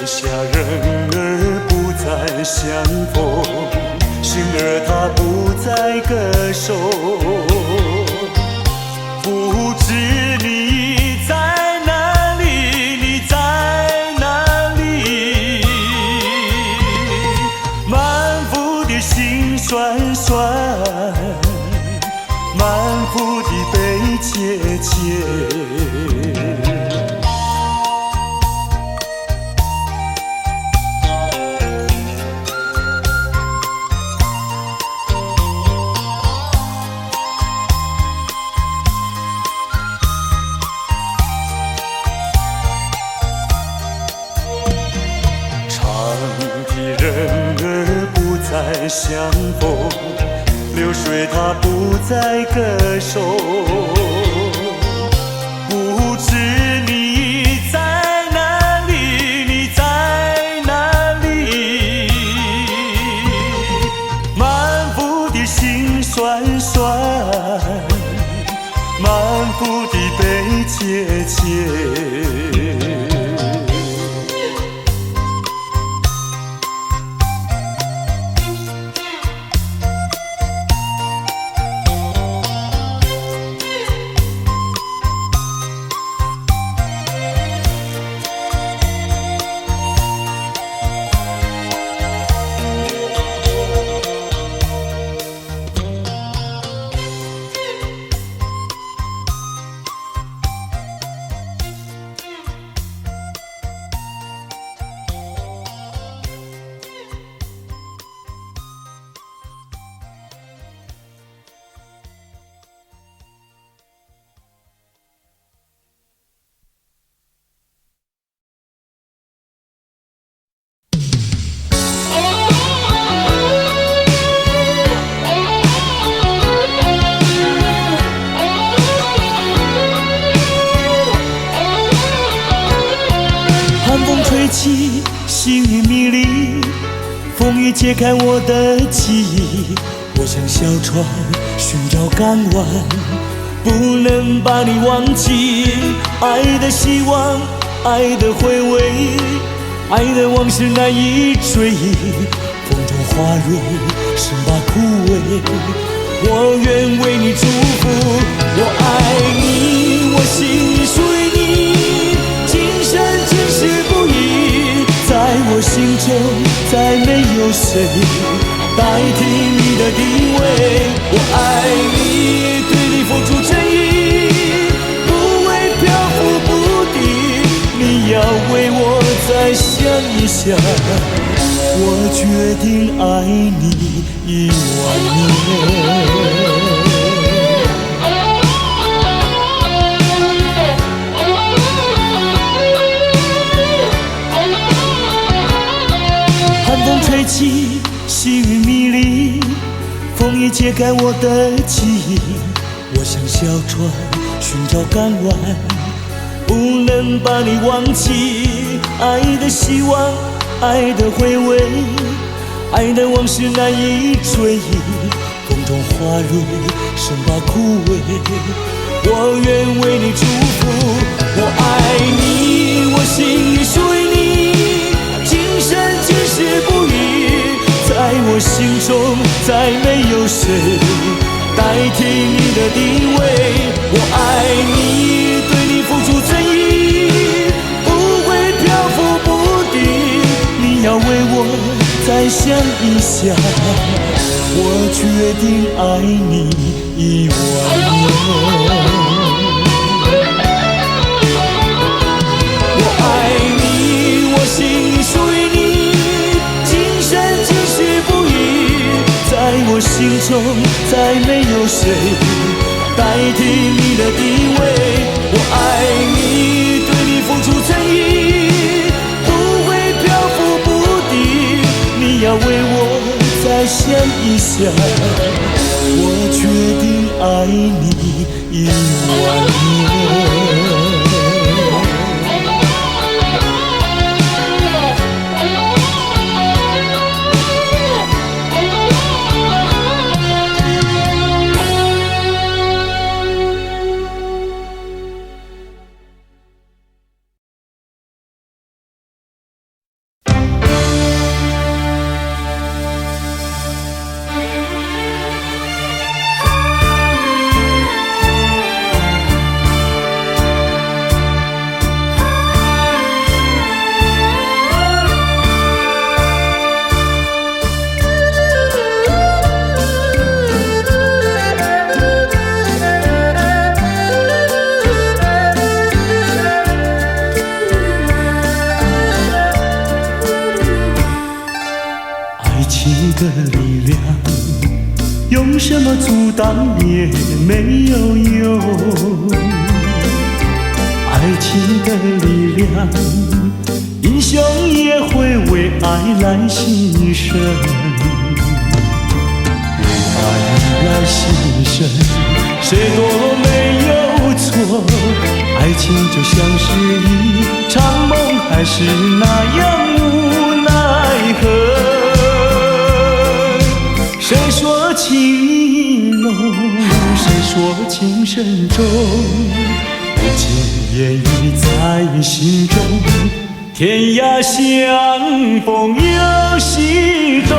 下人儿不再相逢，星儿它不再歌手，不知你在哪里，你在哪里？满腹的心酸酸，满腹的悲切切。人儿不再相逢，流水它不再歌手，不知你在哪里，你在哪里？满腹的心酸酸，满腹的悲切切。起，细雨迷离，风雨揭开我的记忆。我像小船寻找港湾，不能把你忘记。爱的希望，爱的回味，爱的往事难以追忆。风中花蕊生把枯萎，我愿为你祝福。我爱你，我心里属于你，今生今世不移。在我心中再没有谁代替你的地位。我爱你，对你付出真意，不会漂浮不定。你要为我再想一想，我决定爱你10000年。吹起，细雨迷离，风雨揭开我的记忆。我像小船寻找港湾，不能把你忘记。爱的希望，爱的回味，爱的往事难以追忆。风中花蕊生把枯萎，我愿为你祝福。我爱你，我心里属于你，今生今世不移。在我心中再没有谁代替你的地位。我爱你，对你付出真意，不会漂浮不定。你要为我再想一想，我决定爱你10000年。我爱你，我心里属于你，今生今世不移。在我心中再没有谁代替你的地位。我爱你，对你付出真意，不会漂浮不定。你要为我再想一想，我决定爱你10000年。的力量，用什么阻挡也没有用。爱情的力量，英雄也会为爱来牺牲。为爱来牺牲，谁都没有错。爱情就像是一场梦，还是那样无奈何。谁说情意浓，谁说情深重，不尽言语在心中。天涯相逢有心动。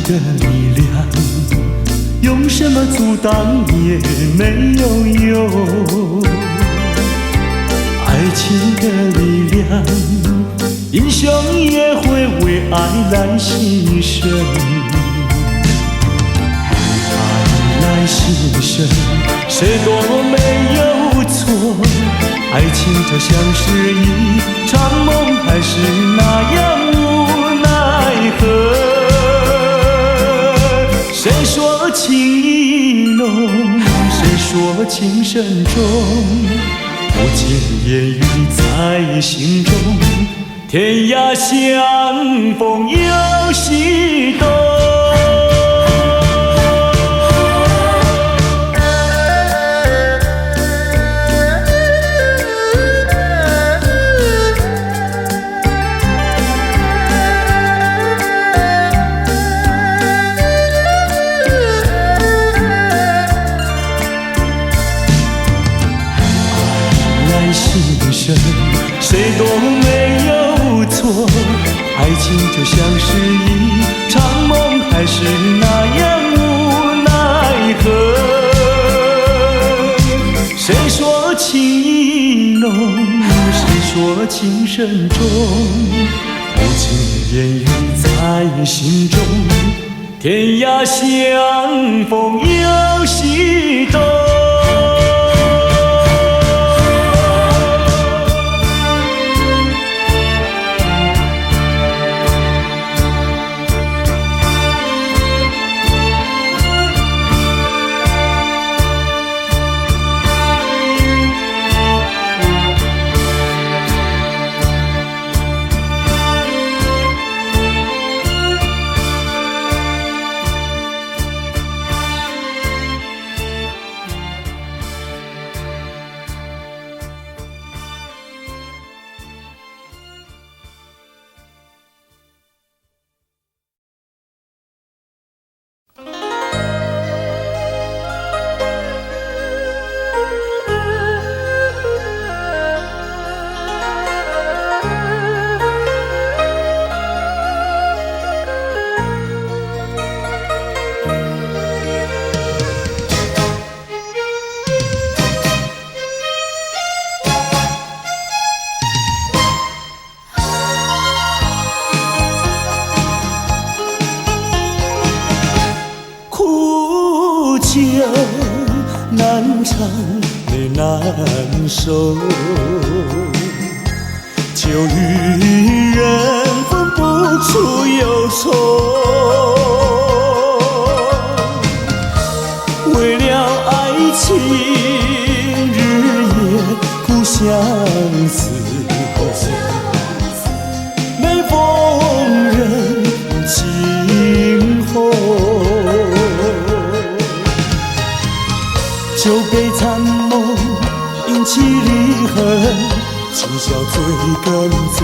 的力量，用什么阻挡也没有用。爱情的力量，英雄也会为爱来牺牲。爱来牺牲，谁都没有错。爱情就像是一场梦，还是那样无奈何。谁说情意浓，谁说情深重，不尽言语在心中。天涯相逢有心动。谁都没有错，爱情就像是一场梦，还是那样无奈何。谁说情意浓，谁说情深重，不尽言语在心中。天涯相逢有心动。酒难尝泪难收，酒与人分不出忧愁。为了爱情，日夜苦相思，每逢人惊鸿。酒杯残梦，引起离恨，今宵醉更醉。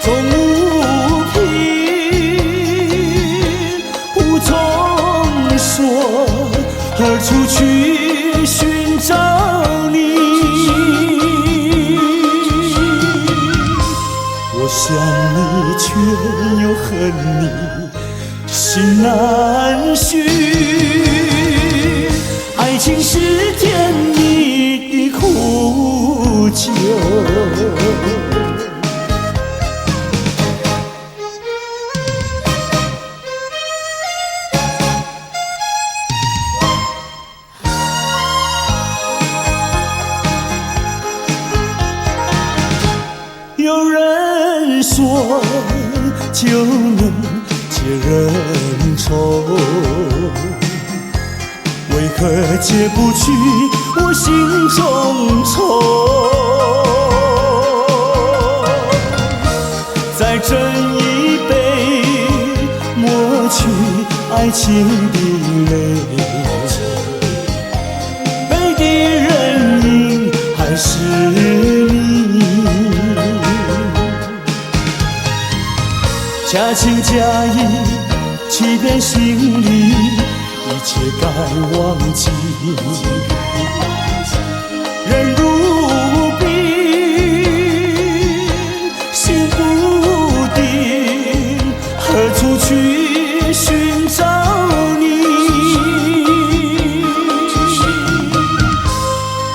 风无凭，无从说，何处去寻找你？我想你，却又恨你，心难续。爱情是甜蜜的苦酒。说就能解人愁，为何解不去我心中愁？再斟一杯，抹去爱情的泪，杯底人影还是你。假情假意，欺骗心里，一切该忘记。人如冰，心不定，何处去寻找你？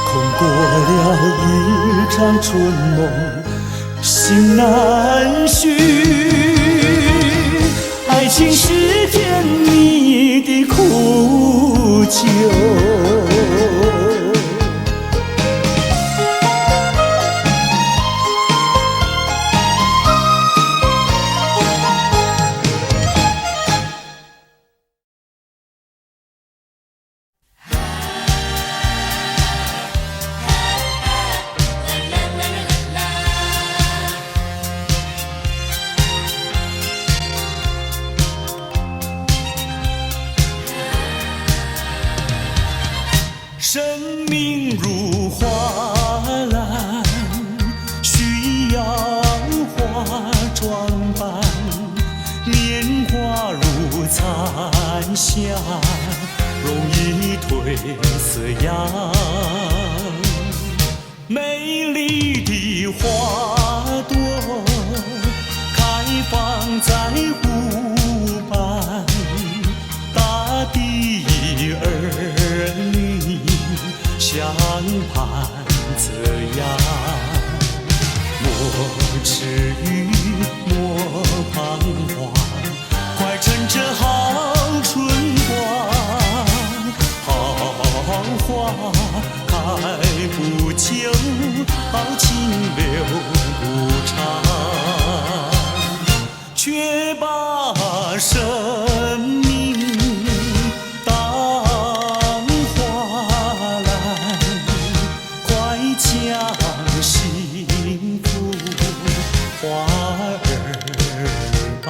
空过了一场春梦，心难续。爱情是甜蜜的苦酒，生命如花篮，需要花装扮。年华如残霞，容易褪色样。美丽的花朵开放在湖畔，大地儿女相伴这样，莫迟疑，莫彷徨，快趁着好春光。好花开不久，好情留不长，却把生命将幸福花儿伴。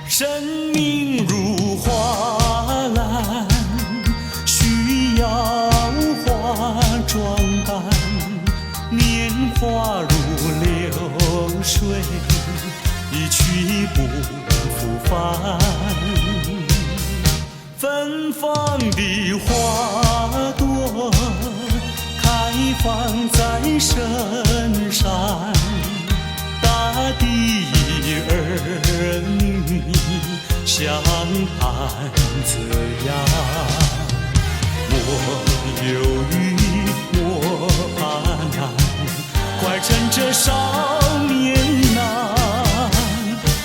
生命如花篮，需要花装扮，年华如流水，一去不复返。芬芳的花朵开放在深山，大地儿女相伴这样。莫犹豫，莫怕难，快趁着少年郎。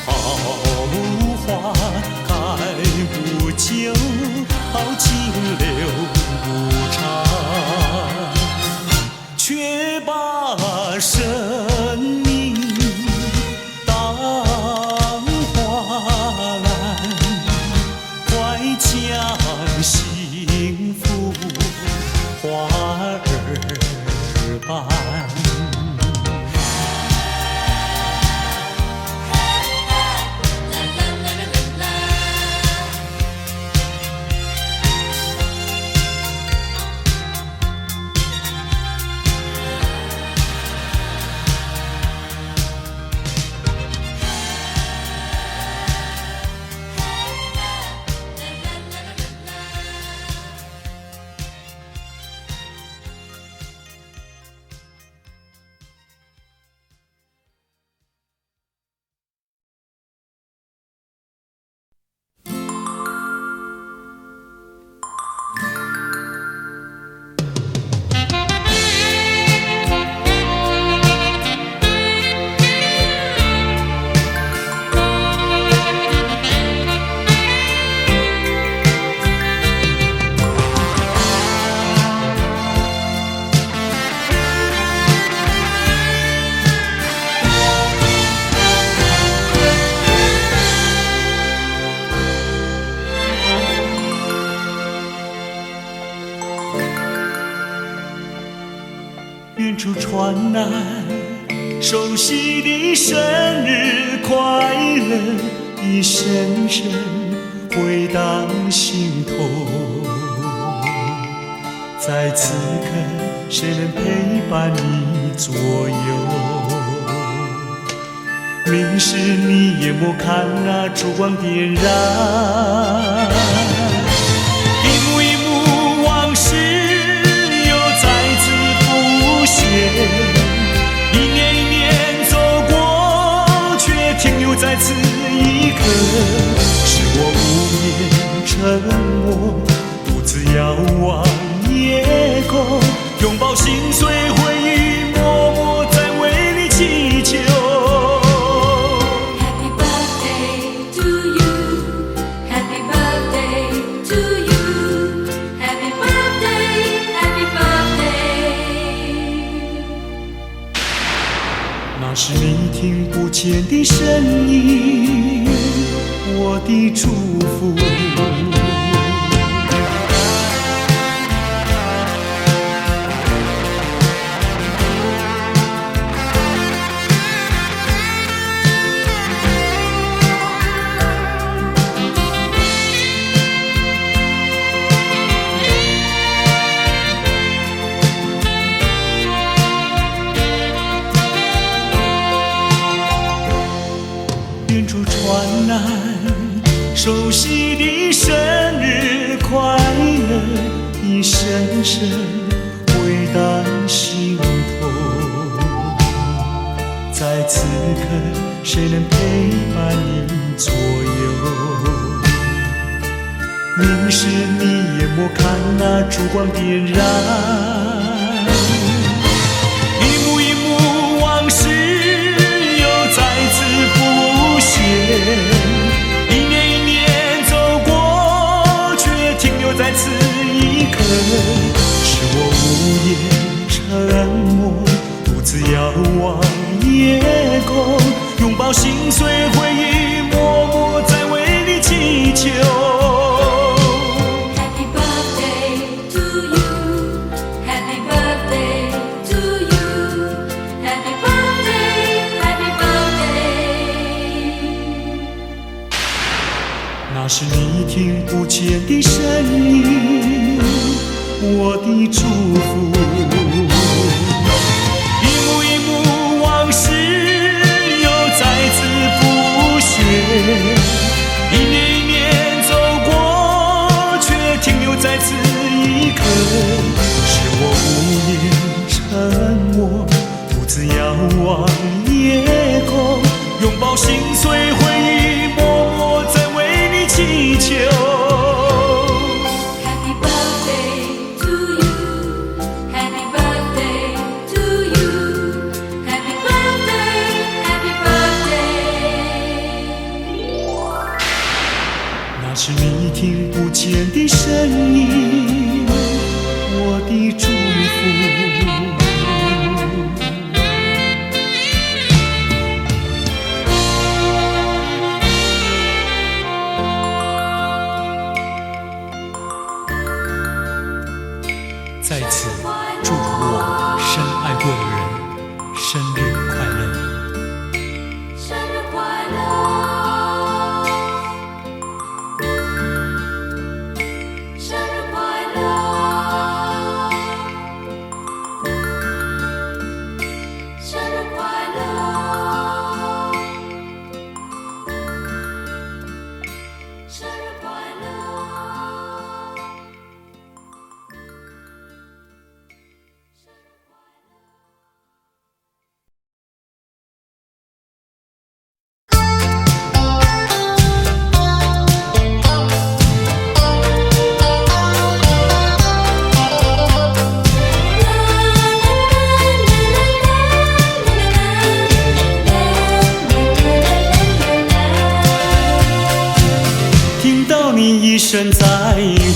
好花开不久，好情留不长，却把生命当花篮，快将幸福花儿伴。出传来熟悉的生日快乐的声声回荡心头。在此刻，谁能陪伴你左右？明时你也莫看那烛光点燃，一幕一幕往事又再次浮现。一年一年走过，却停留在此一刻。是我无言沉默，独自遥望夜空，拥抱心碎回忆，默默在为你祈求。Happy birthday to you, Happy birthday to you, Happy birthday, Happy birthday。那是你听不见的声音，我的祝福。远处传来熟悉的生日快乐的声声回荡心头。在此刻，谁能陪伴你左右？明时你也莫看那烛光点燃，一幕一幕往事又再次浮现。一年一年走过，却停留在此一刻。是我无言沉默，独自遥望夜空，拥抱心碎回忆，默默在为你祈求。Happy birthday to you, Happy birthday to you, Happy birthday, Happy birthday。那是你听不见的声音，我的祝福。一幕一幕往事又再次浮现，一年一年走过，却停留在此一刻。是我无言沉默，独自遥望夜空，拥抱心碎回忆，默默在为你祈求。Happy birthday to you, Happy birthday to you, Happy birthday, Happy birthday。那是你听不见的声音，我的祝福。在此祝福我深爱过的人生日快乐。生日快乐，生日快乐，生日快乐，生日快乐。听到你一声再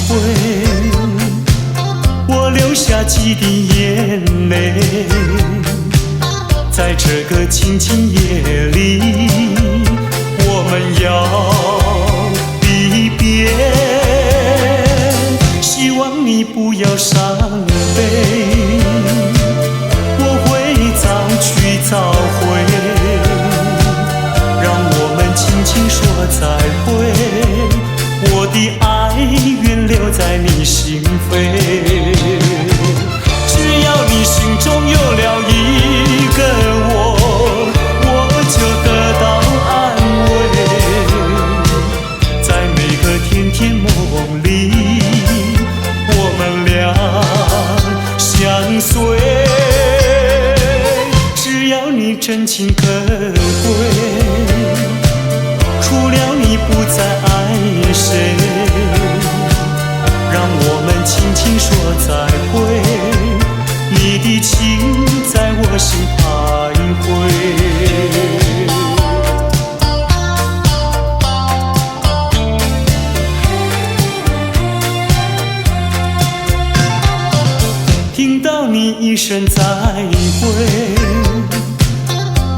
会，我流下几滴眼泪。在这个清清夜里，我们要离别。希望你不要伤悲，我轻说再会，我的爱愿留在你心扉。只要你心中有了一个我，我就得到安慰。在每个甜甜梦里，我们俩相随。只要你真情可贵，除了你不再爱谁，让我们轻轻说再会，你的情在我心徘徊。听到你一声再会，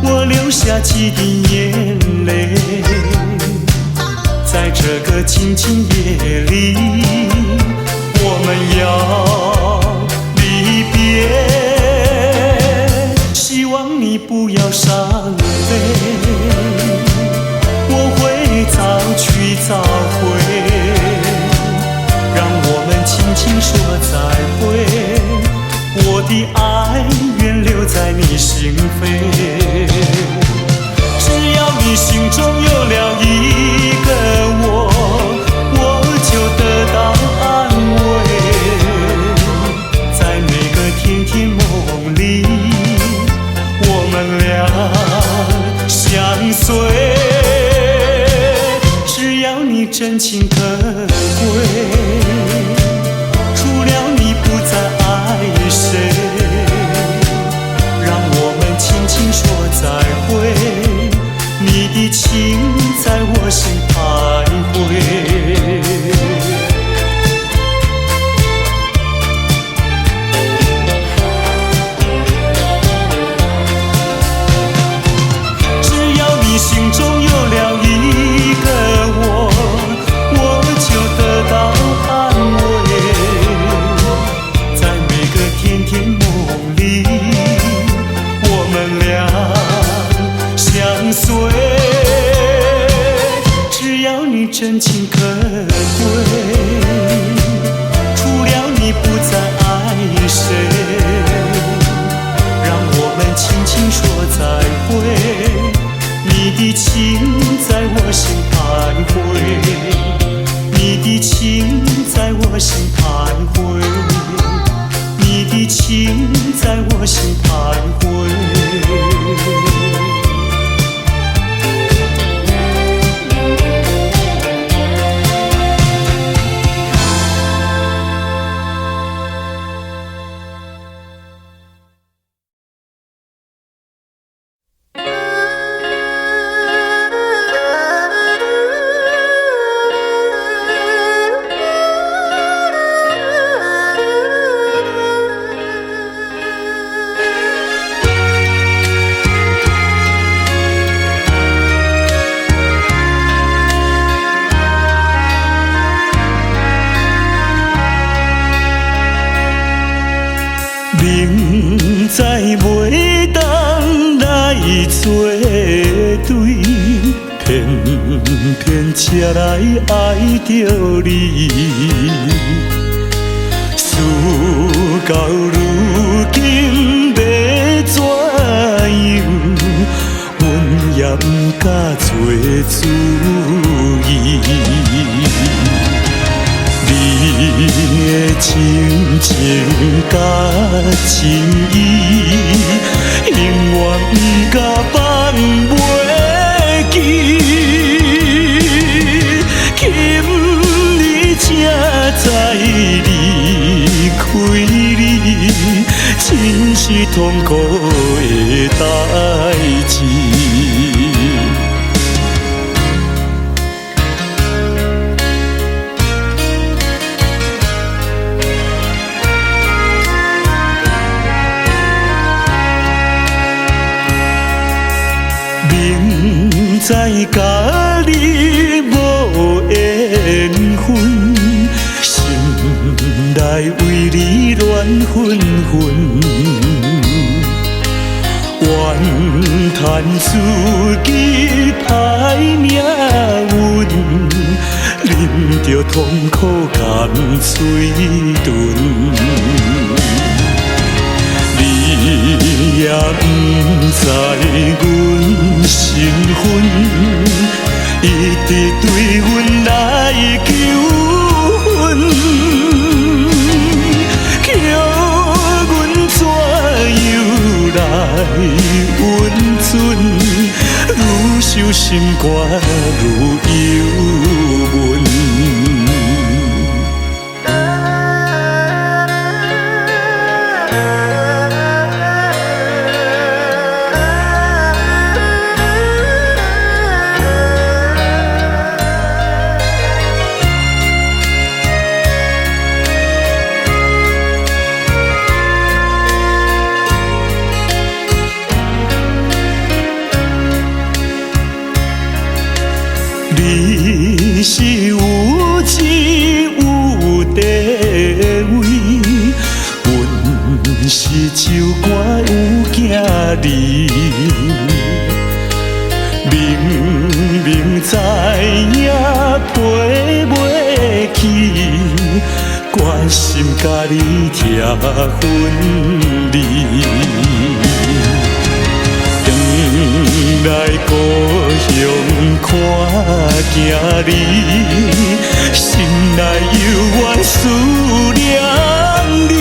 我流下几滴眼泪。在这个静静夜里，我们要离别。希望你不要伤悲，我会早去早回，让我们轻轻说再会，我的爱愿留在你心扉。只要你心中有了一个我，我就得到安慰。在每个甜甜梦里，我们俩相随。只要你真情可贵，除了你不再爱谁，让我们轻轻说再会，你的情在我心徘徊。只要你心中有了一个我，我就得到安慰。在每个甜甜梦里，我们俩相随。只要你真情可贵，除了你不再爱谁，让我们轻轻说再会，你的情在我心徘徊，你的情在我心徘徊，你的情在我心徘徊。明知袂当来作对，偏偏才来爱着你。事到如今要怎样？阮也不敢做主意。你的情情甲情意，永远不甲放袂记。今日才知离开你，真是痛苦的代志。明知甲你无缘分，心内为你乱纷纷，怨叹自己歹命运，忍着痛苦含嘴唇。你也不知阮身份，一直对阮来求婚，叫阮怎样来温存？愈想心肝愈忧闷。你是有钱有地位，阮是酒馆有囝儿，明明知影赔袂起，决心甲你拆分离。来故乡看囝儿，心内犹原思念你，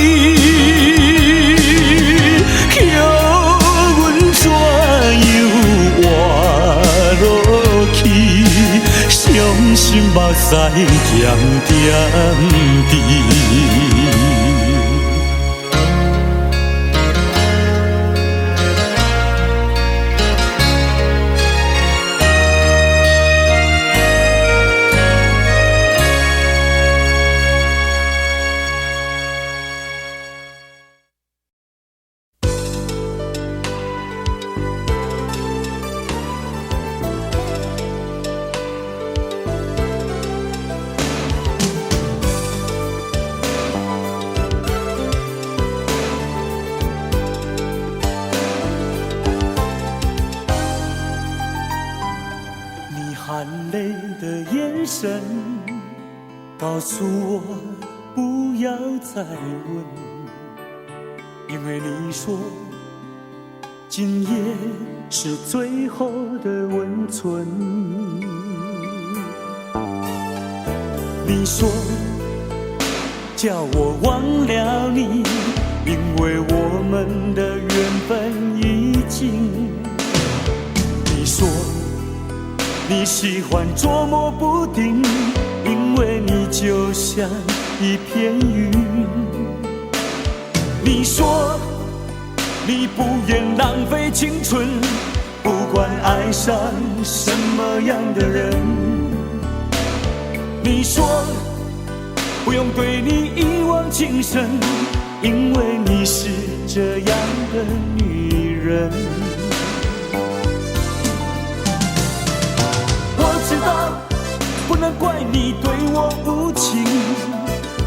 叫阮怎样活落去？伤心目屎咸点滴。含泪的眼神告诉我不要再问，因为你说今夜是最后的温存。你说叫我忘了你，因为我们的缘分已经。你说你喜欢捉摸不定，因为你就像一片云。你说你不愿浪费青春，不管爱上什么样的人。你说不用对你一往情深，因为你是这样的女人。不能怪你对我无情，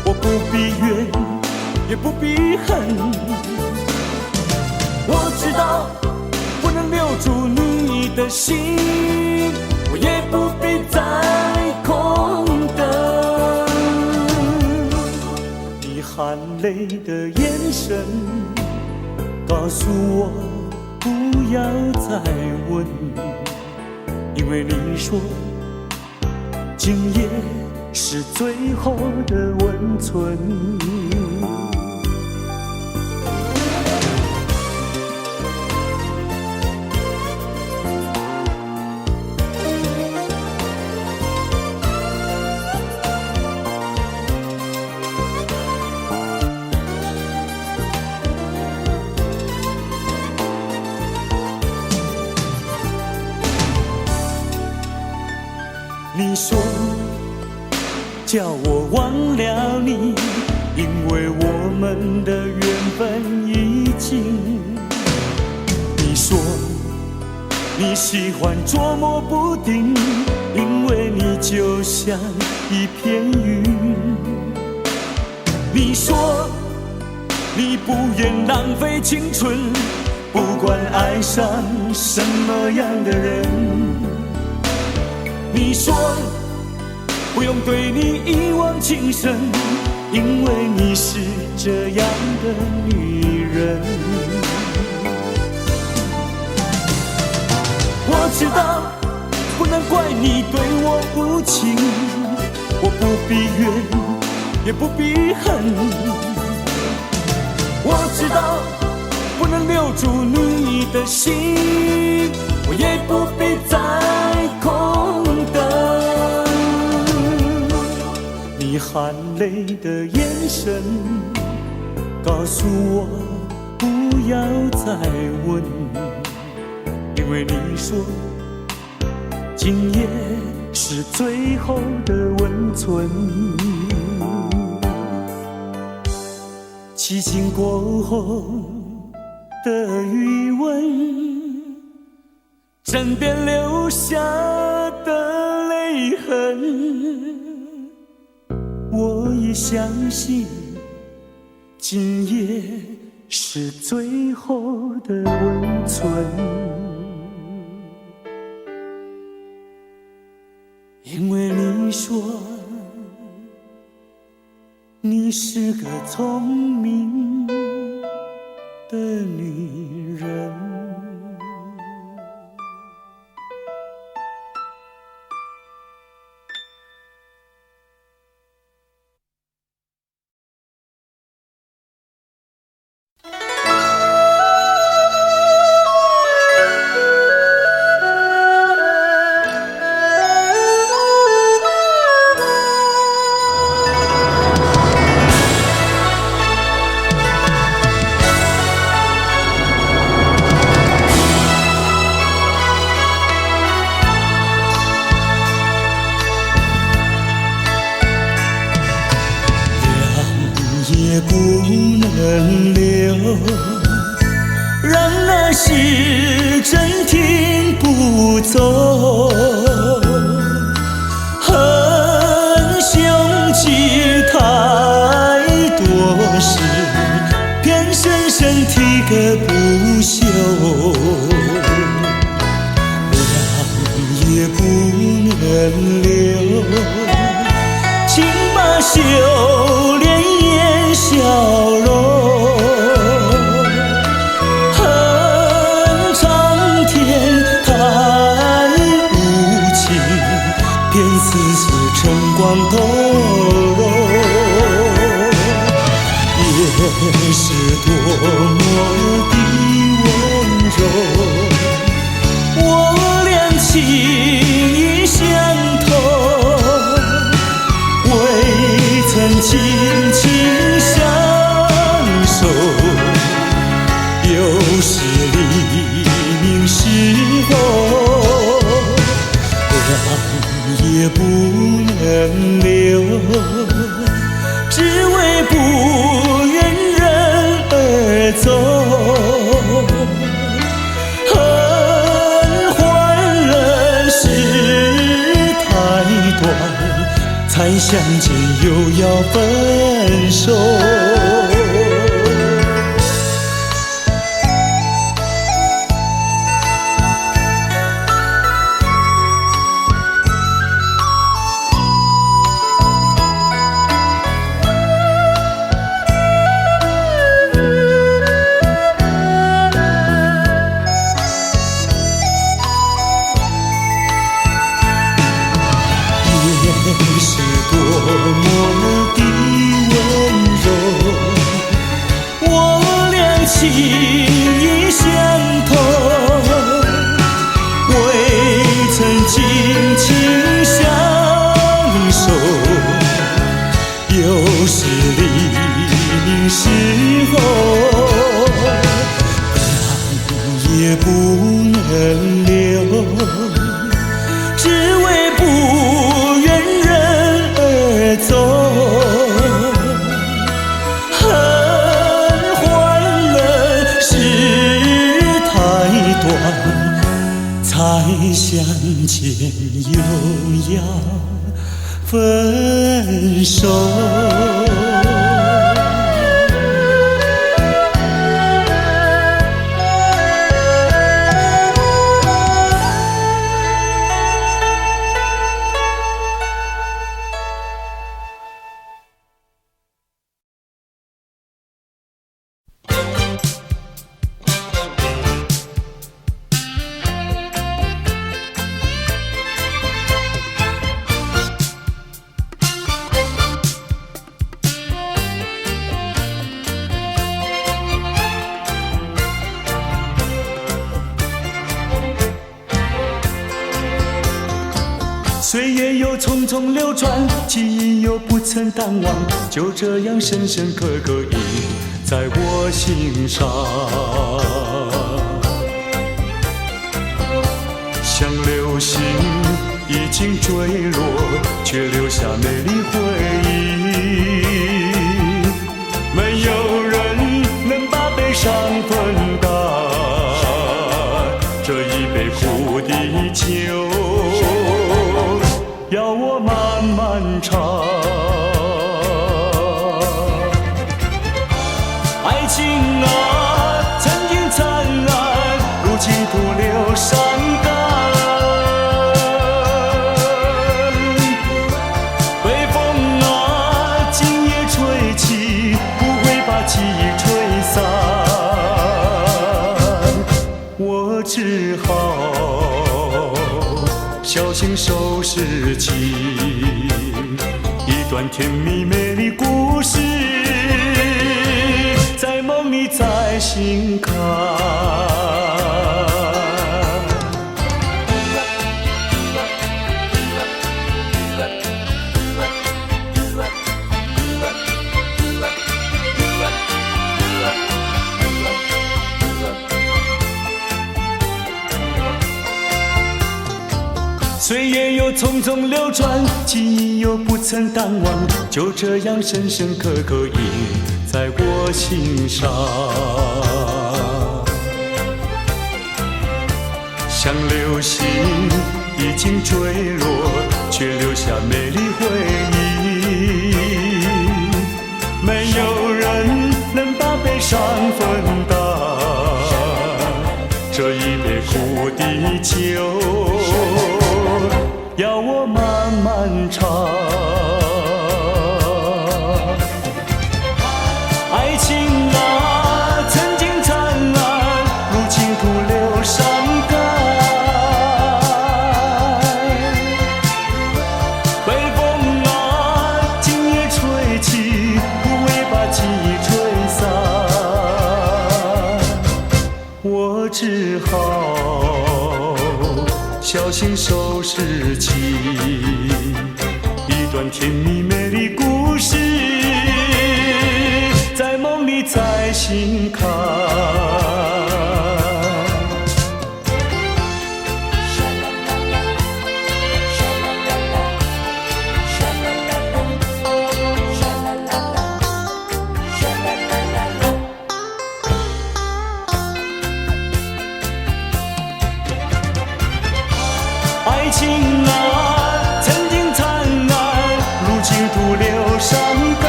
我不必怨，也不必恨。我知道不能留住你的心，我也不必再空等。你含泪的眼神告诉我不要再问，因为你说今夜是最后的温存。你说叫我忘了你，因为我们的缘分已经。你说你喜欢捉摸不定，因为你就像一片云。你说你不愿浪费青春，不管爱上什么样的人。你说不用对你一往情深，因为你是这样的女人。我知道不能怪你对我无情，我不必怨也不必恨。我知道不能留住你的心，我也不必再空等。你含泪的眼神告诉我不要再问，因为你说今夜是最后的温存。激情过后的余温，枕边留下的泪痕。我也相信今夜是最后的温存，因为你说你是个聪明的女人。也不能留，让那时针停不走。恨凶吉太多事，偏深深提个不休。凉也不能留，请把修炼笑容，恨苍天太无情，偏丝丝晨光透融。也是多么的温柔，我俩情意相投，未曾轻轻相守，又是黎明时候，凉也不能留，只为不愿人而走。恨换了时太短，才相见又要分手。也是多么的温柔，我俩情意相投，未曾紧紧相守，又是黎明时候，凉也不能留，只为不愿人而走。恨换了时太短，才相见又要分手。匆匆流转，记忆又不曾淡忘，就这样深深刻刻印在我心上。像流星已经坠落，却留下美丽回忆。没有人能把悲伤分担，这一杯苦的酒，要我慢慢尝。爱情啊，曾经灿烂，如今徒留伤感。北风啊，今夜吹起，不会把记忆吹散。我只好小心收拾起一段甜蜜美丽故事，在梦里再醒看。岁月又匆匆流转，记忆又不曾淡忘，就这样深深刻刻印在我心上。像流星已经坠落，却留下美丽回忆。没有人能把悲伤分担，这一杯苦的酒，要我慢慢尝。爱情啊，曾经灿烂，如今徒留伤感。北风啊，今夜吹起，不会把记忆吹散。我只好小心收拾起一段甜蜜美丽故事，在梦里再醒看。爱情啊，曾经灿烂，如今徒留伤感。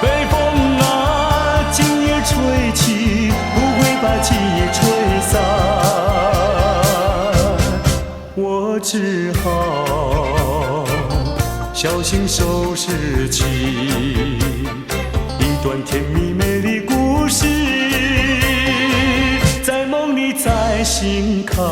北风啊，今夜吹起，不会把记忆吹散。我只好小心收拾起一段甜蜜美丽故事，在梦里再醒看。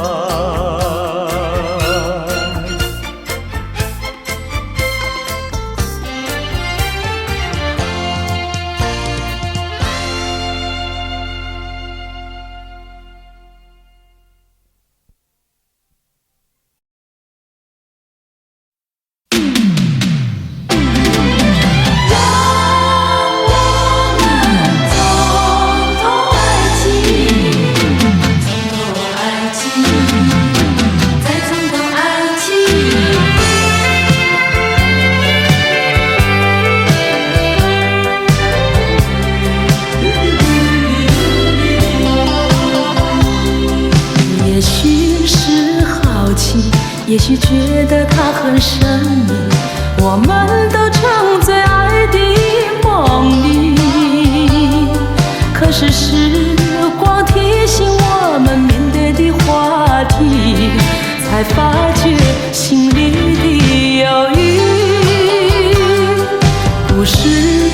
也许觉得它很神秘，我们都沉醉爱的梦里。可是时光提醒我们面对的话题，才发觉心里的犹豫。不是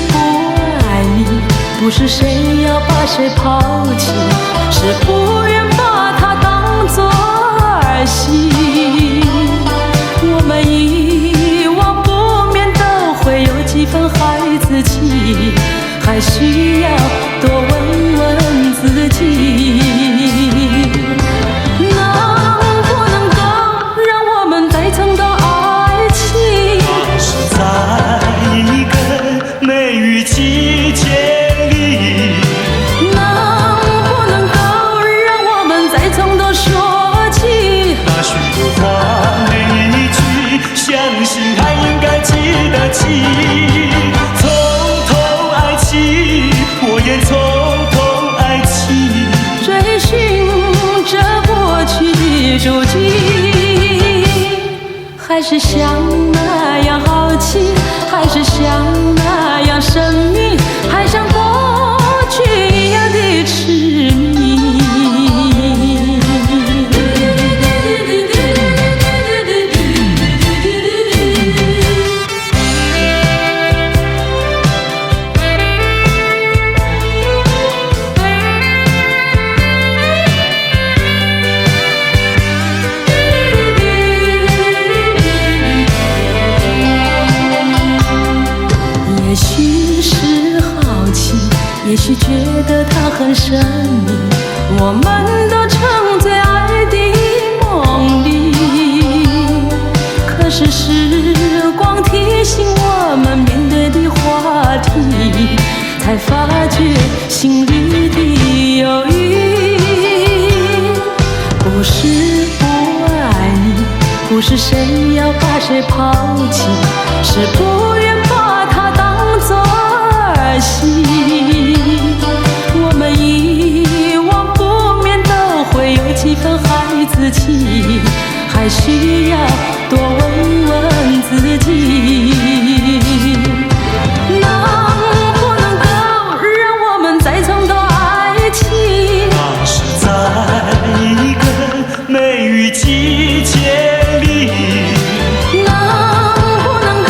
不爱你，不是谁要把谁抛弃，是不愿把它当作儿戏。我们遗忘不免都会有几分孩子气，还需要多问问自己。能住进，还是像那样好奇，还是像那样神秘，还像过去一样的痴迷。也许是好奇，也许觉得它很神秘，我们都沉醉爱的梦里。可是时光提醒我们面对的话题，才发觉心里的犹豫。不是不爱你，不是谁要把谁抛弃，是不愿把它当作儿戏。我们遗忘不免都会有几分孩子气，还需要多问问自己，能不能够让我们再从头爱起？那是在一个梅雨季节里，能不能够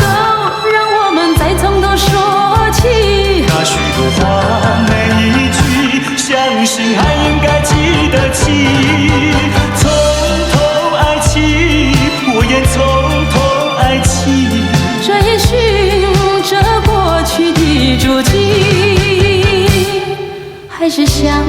让我们再从头说起？那许多话每一句，相信还应该记得起。从头爱起，我也从头爱起。追寻着过去的足迹，还是像